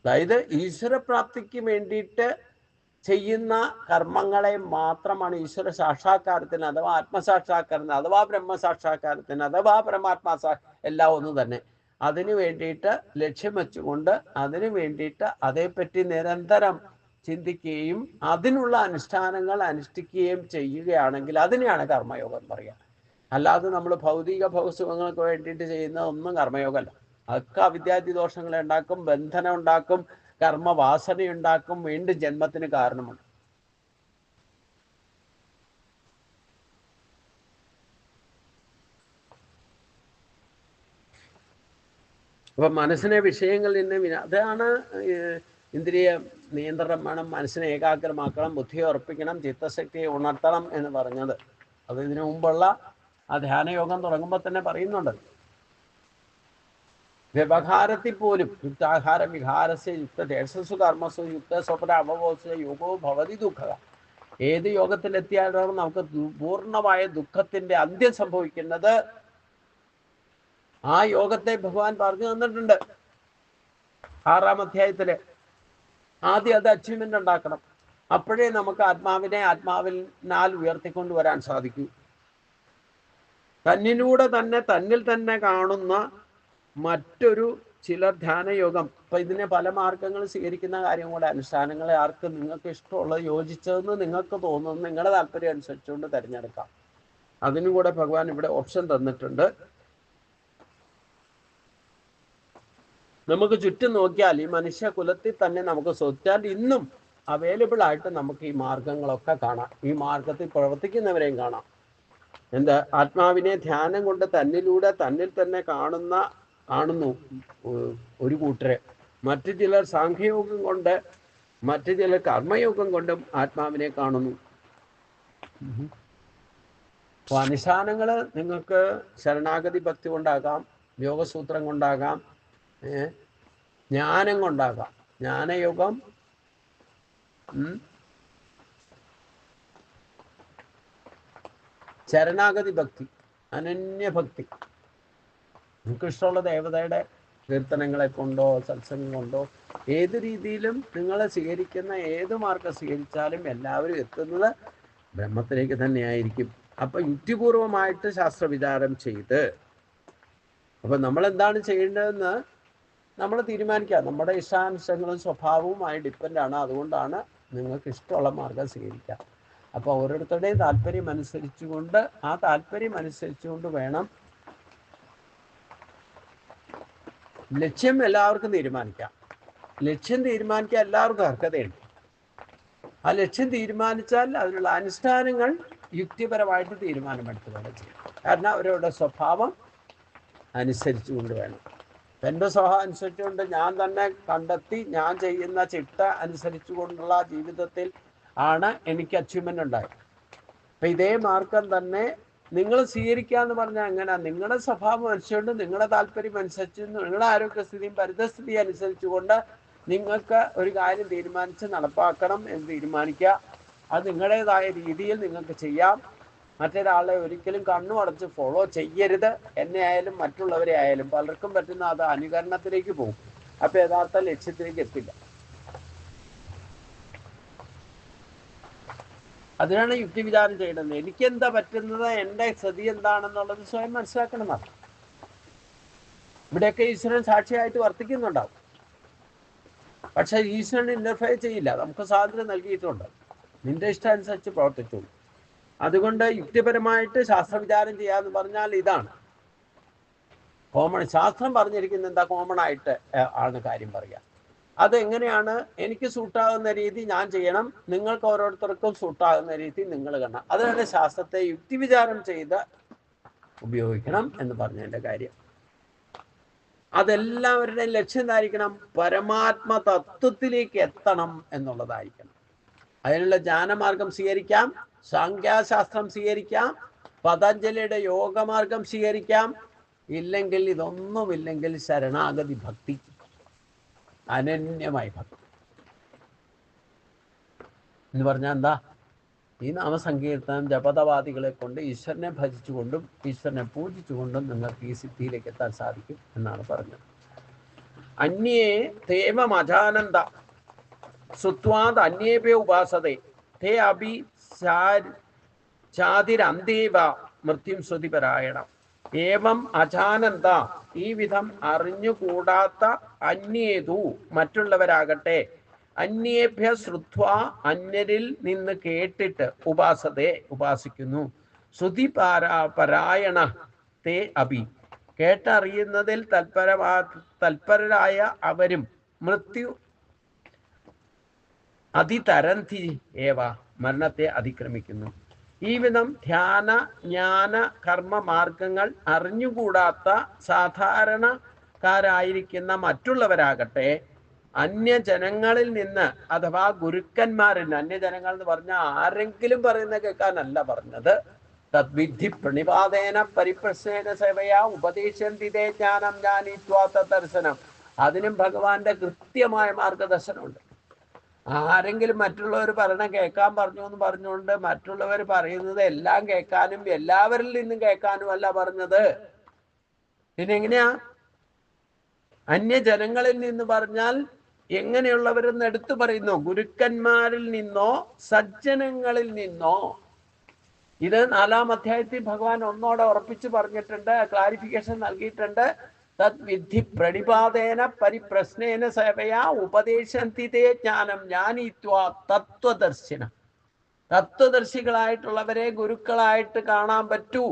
[SPEAKER 1] അതായത് ഈശ്വരപ്രാപ്തിക്ക് വേണ്ടിയിട്ട് ചെയ്യുന്ന കർമ്മങ്ങളെ മാത്രമാണ് ഈശ്വര സാക്ഷാത്കാരത്തിന് അഥവാ ആത്മസാക്ഷാത്കാരത്തിന് അഥവാ ബ്രഹ്മസാക്ഷാത്കാരത്തിന് അഥവാ പരമാത്മാ എല്ലാം ഒന്ന് തന്നെ. അതിനു വേണ്ടിയിട്ട് ലക്ഷ്യം വെച്ചുകൊണ്ട് അതിനു വേണ്ടിയിട്ട് അതേപ്പറ്റി നിരന്തരം ചിന്തിക്കുകയും അതിനുള്ള അനുഷ്ഠാനങ്ങൾ അനുഷ്ഠിക്കുകയും ചെയ്യുകയാണെങ്കിൽ അതിനെയാണ് കർമ്മയോഗം പറയുക. അല്ലാതെ നമ്മൾ ഭൗതിക ഭൗസുഖങ്ങൾക്ക് വേണ്ടിയിട്ട് ചെയ്യുന്ന ഒന്നും കർമ്മയോഗമല്ല. അതൊക്കെ അവിദ്യാദി ദോഷങ്ങളെ ഉണ്ടാക്കും, ബന്ധനം ഉണ്ടാക്കും, കർമ്മവാസനയുണ്ടാക്കും, വീണ്ടും ജന്മത്തിന് കാരണമുണ്ട്. അപ്പൊ മനസ്സിനെ വിഷയങ്ങളിൽ നിന്ന് അതാണ് ഇന്ദ്രിയ നിയന്ത്രണം വേണം, മനസ്സിനെ ഏകാഗ്രമാക്കണം, ബുദ്ധിയെ ഉറപ്പിക്കണം, ചിത്തശക്തിയെ ഉണർത്തണം എന്ന് പറഞ്ഞത്. അത് ഇതിനു മുമ്പുള്ള ആ ധ്യാനയോഗം തുടങ്ങുമ്പോൾ തന്നെ പറയുന്നുണ്ട്. വ്യവഹാരത്തിൽ പോലും യുക്താഹാര വിഹാരസ്യ യുക്ത ദേശസു കർമ്മസു യുക്ത സ്വപ്ന അവബോധ യോഗോ ഭവതി ദുഃഖ. ഏത് യോഗത്തിലെത്തിയാലും നമുക്ക് പൂർണ്ണമായ ദുഃഖത്തിന്റെ അന്ത്യം സംഭവിക്കുന്നത് ആ യോഗത്തെ ഭഗവാൻ പറഞ്ഞു തന്നിട്ടുണ്ട് 6-ാം അധ്യായത്തില്. ആദ്യം അത് അച്ചീവ്മെന്റ് ഉണ്ടാക്കണം. അപ്പോഴേ നമുക്ക് ആത്മാവിനാൽ ഉയർത്തിക്കൊണ്ടുവരാൻ സാധിക്കൂ. തന്നിൽ തന്നെ കാണുന്ന മറ്റൊരു ചിലർ ധ്യാനയോഗം. ഇപ്പൊ ഇതിനെ പല മാർഗങ്ങൾ സ്വീകരിക്കുന്ന കാര്യം കൂടെ. അനുഷ്ഠാനങ്ങളെ ആർക്ക് നിങ്ങൾക്ക് ഇഷ്ടമുള്ളത് യോജിച്ചതെന്ന് നിങ്ങൾക്ക് തോന്നുന്നത് നിങ്ങളുടെ താല്പര്യം അനുസരിച്ചുകൊണ്ട് തിരഞ്ഞെടുക്കാം. അതിനും കൂടെ ഭഗവാൻ ഇവിടെ ഓപ്ഷൻ തന്നിട്ടുണ്ട്. നമുക്ക് ചുറ്റും നോക്കിയാൽ ഈ മനുഷ്യ കുലത്തിൽ തന്നെ നമുക്ക് സ്വച്ചാൽ ഇന്നും അവൈലബിൾ ആയിട്ട് നമുക്ക് ഈ മാർഗങ്ങളൊക്കെ കാണാം. ഈ മാർഗത്തിൽ പ്രവർത്തിക്കുന്നവരെയും കാണാം. എന്താ, ആത്മാവിനെ ധ്യാനം കൊണ്ട് തന്നിൽ തന്നെ കാണുന്നു ഒരു കൂട്ടര്. മറ്റു ചിലർ സാഖ്യയോഗം കൊണ്ട്, മറ്റു ചിലർ കർമ്മയോഗം കൊണ്ടും ആത്മാവിനെ കാണുന്നു. അപ്പൊ അനുഷ്ഠാനങ്ങള് നിങ്ങൾക്ക് ശരണാഗതി ഭക്തി കൊണ്ടാകാം, യോഗസൂത്രം കൊണ്ടാകാം, ജ്ഞാനം കൊണ്ടാകാം. ജ്ഞാനയോഗം, ശരണാഗതി ഭക്തി, അനന്യഭക്തി, നിങ്ങൾക്ക് ഇഷ്ടമുള്ള ദേവതയുടെ കീർത്തനങ്ങളെ കൊണ്ടോ സത്സംഗം കൊണ്ടോ ഏത് രീതിയിലും നിങ്ങൾ സ്വീകരിക്കുന്ന ഏത് മാർഗം സ്വീകരിച്ചാലും എല്ലാവരും എത്തുന്നത് ബ്രഹ്മത്തിലേക്ക് തന്നെയായിരിക്കും. അപ്പം യുക്തിപൂർവമായിട്ട് ശാസ്ത്രവിചാരം ചെയ്ത് അപ്പം നമ്മളെന്താണ് ചെയ്യേണ്ടതെന്ന് നമ്മൾ തീരുമാനിക്കുക. നമ്മുടെ ഇഷ്ടാനിഷ്ടങ്ങളും സ്വഭാവവുമായി ഡിപ്പെൻഡാണ്. അതുകൊണ്ടാണ് നിങ്ങൾക്ക് ഇഷ്ടമുള്ള മാർഗം സ്വീകരിക്കുക. അപ്പോൾ ഓരോരുത്തരുടെയും താല്പര്യം അനുസരിച്ചുകൊണ്ട് ആ താല്പര്യം അനുസരിച്ചുകൊണ്ട് വേണം ലക്ഷ്യം എല്ലാവർക്കും തീരുമാനിക്കാം. ലക്ഷ്യം തീരുമാനിക്കാൻ എല്ലാവർക്കും അർഹതയുണ്ട്. ആ ലക്ഷ്യം തീരുമാനിച്ചാൽ അതിനുള്ള അനുഷ്ഠാനങ്ങൾ യുക്തിപരമായിട്ട് തീരുമാനമെടുത്തുകൊണ്ട് ചെയ്യും. കാരണം അവരുടെ സ്വഭാവം അനുസരിച്ചുകൊണ്ട് വേണം. എൻ്റെ സ്വഭാവം അനുസരിച്ചുകൊണ്ട് ഞാൻ തന്നെ കണ്ടെത്തി ഞാൻ ചെയ്യുന്ന ചിട്ട അനുസരിച്ചു കൊണ്ടുള്ള ജീവിതത്തിൽ ആണ് എനിക്ക് അച്ചീവ്മെൻ്റ് ഉണ്ടായത്. അപ്പം ഇതേ മാർഗം തന്നെ നിങ്ങൾ സ്വീകരിക്കുക എന്ന് പറഞ്ഞാൽ എങ്ങനെ? നിങ്ങളുടെ സ്വഭാവം അനുസരിച്ചുകൊണ്ട് നിങ്ങളുടെ താല്പര്യം അനുസരിച്ച് നിങ്ങളുടെ ആരോഗ്യസ്ഥിതിയും പരിതസ്ഥിതി അനുസരിച്ചുകൊണ്ട് നിങ്ങൾക്ക് ഒരു കാര്യം തീരുമാനിച്ച് നടപ്പാക്കണം എന്ന് തീരുമാനിക്കുക. അത് നിങ്ങളുടേതായ രീതിയിൽ നിങ്ങൾക്ക് ചെയ്യാം. മറ്റൊരാളെ ഒരിക്കലും കണ്ണു അടച്ച് ഫോളോ ചെയ്യരുത്. എന്നെ ആയാലും മറ്റുള്ളവരെ ആയാലും പലർക്കും പറ്റുന്ന അത് അനുകരണത്തിലേക്ക് പോകും. അപ്പം യഥാർത്ഥ ലക്ഷ്യത്തിലേക്ക് എത്തില്ല. അതിനാണ് യുക്തി വിചാരം ചെയ്യേണ്ടത്. എനിക്കെന്താ പറ്റുന്നത്, എൻ്റെ സ്ഥിതി എന്താണെന്നുള്ളത് സ്വയം മനസ്സിലാക്കണമെന്നാണ്. ഇവിടെയൊക്കെ ഈശ്വരൻ സാക്ഷിയായിട്ട് വർത്തിക്കുന്നുണ്ടാവും. പക്ഷെ ഈശ്വരൻ ഇന്റർഫെയർ ചെയ്യില്ല. നമുക്ക് സ്വാതന്ത്ര്യം നൽകിയിട്ടുണ്ട്. നിന്റെ ഇഷ്ടാനുസരിച്ച് പ്രവർത്തിച്ചുള്ളൂ. അതുകൊണ്ട് യുക്തിപരമായിട്ട് ശാസ്ത്രവിചാരം ചെയ്യാന്ന് പറഞ്ഞാൽ ഇതാണ് കോമൺ. ശാസ്ത്രം പറഞ്ഞിരിക്കുന്നത് എന്താ? കോമൺ ആയിട്ട് ആണ് കാര്യം പറയുക. അതെങ്ങനെയാണ്? എനിക്ക് സൂട്ടാകുന്ന രീതി ഞാൻ ചെയ്യണം, നിങ്ങൾക്ക് ഓരോരുത്തർക്കും സൂട്ടാകുന്ന രീതി നിങ്ങൾ കാണണം. അതിനാണ് ശാസ്ത്രത്തെ യുക്തിവിചാരം ചെയ്ത് ഉപയോഗിക്കണം എന്ന് പറഞ്ഞതിൻ്റെ കാര്യം. അതെല്ലാവരുടെയും ലക്ഷ്യം എന്തായിരിക്കണം? പരമാത്മ തത്വത്തിലേക്ക് എത്തണം എന്നുള്ളതായിരിക്കണം. അതിനുള്ള ജ്ഞാനമാർഗം സ്വീകരിക്കാം, സാഖ്യാശാസ്ത്രം സ്വീകരിക്കാം, പതഞ്ജലിയുടെ യോഗമാർഗം സ്വീകരിക്കാം. ഇല്ലെങ്കിൽ ഇതൊന്നുമില്ലെങ്കിൽ ശരണാഗതി ഭക്തി, അനന്യമായ ഭക്തി എന്ന് പറഞ്ഞാൽ എന്താ? ഈ നാമസങ്കീർത്തനം ജപതവാദികളെ കൊണ്ട് ഈശ്വരനെ ഭജിച്ചുകൊണ്ടും ഈശ്വരനെ പൂജിച്ചുകൊണ്ടും നിങ്ങൾക്ക് ഈ സിദ്ധിയിലേക്ക് എത്താൻ സാധിക്കും എന്നാണ് പറഞ്ഞത്. അന്യേ തേവമജാനന്ദ സുത്വാദ് അന്യേഭ്യ ഉപാസതേ തേ അഭി ചാതിരന്തേവ മൃത്യും ശ്രുതിപരായണം. ഏവം അജാനന്ദ, ഈ വിധം അറിഞ്ഞുകൂടാത്ത, അന്യേതു മറ്റുള്ളവരാകട്ടെ, അന്യേഭ്യ ശ്രുത്വ അന്യരിൽ നിന്ന് കേട്ടിട്ട്, ഉപാസതേ ഉപാസിക്കുന്നു, ശ്രുതി പരായണ തേ അഭി കേട്ടറിയുന്നതിൽ തൽപരരായ അവരും മൃത്യു അതിതരന്തി ഏവ മരണത്തെ അതിക്രമിക്കുന്നു. ഈ വിധം ധ്യാന ജ്ഞാന കർമ്മ മാർഗങ്ങൾ അറിഞ്ഞുകൂടാത്ത സാധാരണക്കാരായിരിക്കുന്ന മറ്റുള്ളവരാകട്ടെ അന്യജനങ്ങളിൽ നിന്ന് അഥവാ ഗുരുക്കന്മാരിൽ നിന്ന്, അന്യജനങ്ങൾ എന്ന് പറഞ്ഞാൽ ആരെങ്കിലും പറയുന്ന കേൾക്കാനല്ല പറഞ്ഞത്, തദ്വിധി പ്രണിപാതേന പരിപ്രശ്നേന സേവയാ ഉപദേശന്തി തേ ജ്ഞാനം ജ്ഞാനീത്വാ ദർശനം. അതിനും ഭഗവാന്റെ കൃത്യമായ മാർഗദർശനമുണ്ട്. ആരെങ്കിലും മറ്റുള്ളവർ പറയണ കേൾക്കാൻ പറഞ്ഞു എന്ന് പറഞ്ഞുകൊണ്ട് മറ്റുള്ളവർ പറയുന്നത് എല്ലാം കേൾക്കാനും എല്ലാവരിൽ നിന്നും കേൾക്കാനും അല്ല പറഞ്ഞത്. പിന്നെങ്ങനെയാ? അന്യജനങ്ങളിൽ നിന്ന് പറഞ്ഞാൽ എങ്ങനെയുള്ളവരെന്ന് എടുത്തു പറയുന്നു? ഗുരുക്കന്മാരിൽ നിന്നോ സജ്ജനങ്ങളിൽ നിന്നോ. ഇത് 4-ാം അധ്യായത്തിൽ ഭഗവാൻ ഒന്നോടെ ഉറപ്പിച്ച് പറഞ്ഞിട്ടുണ്ട്, ക്ലാരിഫിക്കേഷൻ നൽകിയിട്ടുണ്ട്. തദ്വിധി പ്രണിപാതേന പരിപ്രശ്നേന സേവയാ ഉപദേശന്തി തേ ജ്ഞാനം ജ്ഞാനീത്വാ തത്വദർശിന. തത്വദർശികളായിട്ടുള്ളവരെ ഗുരുക്കളായിട്ട് കാണാൻ പറ്റൂ.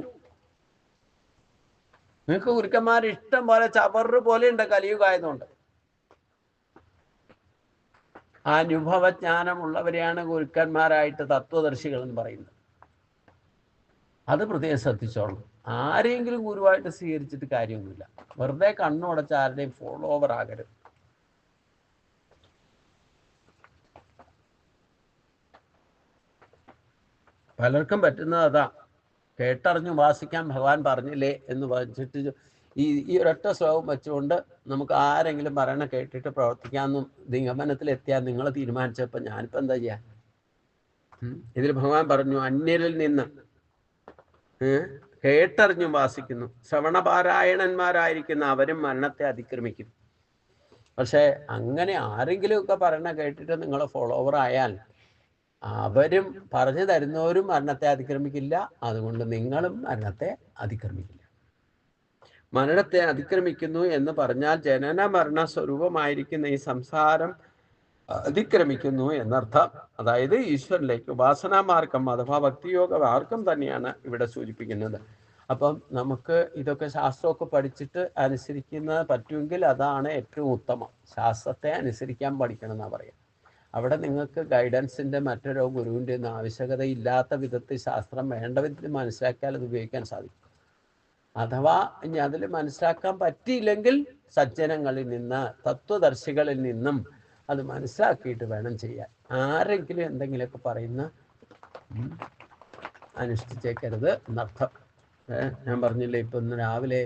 [SPEAKER 1] നിങ്ങൾക്ക് ഗുരുക്കന്മാർ ഇഷ്ടം പോലെ ചവറ് പോലെ ഉണ്ട് കലിയുഗായതുകൊണ്ട്. അനുഭവജ്ഞാനമുള്ളവരെയാണ് ഗുരുക്കന്മാരായിട്ട് തത്വദർശികൾ എന്ന് പറയുന്നത്. അത് പ്രത്യേകം ശ്രദ്ധിച്ചോളൂ. ആരെങ്കിലും ഗുരുവായിട്ട് സ്വീകരിച്ചിട്ട് കാര്യമൊന്നുമില്ല. വെറുതെ കണ്ണുടച്ച് ആരുടെയും ഫോളോവർ ആകരുത്. പലർക്കും പറ്റുന്നത് അതാ. കേട്ടറിഞ്ഞ് ഉപാസിക്കാൻ ഭഗവാൻ പറഞ്ഞില്ലേ എന്ന് വെച്ചിട്ട് ഈ ഒരൊറ്റ ശ്ലോകം വെച്ചുകൊണ്ട് നമുക്ക് ആരെങ്കിലും പറയണ കേട്ടിട്ട് പ്രവർത്തിക്കാമെന്നും നിഗമനത്തിലെത്തിയാൽ നിങ്ങൾ തീരുമാനിച്ചപ്പോൾ ഞാനിപ്പോൾ എന്താ ചെയ്യാൻ? ഇതിൽ ഭഗവാൻ പറഞ്ഞു അന്യരിൽ നിന്ന് കേട്ടറിഞ്ഞും വാസിക്കുന്നു. ശ്രവണപാരായണന്മാരായിരിക്കുന്ന അവരും മരണത്തെ അതിക്രമിക്കും. പക്ഷെ അങ്ങനെ ആരെങ്കിലുമൊക്കെ പറയണ കേട്ടിട്ട് നിങ്ങൾ ഫോളോവർ ആയാൽ അവരും പറഞ്ഞു തരുന്നവരും മരണത്തെ അതിക്രമിക്കില്ല. അതുകൊണ്ട് നിങ്ങളും മരണത്തെ അതിക്രമിക്കില്ല. മരണത്തെ അതിക്രമിക്കുന്നു എന്ന് പറഞ്ഞാൽ ജനന മരണ സ്വരൂപമായിരിക്കുന്ന ഈ സംസാരം അതിക്രമിക്കുന്നു എന്നർത്ഥം. അതായത് ഈശ്വരനിലേക്ക് ഉപാസനാമാർഗം അഥവാ ഭക്തിയോഗ മാർഗം തന്നെയാണ് ഇവിടെ സൂചിപ്പിക്കുന്നത്. അപ്പം നമുക്ക് ഇതൊക്കെ ശാസ്ത്രമൊക്കെ പഠിച്ചിട്ട് അനുസരിക്കുന്നത് പറ്റുമെങ്കിൽ അതാണ് ഏറ്റവും ഉത്തമം. ശാസ്ത്രത്തെ അനുസരിക്കാൻ പഠിക്കണം എന്നാണ് പറയുക. അവിടെ നിങ്ങൾക്ക് ഗൈഡൻസിൻ്റെ മറ്റൊരു ഗുരുവിൻ്റെ ഒന്നും ആവശ്യകത ഇല്ലാത്ത വിധത്തിൽ ശാസ്ത്രം വേണ്ട വിധത്തിൽ മനസ്സിലാക്കിയാൽ അത് ഉപയോഗിക്കാൻ സാധിക്കും. അഥവാ ഇനി അതിൽ മനസ്സിലാക്കാൻ പറ്റിയില്ലെങ്കിൽ സജ്ജനങ്ങളിൽ നിന്ന്, തത്വദർശികളിൽ നിന്നും അത് മനസ്സിലാക്കിയിട്ട് വേണം ചെയ്യാൻ. ആരെങ്കിലും എന്തെങ്കിലുമൊക്കെ പറയുന്ന അനുഷ്ഠിച്ചേക്കരുത് എന്നർത്ഥം. ഞാൻ പറഞ്ഞില്ലേ, ഇപ്പം ഇന്ന് രാവിലെ,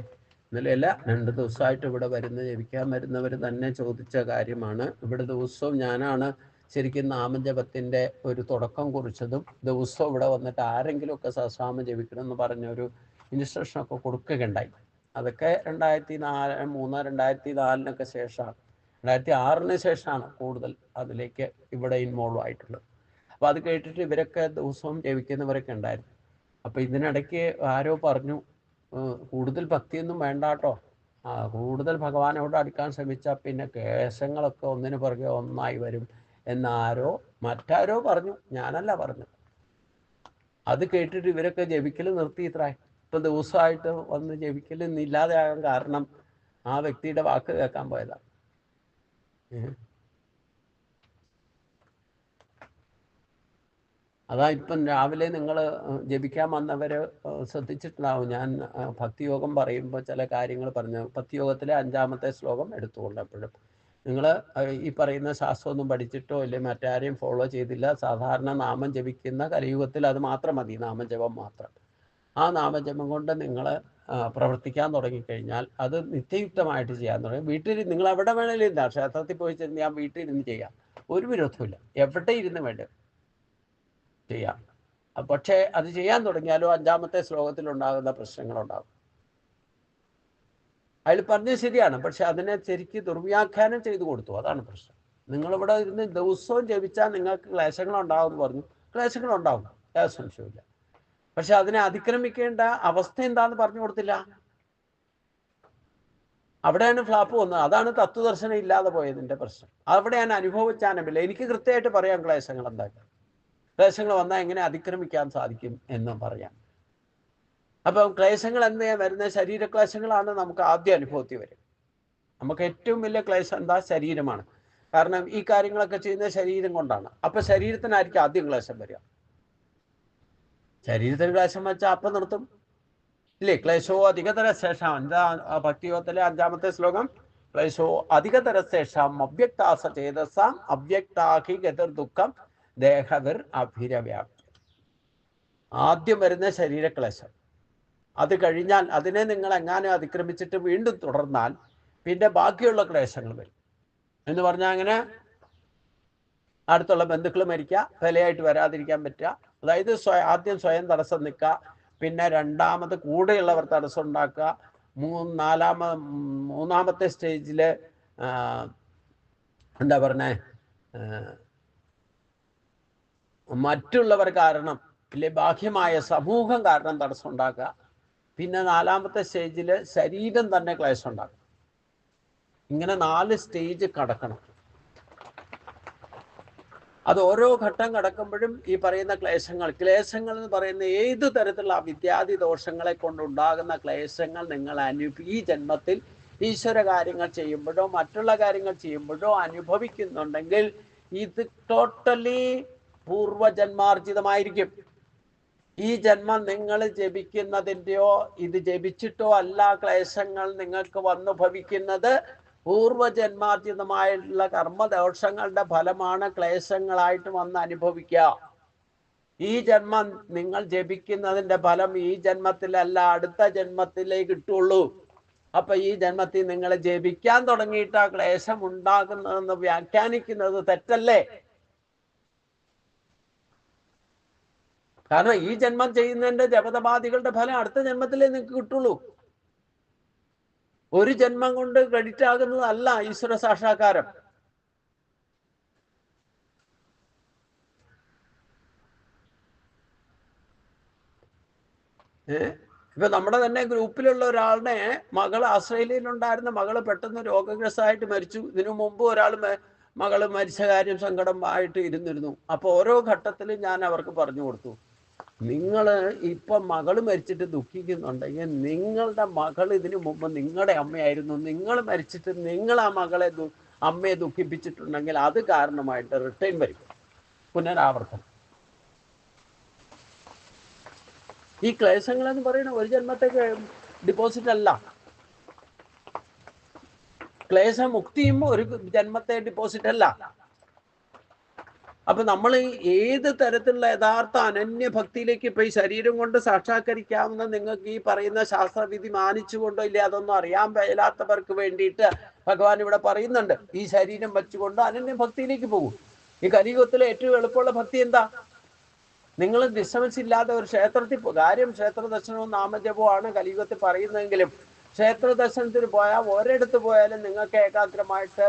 [SPEAKER 1] ഇന്നലെയല്ല 2 ദിവസമായിട്ട് ഇവിടെ ജപിക്കാൻ വരുന്നവർ തന്നെ ചോദിച്ച കാര്യമാണ്. ഇവിടെ ദിവസവും ഞാനാണ് ശരിക്കും നാമജപത്തിൻ്റെ ഒരു തുടക്കം കുറിച്ചതും ദിവസവും ഇവിടെ വന്നിട്ട് ആരെങ്കിലുമൊക്കെ സഹസ്രനാമം ജപിക്കണം എന്ന് പറഞ്ഞൊരു ഇൻസ്ട്രക്ഷനൊക്കെ കൊടുക്കുകയുണ്ടായി. അതൊക്കെ 2003-2004 ശേഷമാണ്, 2006 ശേഷമാണ് കൂടുതൽ അതിലേക്ക് ഇവിടെ ഇൻവോൾവ് ആയിട്ടുള്ളത്. അപ്പോൾ അത് കേട്ടിട്ട് ഇവരൊക്കെ ദിവസവും ജപിക്കുന്നവരൊക്കെ ഉണ്ടായിരുന്നു. അപ്പോൾ ഇതിനിടയ്ക്ക് ആരോ പറഞ്ഞു, കൂടുതൽ ഭക്തിയൊന്നും വേണ്ട കേട്ടോ, കൂടുതൽ ഭഗവാനോട് അടുക്കാൻ ശ്രമിച്ചാൽ പിന്നെ കേശങ്ങളൊക്കെ ഒന്നിനു പുറകെ ഒന്നായി വരും എന്നാരോ മറ്റാരോ പറഞ്ഞു. ഞാനല്ല പറഞ്ഞു. അത് കേട്ടിട്ട് ഇവരൊക്കെ ജപിക്കൽ നിർത്തി. ഇത്ര ഇപ്പം ദിവസമായിട്ട് വന്ന് ജപിക്കൽ ഇല്ലാതെയാകാൻ കാരണം ആ വ്യക്തിയുടെ വാക്ക് കേൾക്കാൻ പോയതാണ്. അതാ ഇപ്പം രാവിലെ നിങ്ങൾ ജപിക്കാൻ വന്നവർ ശ്രദ്ധിച്ചിട്ടുണ്ടാവും. ഞാൻ ഭക്തിയോഗം പറയുമ്പോൾ ചില കാര്യങ്ങൾ പറഞ്ഞു. ഭക്തിയോഗത്തിലെ 5-ാമത്തെ ശ്ലോകം എടുത്തുകൊണ്ട് എപ്പോഴും നിങ്ങൾ ഈ പറയുന്ന ശാസ്ത്രമൊന്നും പഠിച്ചിട്ടോ അല്ലെങ്കിൽ മറ്റാരെയും ഫോളോ ചെയ്തില്ല, സാധാരണ നാമം ജപിക്കുന്ന കലിയുഗത്തിൽ അത് മാത്രം മതി, നാമജപം മാത്രം. ആ നാമജപം കൊണ്ട് നിങ്ങൾ പ്രവർത്തിക്കാൻ തുടങ്ങിക്കഴിഞ്ഞാൽ അത് നിത്യയുക്തമായിട്ട് ചെയ്യാൻ തുടങ്ങി. വീട്ടിൽ നിങ്ങൾ എവിടെ വേണേലും ഇരുന്ന, ക്ഷേത്രത്തിൽ പോയി ചെന്ന് ഞാൻ വീട്ടിൽ ഇരുന്ന് ചെയ്യാം, ഒരു വിരോധമില്ല. എവിടെ ഇരുന്ന് വേണ്ട ചെയ്യാം. പക്ഷേ അത് ചെയ്യാൻ തുടങ്ങിയാലോ 5-ാമത്തെ ശ്ലോകത്തിലുണ്ടാകുന്ന പ്രശ്നങ്ങളുണ്ടാകും. അതിൽ പറഞ്ഞത് ശരിയാണ്, പക്ഷെ അതിനെ ശരിക്ക് ദുർവ്യാഖ്യാനം ചെയ്തു കൊടുത്തു. അതാണ് പ്രശ്നം. നിങ്ങളിവിടെ ഇരുന്ന് ദിവസവും ജപിച്ചാൽ നിങ്ങൾക്ക് ക്ലേശങ്ങളുണ്ടാവും എന്ന് പറഞ്ഞു. ക്ലേശങ്ങളുണ്ടാവും, യാതൊരു സംശയമില്ല. പക്ഷെ അതിനെ അതിക്രമിക്കേണ്ട അവസ്ഥ എന്താന്ന് പറഞ്ഞു കൊടുത്തില്ല. അവിടെയാണ് ഫ്ലാപ്പ് വന്നത്. അതാണ് തത്വദർശനം ഇല്ലാതെ പോയതിൻ്റെ പ്രശ്നം. അവിടെയാണ് അനുഭവിച്ചാനമില്ല. എനിക്ക് കൃത്യമായിട്ട് പറയാം ക്ലേശങ്ങൾ എന്താക്കി, ക്ലേശങ്ങൾ വന്നാൽ എങ്ങനെ അതിക്രമിക്കാൻ സാധിക്കും എന്നും പറയാം. അപ്പം ക്ലേശങ്ങൾ എന്താ വരുന്നത്? ശരീരക്ലേശങ്ങളാണ് നമുക്ക് ആദ്യം അനുഭവത്തിൽ വരും. നമുക്ക് ഏറ്റവും വലിയ ക്ലേശം എന്താ? ശരീരമാണ്. കാരണം ഈ കാര്യങ്ങളൊക്കെ ചെയ്യുന്നത് ശരീരം കൊണ്ടാണ്. അപ്പം ശരീരത്തിനായിരിക്കും ആദ്യം ക്ലേശം വരിക. ശരീരത്തിന് ക്ലേശം വെച്ചാൽ അപ്പം നിർത്തും ഇല്ലേ? ക്ലേശോ അധികതര ശേഷം, ഭക്തിയോഗത്തിലെ 5-ാമത്തെ ശ്ലോകം, ക്ലേശോ അധികതര ശേഷം അവ്യക്താസ ചേതസാം അവ്യക്താഹി ഗതിർ ദുഃഖം ദേഹവിർ അഭിരവ്യാപ്തി. ആദ്യം വരുന്ന ശരീരക്ലേശം. അത് കഴിഞ്ഞാൽ അതിനെ നിങ്ങൾ എങ്ങാനും അതിക്രമിച്ചിട്ട് വീണ്ടും തുടർന്നാൽ പിന്നെ ബാക്കിയുള്ള ക്ലേശങ്ങൾ വരും. എന്ന് പറഞ്ഞാൽ അങ്ങനെ അടുത്തുള്ള ബന്ധുക്കൾ മരിക്കുക, വിലയായിട്ട് വരാതിരിക്കാൻ പറ്റുക. അതായത് ആദ്യം സ്വയം തടസ്സം നിൽക്കുക, പിന്നെ രണ്ടാമത് കൂടെയുള്ളവർ തടസ്സം ഉണ്ടാക്കുക, മൂന്നാമത്തെ സ്റ്റേജിൽ എന്താ പറഞ്ഞേ, മറ്റുള്ളവർ കാരണം ഇല്ലെ ബാഹ്യമായ സമൂഹം കാരണം തടസ്സം ഉണ്ടാക്കുക. പിന്നെ 4-ാമത്തെ സ്റ്റേജിൽ ശരീരം തന്നെ ക്ലേശം ഉണ്ടാക്കും. ഇങ്ങനെ 4 സ്റ്റേജ് കടക്കണം. അത് ഓരോ ഘട്ടം കടക്കുമ്പോഴും ഈ പറയുന്ന ക്ലേശങ്ങൾ എന്ന് പറയുന്ന ഏത് തരത്തിലുള്ള വിദ്യാദി ദോഷങ്ങളെ കൊണ്ടുണ്ടാകുന്ന ക്ലേശങ്ങൾ നിങ്ങൾ ഈ ജന്മത്തിൽ ഈശ്വര കാര്യങ്ങൾ ചെയ്യുമ്പോഴോ മറ്റുള്ള കാര്യങ്ങൾ ചെയ്യുമ്പോഴോ അനുഭവിക്കുന്നുണ്ടെങ്കിൽ ഇത് ടോട്ടലി പൂർവജന്മാർജിതമായിരിക്കും. ഈ ജന്മം നിങ്ങൾ ജപിക്കുന്നതിൻ്റെയോ ഇത് ജപിച്ചിട്ടോ അല്ല ക്ലേശങ്ങൾ നിങ്ങൾക്ക് വന്നു ഭവിക്കുന്നത്. പൂർവജന്മാർജിതമായിട്ടുള്ള കർമ്മദോഷങ്ങളുടെ ഫലമാണ് ക്ലേശങ്ങളായിട്ട് വന്ന് അനുഭവിക്കുക. ഈ ജന്മം നിങ്ങൾ ജപിക്കുന്നതിൻ്റെ ഫലം ഈ ജന്മത്തിലല്ല, അടുത്ത ജന്മത്തിലേ കിട്ടുള്ളൂ. അപ്പൊ ഈ ജന്മത്തിൽ നിങ്ങൾ ജപിക്കാൻ തുടങ്ങിയിട്ട് ആ ക്ലേശം ഉണ്ടാകുന്നതെന്ന് വ്യാഖ്യാനിക്കുന്നത് തെറ്റല്ലേ? കാരണം ഈ ജന്മം ചെയ്യുന്നതിന്റെ ജപതപാദികളുടെ ഫലം അടുത്ത ജന്മത്തിലേ നിങ്ങൾക്ക് കിട്ടുള്ളൂ. ഒരു ജന്മം കൊണ്ട് ക്രെഡിറ്റ് ആകുന്നതല്ല ഈശ്വര സാക്ഷാത്കാരം. ഇപ്പൊ നമ്മുടെ തന്നെ ഗ്രൂപ്പിലുള്ള ഒരാളുടെ മകള് ഓസ്ട്രേലിയയിലുണ്ടായിരുന്ന മകള് പെട്ടെന്ന് രോഗഗ്രസ്തമായിട്ട് മരിച്ചു. ഇതിനു മുമ്പ് ഒരാൾ മകള് മരിച്ച കാര്യം സങ്കടം ആയിട്ട് ഇരുന്നിരുന്നു. അപ്പൊ ഓരോ ഘട്ടത്തിലും ഞാൻ അവർക്ക് പറഞ്ഞു കൊടുത്തു, നിങ്ങൾ ഇപ്പം മകള് മരിച്ചിട്ട് ദുഃഖിക്കുന്നുണ്ടെങ്കിൽ നിങ്ങളുടെ മകൾ ഇതിനു മുമ്പ് നിങ്ങളുടെ അമ്മയായിരുന്നു. നിങ്ങൾ മരിച്ചിട്ട് നിങ്ങൾ ആ അമ്മയെ ദുഃഖിപ്പിച്ചിട്ടുണ്ടെങ്കിൽ അത് കാരണമായിട്ട് റിട്ടേൺ വരും, പുനരാവർത്തനം. ഈ ക്ലേശങ്ങൾ എന്ന് പറയുന്നത് ഒരു ജന്മത്തേക്ക് ഡിപ്പോസിറ്റ് അല്ല. ക്ലേശമുക്തിയും ഒരു ജന്മത്തെ ഡിപ്പോസിറ്റ് അല്ല. അപ്പൊ നമ്മൾ ഏത് തരത്തിലുള്ള യഥാർത്ഥ അനന്യ ഭക്തിയിലേക്ക് ഇപ്പൊ ഈ ശരീരം കൊണ്ട് സാക്ഷാത്കരിക്കാവുന്ന നിങ്ങൾക്ക് ഈ പറയുന്ന ശാസ്ത്രവിധി മാനിച്ചുകൊണ്ടോ ഇല്ലേ അതൊന്നും അറിയാൻ മേലാത്തവർക്ക് വേണ്ടിയിട്ട് ഭഗവാൻ ഇവിടെ പറയുന്നുണ്ട്. ഈ ശരീരം വെച്ചുകൊണ്ട് അനന്യ ഭക്തിയിലേക്ക് പോകും. ഈ കലിയുഗത്തിലെ ഏറ്റവും എളുപ്പമുള്ള ഭക്തി എന്താ? നിങ്ങൾ ഡിസ്റ്റർബൻസ് ഇല്ലാതെ ഒരു ക്ഷേത്രത്തിൽ കാര്യം ക്ഷേത്ര ദർശനവും നാമജപവുമാണ് കലിയുഗത്തിൽ പറയുന്നതെങ്കിലും ക്ഷേത്ര ദർശനത്തിന് പോയാൽ ഒരിടത്ത് പോയാലും നിങ്ങൾക്ക് ഏകാഗ്രമായിട്ട്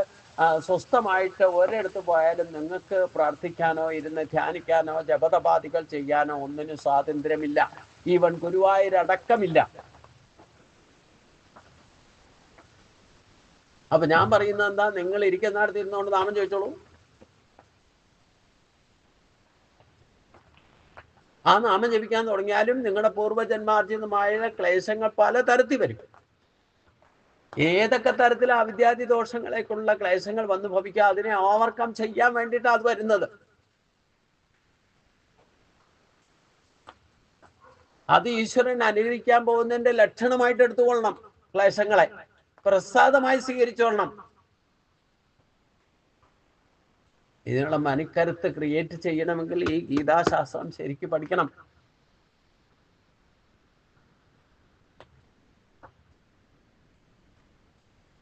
[SPEAKER 1] സ്വസ്ഥമായിട്ട് ഒരിടത്ത് പോയാലും നിങ്ങൾക്ക് പ്രാർത്ഥിക്കാനോ ഇരുന്ന് ധ്യാനിക്കാനോ ജപതപാദികൾ ചെയ്യാനോ ഒന്നിനും സ്വാതന്ത്ര്യമില്ല. ഈവൻ ഗുരുവായൂരടക്കമില്ല. അപ്പൊ ഞാൻ പറയുന്നത് എന്താ, നിങ്ങൾ ഇരിക്കുന്നിടത്ത് ഇരുന്നുകൊണ്ട് നാമം ചോദിച്ചോളൂ. ആ നാമം ജപിക്കാൻ തുടങ്ങിയാലും നിങ്ങളുടെ പൂർവ്വജന്മാർജിതമായ ക്ലേശങ്ങൾ പല തരത്തിൽ വരും. ഏതൊക്കെ തരത്തിൽ അവിദ്യാദി ദോഷങ്ങളേക്കുള്ള ക്ലേശങ്ങൾ വന്നു ഭവിക്കുക, അതിനെ ഓവർകം ചെയ്യാൻ വേണ്ടിയിട്ട് അത് വരുന്നത്. അത് ഈശ്വരൻ അനുഗ്രഹിക്കാൻ പോകുന്നതിന്റെ ലക്ഷണമായിട്ട് എടുത്തുകൊള്ളണം. ക്ലേശങ്ങളെ പ്രസാദമായി സ്വീകരിച്ചോളണം. ഇതിനുള്ള മനക്കരുത്ത് ക്രിയേറ്റ് ചെയ്യണമെങ്കിൽ ഈ ഗീതാശാസ്ത്രം ശരിക്കും പഠിക്കണം.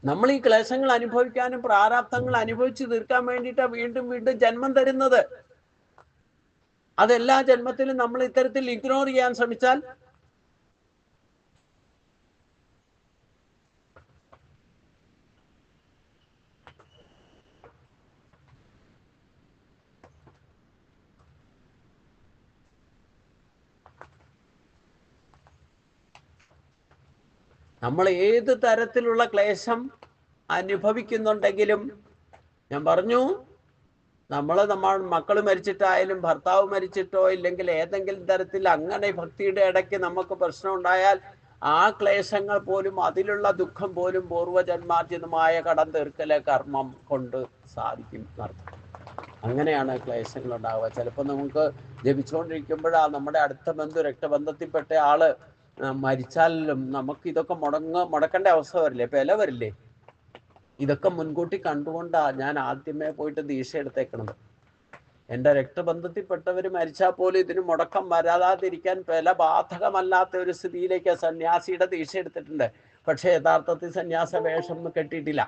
[SPEAKER 1] നമ്മൾ ഈ ക്ലേശങ്ങൾ അനുഭവിക്കാനും പ്രാരാബ്ധങ്ങൾ അനുഭവിച്ചു തീർക്കാൻ വേണ്ടിയിട്ടാണ് വീണ്ടും വീണ്ടും ജന്മം തരുന്നത്. അതെല്ലാ ജന്മത്തിലും നമ്മൾ ഇത്തരത്തിൽ ഇഗ്നോർ ചെയ്യാൻ ശ്രമിച്ചാൽ നമ്മൾ ഏത് തരത്തിലുള്ള ക്ലേശം അനുഭവിക്കുന്നുണ്ടെങ്കിലും, ഞാൻ പറഞ്ഞു, നമ്മൾ മക്കൾ മരിച്ചിട്ടായാലും ഭർത്താവ് മരിച്ചിട്ടോ ഇല്ലെങ്കിൽ ഏതെങ്കിലും തരത്തിൽ അങ്ങനെ ഭക്തിയുടെ ഇടയ്ക്ക് നമുക്ക് പ്രശ്നം ഉണ്ടായാൽ ആ ക്ലേശങ്ങൾ പോലും അതിലുള്ള ദുഃഖം പോലും പൂർവ്വജന്മാർജിതമായ കടം തീർക്കലെ കർമ്മം കൊണ്ട് സാധിക്കും എന്നർത്ഥം. അങ്ങനെയാണ് ക്ലേശങ്ങൾ ഉണ്ടാവുക. ചിലപ്പോൾ നമുക്ക് ജപിച്ചുകൊണ്ടിരിക്കുമ്പോഴാണ് നമ്മുടെ അടുത്ത രക്തബന്ധത്തിൽപ്പെട്ട ആള് മരിച്ചാലും നമുക്ക് ഇതൊക്കെ മുടക്കേണ്ട അവസ്ഥ വരില്ലേ, ഇപ്പൊ വരില്ലേ? ഇതൊക്കെ മുൻകൂട്ടി കണ്ടുകൊണ്ടാ ഞാൻ ആദ്യമേ പോയിട്ട് ദീക്ഷ എടുത്തേക്കണത്. എൻ്റെ രക്തബന്ധത്തിൽപ്പെട്ടവർ മരിച്ചാൽ പോലും ഇതിന് മുടക്കം വരാതിരിക്കാൻ ബാധകമല്ലാത്ത ഒരു സ്ഥിതിയിലേക്ക് സന്യാസിയുടെ ദീക്ഷ എടുത്തിട്ടുണ്ട്. പക്ഷെ യഥാർത്ഥത്തിൽ സന്യാസ വേഷം കെട്ടിയിട്ടില്ല.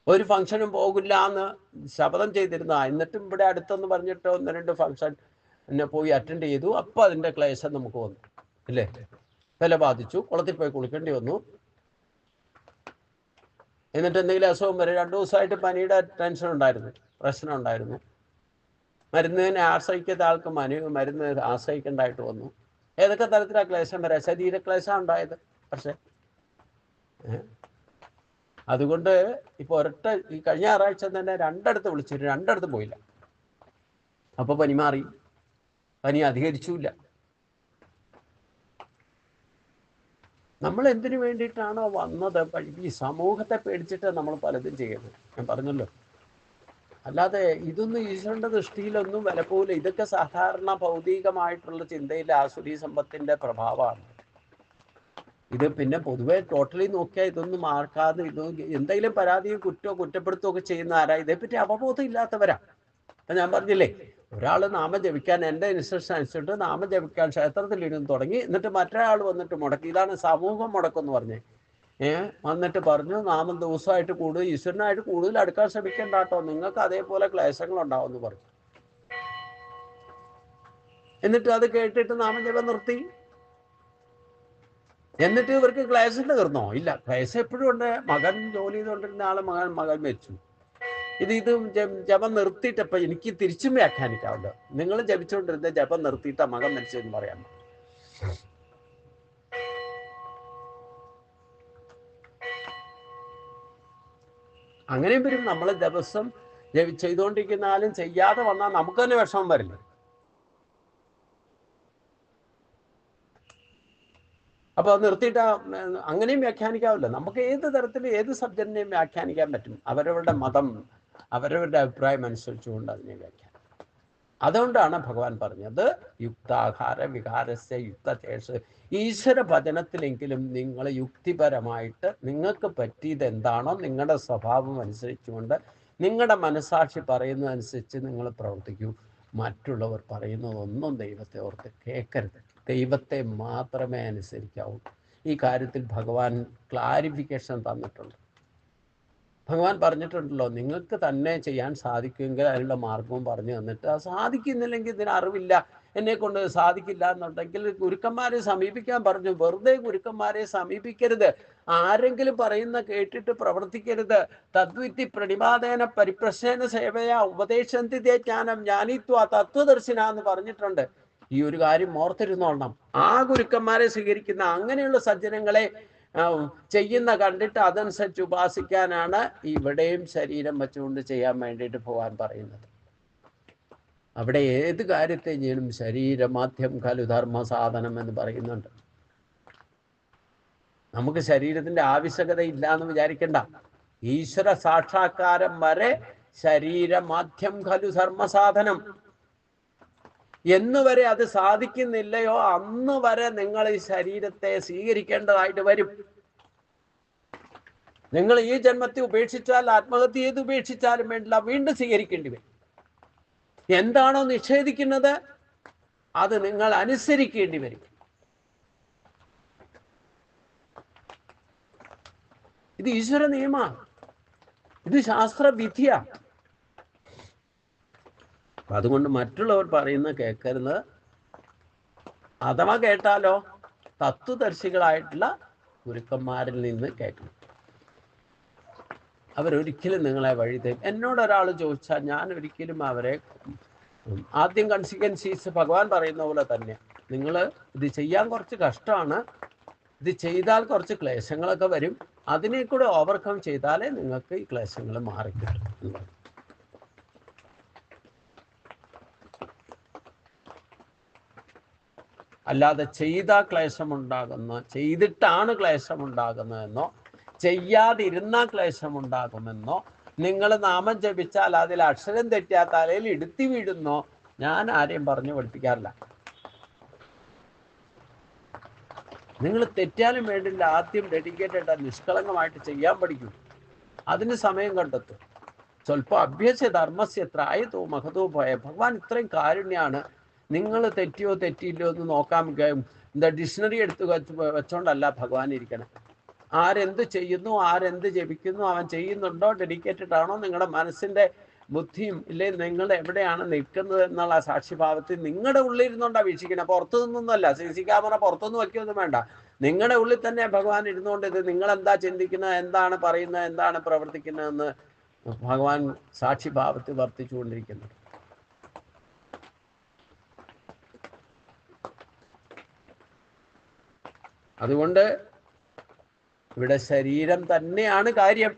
[SPEAKER 1] ഒരു ഫംഗ്ഷനും പോകില്ല എന്ന് ശപഥം ചെയ്തിരുന്ന, എന്നിട്ടും ഇവിടെ അടുത്തെന്ന് പറഞ്ഞിട്ട് 1-2 ഫംഗ്ഷൻ എന്നെ പോയി അറ്റൻഡ് ചെയ്തു. അപ്പൊ അതിന്റെ ക്ലേശം നമുക്ക് വന്നു ഇല്ലേ? വില ബാധിച്ചു, കുളത്തിൽ പോയി കുളിക്കേണ്ടി വന്നു. എന്നിട്ട് എന്തെങ്കിലും അസുഖം വരെ 2 ദിവസമായിട്ട് പനിയുടെ ടെൻഷൻ ഉണ്ടായിരുന്നു, പ്രശ്നം ഉണ്ടായിരുന്നു. മരുന്നിനെ ആശ്രയിക്കാത്ത ആൾക്ക് മരുന്ന് ആശ്രയിക്കേണ്ടതായിട്ട് വന്നു. ഏതൊക്കെ തരത്തിലാണ് ക്ലേശം വരാം? ശരീരക്ലേശം ഉണ്ടായത്. പക്ഷെ അതുകൊണ്ട് ഇപ്പൊ ഈ കഴിഞ്ഞ ഞായറാഴ്ച തന്നെ 2 ഇടത്ത് വിളിച്ചിട്ട് 2 ഇടത്ത് പോയില്ല. അപ്പൊ പനി മാറി, പനി അധികരിച്ചില്ല. നമ്മൾ എന്തിനു വേണ്ടിയിട്ടാണോ വന്നത്? ഈ സമൂഹത്തെ പേടിച്ചിട്ട് നമ്മൾ പലതും ചെയ്യുന്നത്. ഞാൻ പറഞ്ഞല്ലോ, അല്ലാതെ ഇതൊന്നും ഈശ്വരന്റെ ദൃഷ്ടിയിലൊന്നും വിലപ്പോവില്ല. ഇതൊക്കെ സാധാരണ ഭൗതികമായിട്ടുള്ള ചിന്തയിലെ ആസുരി സമ്പത്തിന്റെ പ്രഭാവമാണ്. ഇത് പിന്നെ പൊതുവെ ടോട്ടലി നോക്കിയാൽ ഇതൊന്നും മാർക്കാതെ എന്തെങ്കിലും പരാതിയും കുറ്റപ്പെടുത്തുകയോ ഒക്കെ ചെയ്യുന്ന ആരാ? ഇതേപ്പറ്റി അവബോധം ഇല്ലാത്തവരാ. അപ്പൊ ഞാൻ പറഞ്ഞില്ലേ, ഒരാൾ നാമം ജപിക്കാൻ എൻ്റെ ഇൻസ്ട്രക്ഷൻ അനുസരിച്ചിട്ട് നാമം ജപിക്കാൻ ക്ഷേത്രത്തിൽ ഇരുന്ന് തുടങ്ങി, എന്നിട്ട് മറ്റൊരാൾ വന്നിട്ട് മുടക്കി. ഇതാണ് സമൂഹം മുടക്കം എന്ന് പറഞ്ഞത്. വന്നിട്ട് പറഞ്ഞു, നാമം ദിവസമായിട്ട് കൂടുതൽ ഈശ്വരനായിട്ട് കൂടുതൽ അടുക്കാൻ ശ്രമിക്കണ്ട കേട്ടോ, നിങ്ങൾക്ക് അതേപോലെ ക്ലേശങ്ങൾ ഉണ്ടാവും എന്ന് പറഞ്ഞു. എന്നിട്ട് അത് കേട്ടിട്ട് നാമജപം നിർത്തി. എന്നിട്ട് ഇവർക്ക് ക്ലേശം തീർന്നോ? ഇല്ല, ക്ലേശം എപ്പോഴും ഉണ്ട്. മകൻ ജോലി ചെയ്തുകൊണ്ടിരുന്ന ആള് മകൻ മരിച്ചു. ഇത് ജപം നിർത്തിയിട്ടപ്പോ എനിക്ക് തിരിച്ചും വ്യാഖ്യാനിക്കാവുണ്ട്. നിങ്ങൾ ജപിച്ചുകൊണ്ടിരുന്ന ജപം നിർത്തിയിട്ട മകൻ മരിച്ചെന്ന് പറയാം. അങ്ങനെയും വരും. നമ്മൾ ദിവസം ചെയ്തുകൊണ്ടിരിക്കുന്നാലും ചെയ്യാതെ വന്നാൽ നമുക്ക് തന്നെ വിഷമം വരില്ല. അപ്പൊ അത് നിർത്തിയിട്ട് അങ്ങനെയും വ്യാഖ്യാനിക്കാവില്ല. നമുക്ക് ഏത് തരത്തിൽ ഏത് സബ്ജക്റ്റിനെയും വ്യാഖ്യാനിക്കാൻ പറ്റും. അവരവരുടെ മതം, അവരവരുടെ അഭിപ്രായം അനുസരിച്ചുകൊണ്ട് അതിനെ വ്യാഖ്യാനിക്കും. അതുകൊണ്ടാണ് ഭഗവാൻ പറഞ്ഞത് യുക്താഹാര വികാരസ്യ യുക്തചേഷ. ഈശ്വര ഭജനത്തിലെങ്കിലും നിങ്ങൾ യുക്തിപരമായിട്ട് നിങ്ങൾക്ക് പറ്റിയത് എന്താണോ നിങ്ങളുടെ സ്വഭാവം അനുസരിച്ചുകൊണ്ട് നിങ്ങളുടെ മനസാക്ഷി പറയുന്നതനുസരിച്ച് നിങ്ങൾ പ്രവർത്തിക്കൂ. മറ്റുള്ളവർ പറയുന്നതൊന്നും ദൈവത്തെ ഓർത്ത് കേൾക്കരുത്. ദൈവത്തെ മാത്രമേ അനുസരിക്കാവൂ. ഈ കാര്യത്തിൽ ഭഗവാൻ ക്ലാരിഫിക്കേഷൻ തന്നിട്ടുണ്ട്. ഭഗവാൻ പറഞ്ഞിട്ടുണ്ടല്ലോ, നിങ്ങൾക്ക് തന്നെ ചെയ്യാൻ സാധിക്കുമെങ്കിൽ അതിനുള്ള മാർഗവും പറഞ്ഞു തന്നിട്ട്, അത് സാധിക്കുന്നില്ലെങ്കിൽ ഇതിന് അറിവില്ല, എന്നെ കൊണ്ട് സാധിക്കില്ല എന്നുണ്ടെങ്കിൽ ഗുരുക്കന്മാരെ സമീപിക്കാൻ പറഞ്ഞു. വെറുതെ ഗുരുക്കന്മാരെ സമീപിക്കരുത്. ആരെങ്കിലും പറയുന്ന കേട്ടിട്ട് പ്രവർത്തിക്കരുത്. തദ്വിത്തി പ്രണിപാതേന പരിപ്രശ്നേന സേവയാ ഉപദേശന്തി തേ ജ്ഞാനം ജ്ഞാനിത്വ തത്വദർശിന എന്ന് പറഞ്ഞിട്ടുണ്ട്. ഈ ഒരു കാര്യം ഓർത്തിരുന്നോളണം. ആ ഗുരുക്കന്മാരെ സ്വീകരിക്കുന്ന അങ്ങനെയുള്ള സജ്ജനങ്ങളെ ചെയ്യുന്ന കണ്ടിട്ട് അതനുസരിച്ച് ഉപാസിക്കാനാണ് ഇവിടെയും ശരീരം വെച്ചുകൊണ്ട് ചെയ്യാൻ വേണ്ടിയിട്ട് ഭഗവാൻ പറയുന്നത്. അവിടെ ഏത് കാര്യത്തെ ചെയ്യണം, ശരീരമാധ്യം ഖലു ധർമ്മ സാധനം എന്ന് പറയുന്നുണ്ട്. നമുക്ക് ശരീരത്തിന്റെ ആവശ്യകത ഇല്ല എന്ന് വിചാരിക്കണ്ട. ഈശ്വര സാക്ഷാത്കാരം വരെ ശരീരമാധ്യം ഖലു ധർമ്മ സാധനം എന്നുവരെ അത് സാധിക്കുന്നില്ലയോ അന്ന് വരെ നിങ്ങൾ ഈ ശരീരത്തെ സ്വീകരിക്കേണ്ടതായിട്ട് വരും. നിങ്ങൾ ഈ ജന്മത്തെ ഉപേക്ഷിച്ചാൽ, ആത്മഹത്യ ചെയ്ത് ഉപേക്ഷിച്ചാലും വേണ്ടില്ല, വീണ്ടും സ്വീകരിക്കേണ്ടി വരും. എന്താണോ നിഷേധിക്കുന്നത് അത് നിങ്ങൾ അനുസരിക്കേണ്ടി വരും. ഇത് ഈശ്വര നിയമമാണ്, ഇത് ശാസ്ത്രവിധിയാണ്. അതുകൊണ്ട് മറ്റുള്ളവർ പറയുന്ന കേൾക്കരുത്. അഥവാ കേട്ടാലോ തത്വദർശികളായിട്ടുള്ള ഗുരുക്കന്മാരിൽ നിന്ന് കേൾക്കണം. അവരൊരിക്കലും നിങ്ങളെ വഴി തരും. എന്നോടൊരാൾ ചോദിച്ചാൽ ഞാൻ ഒരിക്കലും അവരെ ആദ്യം കൺസിക്വൻസീസ് ഭഗവാൻ പറയുന്ന പോലെ തന്നെ, നിങ്ങൾ ഇത് ചെയ്യാൻ കുറച്ച് കഷ്ടമാണ്, ഇത് ചെയ്താൽ കുറച്ച് ക്ലേശങ്ങളൊക്കെ വരും, അതിനെ കൂടെ ഓവർകം ചെയ്താലേ നിങ്ങൾക്ക് ഈ ക്ലേശങ്ങൾ മാറിക്കിട്ടും. അല്ലാതെ ചെയ്താൽ ക്ലേശമുണ്ടാകുന്ന, ചെയ്തിട്ടാണ് ക്ലേശമുണ്ടാകുന്നതെന്നോ ചെയ്യാതിരുന്നാൽ ക്ലേശമുണ്ടാകുമെന്നോ, നിങ്ങൾ നാമം ജപിച്ചാൽ അതിൽ അക്ഷരം തെറ്റിയാൽ തലയിൽ ഇടുത്തി വീഴുന്നോ ഞാൻ ആരെയും പറഞ്ഞു പഠിപ്പിക്കാറില്ല. നിങ്ങൾ തെറ്റാലും വേണ്ടില്ല, ആദ്യം ഡെഡിക്കേറ്റഡ് നിഷ്കളങ്കമായിട്ട് ചെയ്യാൻ പഠിക്കും. അതിന് സമയം കണ്ടെത്തും. സ്വല്പം അഭ്യസ്യ ധർമ്മസ്യ ത്രായതോ മഹതോ ഭയ. ഭഗവാൻ ഇത്രയും കാരുണ്യാണ്. നിങ്ങൾ തെറ്റിയോ തെറ്റിയില്ലോ എന്ന് നോക്കാൻ എന്താ ഡിക്ഷണറി എടുത്ത് വെച്ചോണ്ടല്ല ഭഗവാൻ ഇരിക്കണം. ആരെന്ത് ചെയ്യുന്നു, ആരെന്ത് ജപിക്കുന്നു, അവൻ ചെയ്യുന്നുണ്ടോ, ഡെഡിക്കേറ്റഡ് ആണോ, നിങ്ങളുടെ മനസ്സിന്റെ ബുദ്ധിയും ഇല്ലേ നിങ്ങൾ എവിടെയാണ് നിൽക്കുന്നത് എന്നുള്ള സാക്ഷിഭാവത്തിൽ നിങ്ങളുടെ ഉള്ളിൽ ഇരുന്നുകൊണ്ടാണ് വീക്ഷിക്കണം. പുറത്തു നിന്നൊന്നുമല്ല. CC ക്യാമറ പുറത്തൊന്നും വയ്ക്കൊന്നും വേണ്ട. നിങ്ങളുടെ ഉള്ളിൽ തന്നെ ഭഗവാൻ ഇരുന്നുകൊണ്ട് ഇത് നിങ്ങൾ എന്താ ചിന്തിക്കുന്നത്, എന്താണ് പറയുന്നത്, എന്താണ് പ്രവർത്തിക്കുന്നതെന്ന് ഭഗവാൻ സാക്ഷിഭാവത്തിൽ വർത്തിച്ചുകൊണ്ടിരിക്കുന്നു. അതുകൊണ്ട് ഇവിടെ ശരീരം തന്നെയാണ് കാര്യം.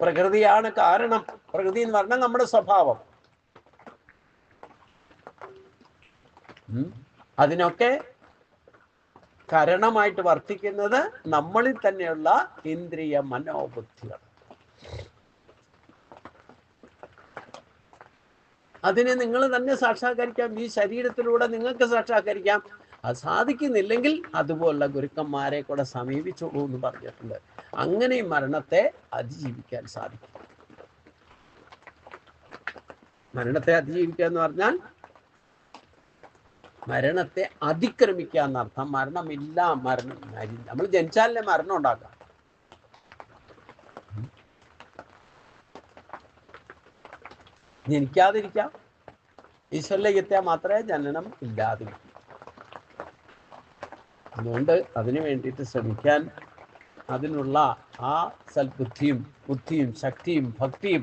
[SPEAKER 1] പ്രകൃതിയാണ് കാരണം. പ്രകൃതി എന്ന് പറഞ്ഞാൽ നമ്മുടെ സ്വഭാവം. അതിനൊക്കെ കാരണമായിട്ട് വർത്തിക്കുന്നത് നമ്മളിൽ തന്നെയുള്ള ഇന്ദ്രിയ മനോബുദ്ധികൾ. അതിനെ നിങ്ങൾ തന്നെ സാക്ഷാത്കരിക്കാം. ഈ ശരീരത്തിലൂടെ നിങ്ങൾക്ക് സാക്ഷാത്കരിക്കാം. അത് സാധിക്കുന്നില്ലെങ്കിൽ അതുപോലുള്ള ഗുരുക്കന്മാരെ കൂടെ സമീപിച്ചോളൂ എന്ന് പറഞ്ഞിട്ടുണ്ട്. അങ്ങനെ മരണത്തെ അതിജീവിക്കാൻ സാധിക്കും. മരണത്തെ അതിജീവിക്കുക എന്ന് പറഞ്ഞാൽ മരണത്തെ അതിക്രമിക്കുക എന്നർത്ഥം. മരണമില്ല, നമ്മൾ ജനിച്ചാലേ മരണം ഉണ്ടാക്കാം. ജനിക്കാതിരിക്കാം, ഈശ്വരിലേക്ക് എത്തിയാൽ മാത്രമേ ജനനം ഇല്ലാതിരിക്കൂ. അതുകൊണ്ട് അതിനു വേണ്ടിയിട്ട് ശ്രമിക്കാൻ, അതിനുള്ള ആ സൽബുദ്ധിയും ബുദ്ധിയും ശക്തിയും ഭക്തിയും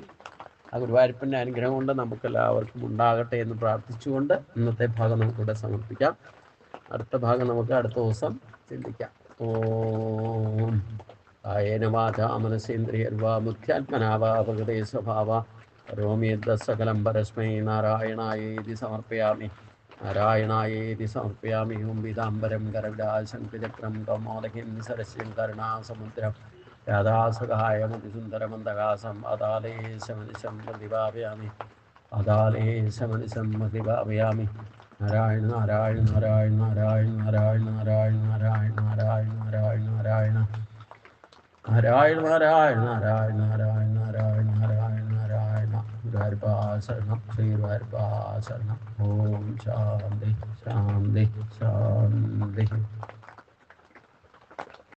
[SPEAKER 1] ആ ഗുരുവായൂരപ്പൻ്റെ അനുഗ്രഹം കൊണ്ട് നമുക്കെല്ലാവർക്കും ഉണ്ടാകട്ടെ എന്ന് പ്രാർത്ഥിച്ചുകൊണ്ട് ഇന്നത്തെ ഭാഗം നമുക്കിവിടെ സമർപ്പിക്കാം. അടുത്ത ഭാഗം നമുക്ക് അടുത്ത ദിവസം ചിന്തിക്കാം. ഓം കായേന വാചാ മനസേന്ദ്രിയർവാ ബുദ്ധ്യാത്മനാ വാ പ്രകൃതേ സ്വഭാവ കരോമി യദ്സകലം പരസ്മൈ നാരായണായേതി സമർപ്പയാമി. നാരായണായേതി സമർപ്പയാമി. ഓം പീതാംബരം കരവിലാശംഖചക്രം കൗമോദകിം സരസ്യം കരുണാസമുദ്രം രാധാസഹായമതിസുന്ദരമന്ദഹാസം അദാലേശമനിശം പ്രതിഭാവയാമി. അദാലേശമനിശം പ്രതിഭാവയാമി. നാരായണ നാരായണ നാരായണ നാരായണ നാരായണ നാരായണ നാരായണ നാരായണ നാരായണ നാരായണ നാരായണ നാരായണ നാരായണ നാരായണ നാരായണ നാരായണ നാരായണ ഗുരുവായൂരപ്പാശരണം. ശ്രീ ഗുരുവായൂരപ്പാശരണം. ഓം ശാന്തി ശാന്തി ശാന്തി.